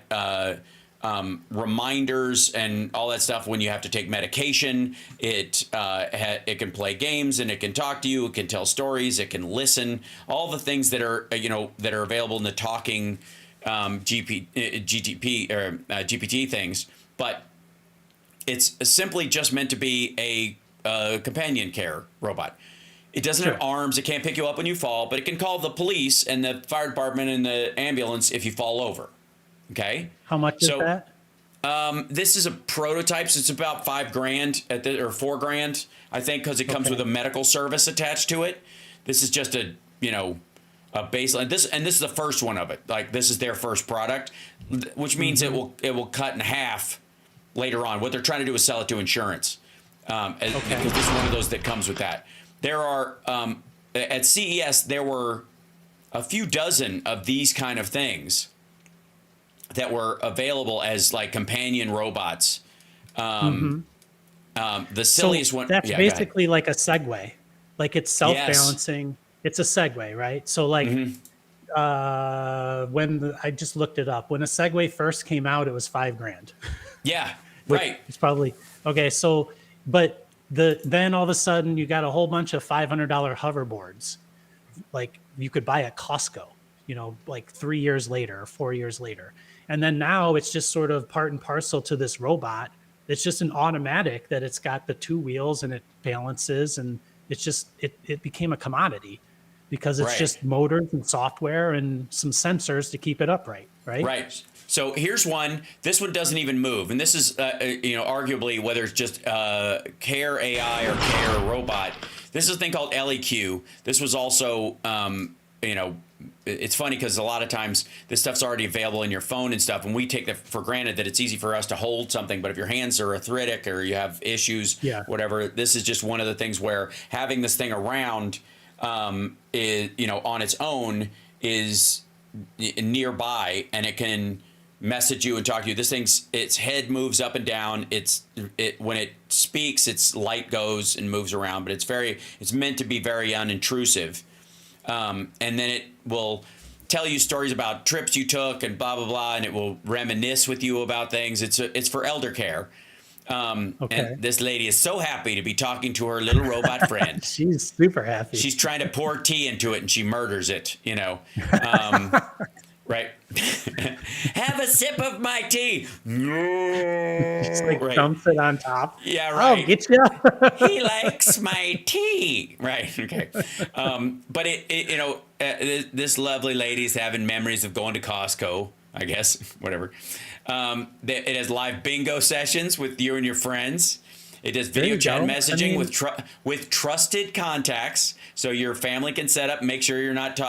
reminders and all that stuff when you have to take medication. It can play games, and it can talk to you. It can tell stories. It can listen. All the things that are available in the talking GPT things, but it's simply just meant to be a companion care robot. It doesn't have arms. It can't pick you up when you fall, but it can call the police and the fire department and the ambulance if you fall over. Okay. How much is that? This is a prototype, so it's about $5,000 or $4,000, I think, because it comes with a medical service attached to it. This is just a baseline. This is the first one of it. Like, this is their first product, which means it will cut in half later on. What they're trying to do is sell it to insurance, because this is one of those that comes with that. There are at CES there were a few dozen of these kind of things that were available as like companion robots. The silliest one. That's basically like a Segway. Like, it's self-balancing. Yes. It's a Segway, right? So like I just looked it up. When a Segway first came out, it was $5,000. Yeah, right. It's probably okay. So, but then all of a sudden you got a whole bunch of $500 hoverboards, like you could buy at Costco, like 3 years later or 4 years later. And then now it's just sort of part and parcel to this robot. It's just an automatic that it's got the two wheels and it balances, and it's just, it became a commodity because it's just motors and software and some sensors to keep it upright, right? Right. So here's one. This one doesn't even move. And this is, arguably, whether it's just Care AI or Care Robot, this is a thing called LEQ. This was also, it's funny because a lot of times this stuff's already available in your phone and stuff, and we take it for granted that it's easy for us to hold something. But if your hands are arthritic or you have issues, whatever, this is just one of the things where having this thing around, is, on its own is nearby, and it can message you and talk to you. This thing's, its head moves up and down. When it speaks, its light goes and moves around, but it's meant to be very unintrusive. And then it will tell you stories about trips you took and blah, blah, blah, and it will reminisce with you about things. It's for elder care. And this lady is so happy to be talking to her little robot friend. She's super happy. She's trying to pour tea into it, and she murders it, right? Have a sip of my tea. Just like dumps it on top. Yeah, right. Oh, get you. He likes my tea. Right. Okay. But this lovely lady's having memories of going to Costco, I guess, whatever. It has live bingo sessions with you and your friends. It does video chat messaging with trusted contacts, so your family can set up. Make sure you're not,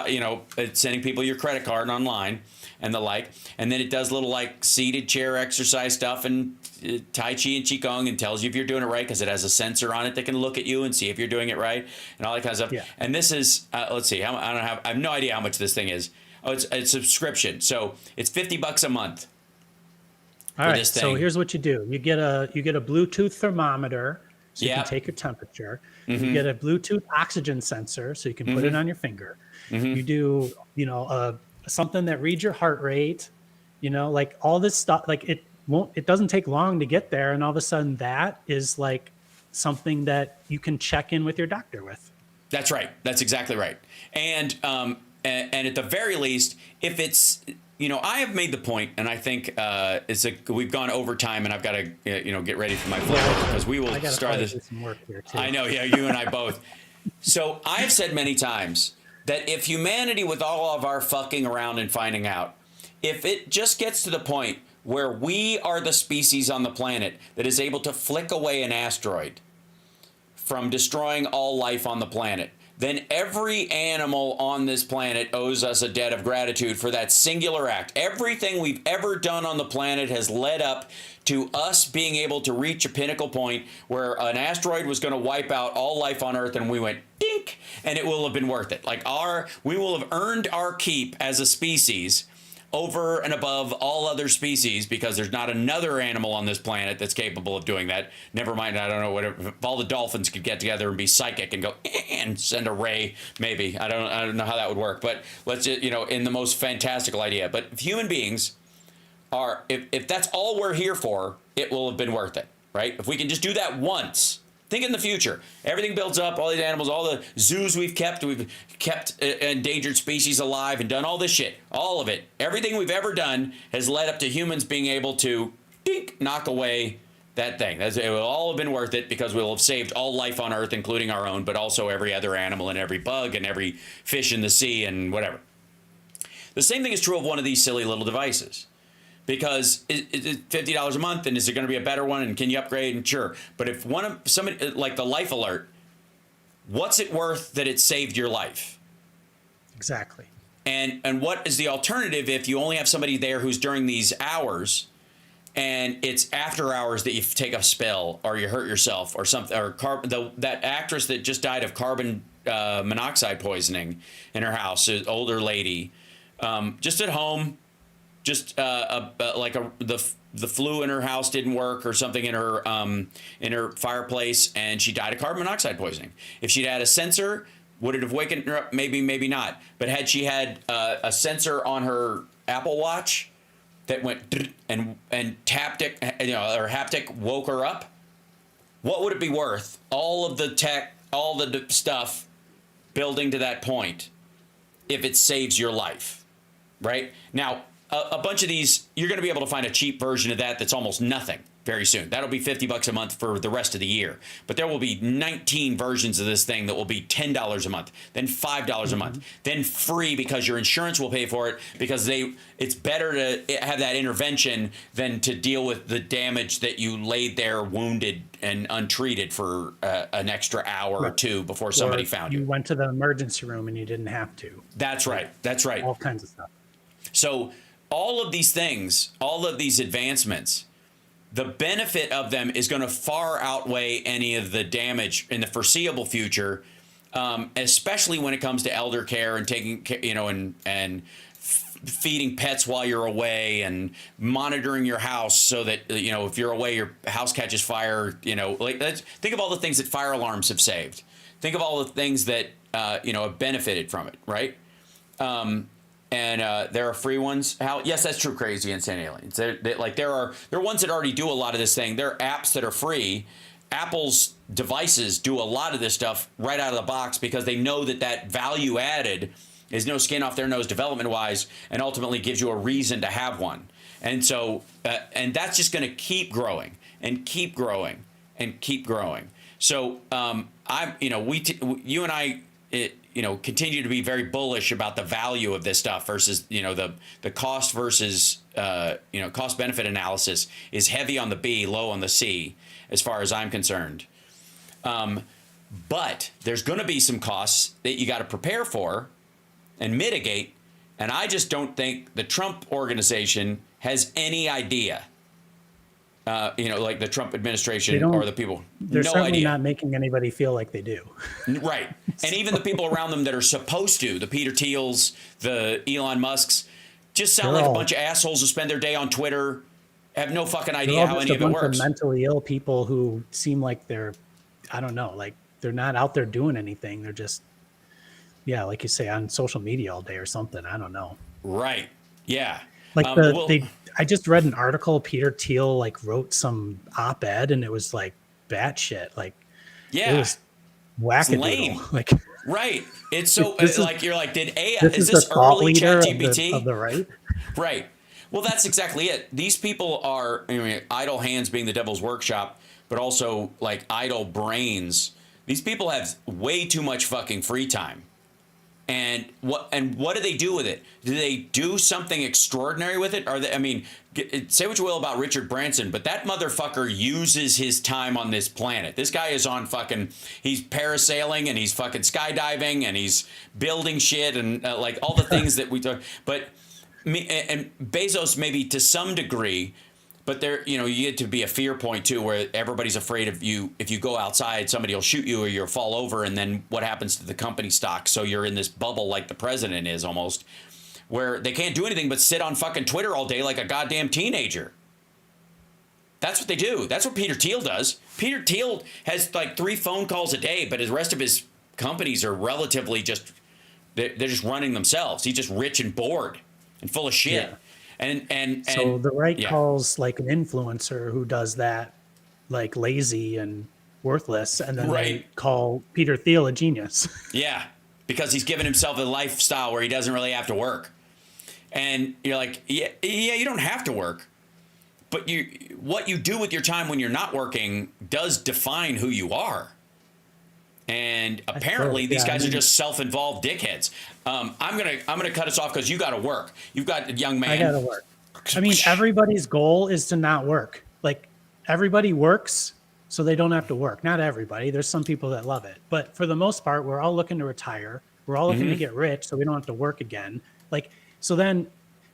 sending people your credit card online and the like. And then it does little like seated chair exercise stuff and Tai Chi and Qigong, and tells you if you're doing it right because it has a sensor on it that can look at you and see if you're doing it right and all that kind of stuff. Yeah. And this is let's see, I have no idea how much this thing is. Oh, it's a subscription, so it's $50 a month. All right, so here's what you do. You get a Bluetooth thermometer, so you can take your temperature. You get a Bluetooth oxygen sensor, so you can put it on your finger. You do, something that reads your heart rate, like all this stuff. Like it doesn't take long to get there, and all of a sudden that is like something that you can check in with your doctor with. That's right. That's exactly right. And at the very least, if it's, I have made the point, and I think we've gone over time, and I've got to get ready for my flight because we will start this. Some work here too. I know, yeah, you and I both. So I've said many times that if humanity, with all of our fucking around and finding out, if it just gets to the point where we are the species on the planet that is able to flick away an asteroid from destroying all life on the planet, then every animal on this planet owes us a debt of gratitude for that singular act. Everything we've ever done on the planet has led up to us being able to reach a pinnacle point where an asteroid was going to wipe out all life on Earth, and we went dink, and it will have been worth it. We will have earned our keep as a species over and above all other species, because there's not another animal on this planet that's capable of doing that. Never mind, I don't know, if all the dolphins could get together and be psychic and go and send a ray, maybe. I don't know how that would work, but let's just, in the most fantastical idea. But if human beings are, if that's all we're here for, it will have been worth it, right? If we can just do that once, Think in the future. Everything builds up, all these animals, all the zoos we've kept endangered species alive and done all this shit. All of it. Everything we've ever done has led up to humans being able to knock away that thing. It will all have been worth it because we'll have saved all life on Earth, including our own, but also every other animal and every bug and every fish in the sea and whatever. The same thing is true of one of these silly little devices. Because it's $50 a month, and is there going to be a better one, and can you upgrade? And sure, but if somebody like the Life Alert, what's it worth that it saved your life? Exactly. And what is the alternative if you only have somebody there who's during these hours, and it's after hours that you take a spill or you hurt yourself or something, or that actress that just died of carbon monoxide poisoning in her house, an older lady, just at home. Just the flue in her house didn't work or something in her fireplace, and she died of carbon monoxide poisoning. If she'd had a sensor, would it have wakened her up? Maybe, maybe not. But had she had a sensor on her Apple Watch that went and taptic, or haptic woke her up, what would it be worth? All of the tech, all the stuff building to that point, if it saves your life, right? Now, a bunch of these, you're going to be able to find a cheap version of that that's almost nothing very soon. That'll be $50 a month for the rest of the year. But there will be 19 versions of this thing that will be $10 a month, then $5 a month, then free because your insurance will pay for it, because it's better to have that intervention than to deal with the damage that you laid there wounded and untreated for an extra hour or two before somebody found you. You went to the emergency room and you didn't have to. That's right. That's right. All kinds of stuff. So all of these things, all of these advancements, the benefit of them is going to far outweigh any of the damage in the foreseeable future, especially when it comes to elder care and taking, and feeding pets while you're away and monitoring your house so that, if you're away, your house catches fire, think of all the things that fire alarms have saved. Think of all the things that, have benefited from it, right? And there are free ones. Yes, that's true. Crazy Insane Aliens. There are ones that already do a lot of this thing. There are apps that are free. Apple's devices do a lot of this stuff right out of the box because they know that value added is no skin off their nose development wise, and ultimately gives you a reason to have one. And so, and that's just going to keep growing and keep growing and keep growing. So, you and I. Continue to be very bullish about the value of this stuff versus, the cost versus, cost benefit analysis is heavy on the B, low on the C, as far as I'm concerned. But there's going to be some costs that you got to prepare for and mitigate. And I just don't think the Trump organization has any idea. Like the Trump administration or the people. They're no certainly idea. Not making anybody feel like they do. Right. And even the people around them that are supposed to, the Peter Thiels, the Elon Musks, just sound like a bunch of assholes who spend their day on Twitter, have no fucking idea how any of it works. Of mentally ill people who seem like they're, I don't know, like they're not out there doing anything. They're just, like you say, on social media all day or something. I don't know. Right. Yeah. Like I just read an article. Peter Thiel wrote some op-ed, and it was like batshit. It was wackadoodle. Right. It's so you're like, is this early leader ChatGPT of the right? Right. Well, that's exactly it. These people are idle hands being the devil's workshop, but also idle brains. These people have way too much fucking free time. And what do they do with it? Do they do something extraordinary with it? Say what you will about Richard Branson, but that motherfucker uses his time on this planet. This guy is on he's parasailing and he's fucking skydiving and he's building shit and all the things that we talk. But and Bezos maybe to some degree. But there, you get to be a fear point too, where everybody's afraid of you. If you go outside, somebody will shoot you or you'll fall over, and then what happens to the company stock? So you're in this bubble like the president is almost, where they can't do anything but sit on fucking Twitter all day like a goddamn teenager. That's what they do. That's what Peter Thiel does. Peter Thiel has 3 phone calls a day, but the rest of his companies are relatively they're just running themselves. He's just rich and bored and full of shit. Yeah. And so the right calls an influencer who does that lazy and worthless, and then Right. they call Peter Thiel a genius. Yeah, because he's given himself a lifestyle where he doesn't really have to work. And you're like, yeah, you don't have to work. But what you do with your time when you're not working does define who you are. And apparently these guys are just self-involved dickheads. I'm gonna cut us off because you got to work. You've got a young man. I got to work. I mean, everybody's goal is to not work. Like, everybody works so they don't have to work. Not everybody. There's some people that love it. But for the most part, we're all looking to retire. We're all looking to get rich so we don't have to work again. Like, so then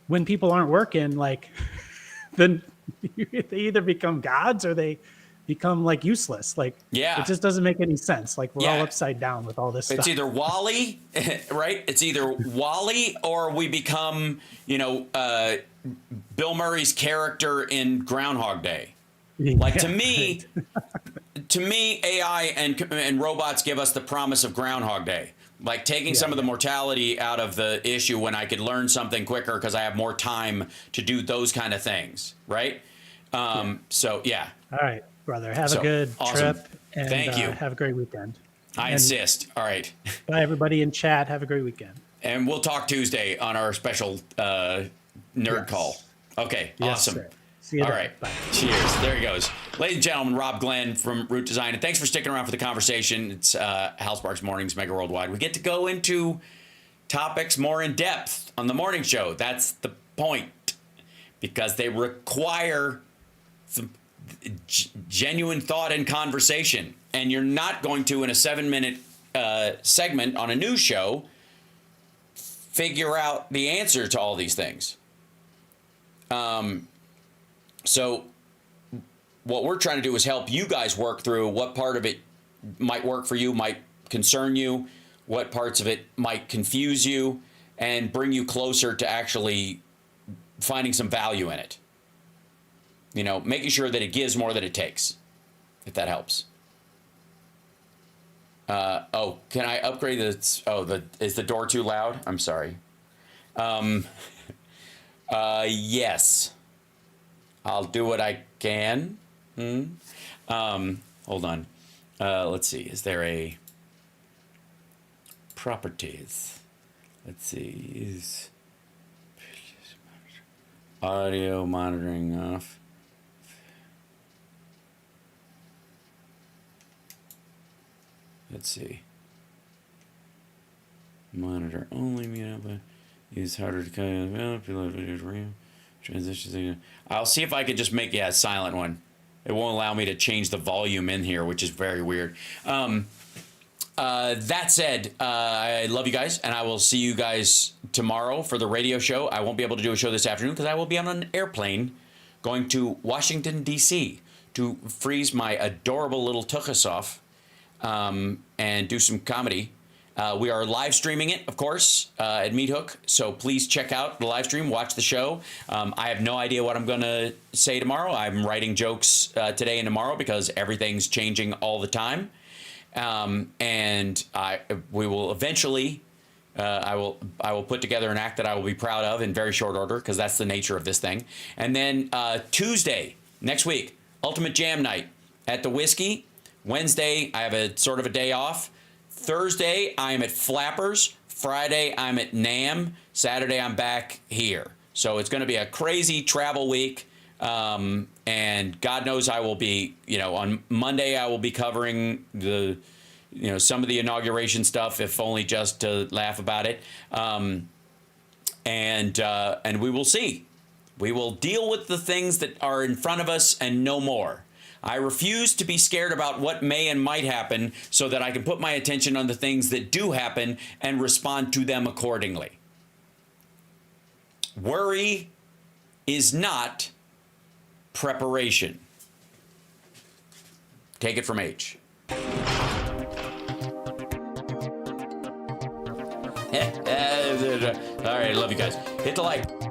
when people aren't working, like, then they either become gods or they become like useless. Like, it just doesn't make any sense. Like, we're all upside down with all this stuff. It's either Wall-E, right? It's either Wall-E or we become, Bill Murray's character in Groundhog Day. Like, to me, AI and robots give us the promise of Groundhog Day. Like, taking some of the mortality out of the issue when I could learn something quicker because I have more time to do those kind of things, right? So, yeah. All right, brother. Have a good trip. And thank you. Have a great weekend. I insist. All right. Bye, everybody in chat. Have a great weekend. And we'll talk Tuesday on our special nerd call. Okay, awesome. Sir. See you All then. right. Bye. Cheers. There he goes. Ladies and gentlemen, Rob Glenn from Root Design. And thanks for sticking around for the conversation. It's Hal Sparks Mornings, Mega Worldwide. We get to go into topics more in depth on the morning show. That's the point. Because they require some genuine thought and conversation. And you're not going to, in a 7-minute segment on a news show, figure out the answer to all these things. So what we're trying to do is help you guys work through what part of it might work for you, might concern you, what parts of it might confuse you, and bring you closer to actually finding some value in it. Making sure that it gives more than it takes, if that helps. Can I upgrade this? Is the door too loud? I'm sorry. Yes. I'll do what I can. Hold on. Let's see. Is there a properties? Let's see. Is audio monitoring off? Let's see. Monitor only. Use harder to cut. Transitions. I'll see if I could just make a silent one. It won't allow me to change the volume in here, which is very weird. That said, I love you guys, and I will see you guys tomorrow for the radio show. I won't be able to do a show this afternoon because I will be on an airplane going to Washington, D.C. to freeze my adorable little tuchus off and do some comedy. We are live streaming it, of course, at Meat Hook. So please check out the live stream, watch the show. I have no idea what I'm going to say tomorrow. I'm writing jokes today and tomorrow because everything's changing all the time. And we will eventually, I will put together an act that I will be proud of in very short order because that's the nature of this thing. And then Tuesday, next week, Ultimate Jam Night at the Whiskey. Wednesday, I have a sort of a day off. Thursday, I'm at Flappers. Friday, I'm at NAMM. Saturday, I'm back here. So it's going to be a crazy travel week. And God knows I will be, on Monday, I will be covering some of the inauguration stuff, if only just to laugh about it. And we will see. We will deal with the things that are in front of us and no more. I refuse to be scared about what may and might happen so that I can put my attention on the things that do happen and respond to them accordingly. Worry is not preparation. Take it from H. All right, I love you guys. Hit the like.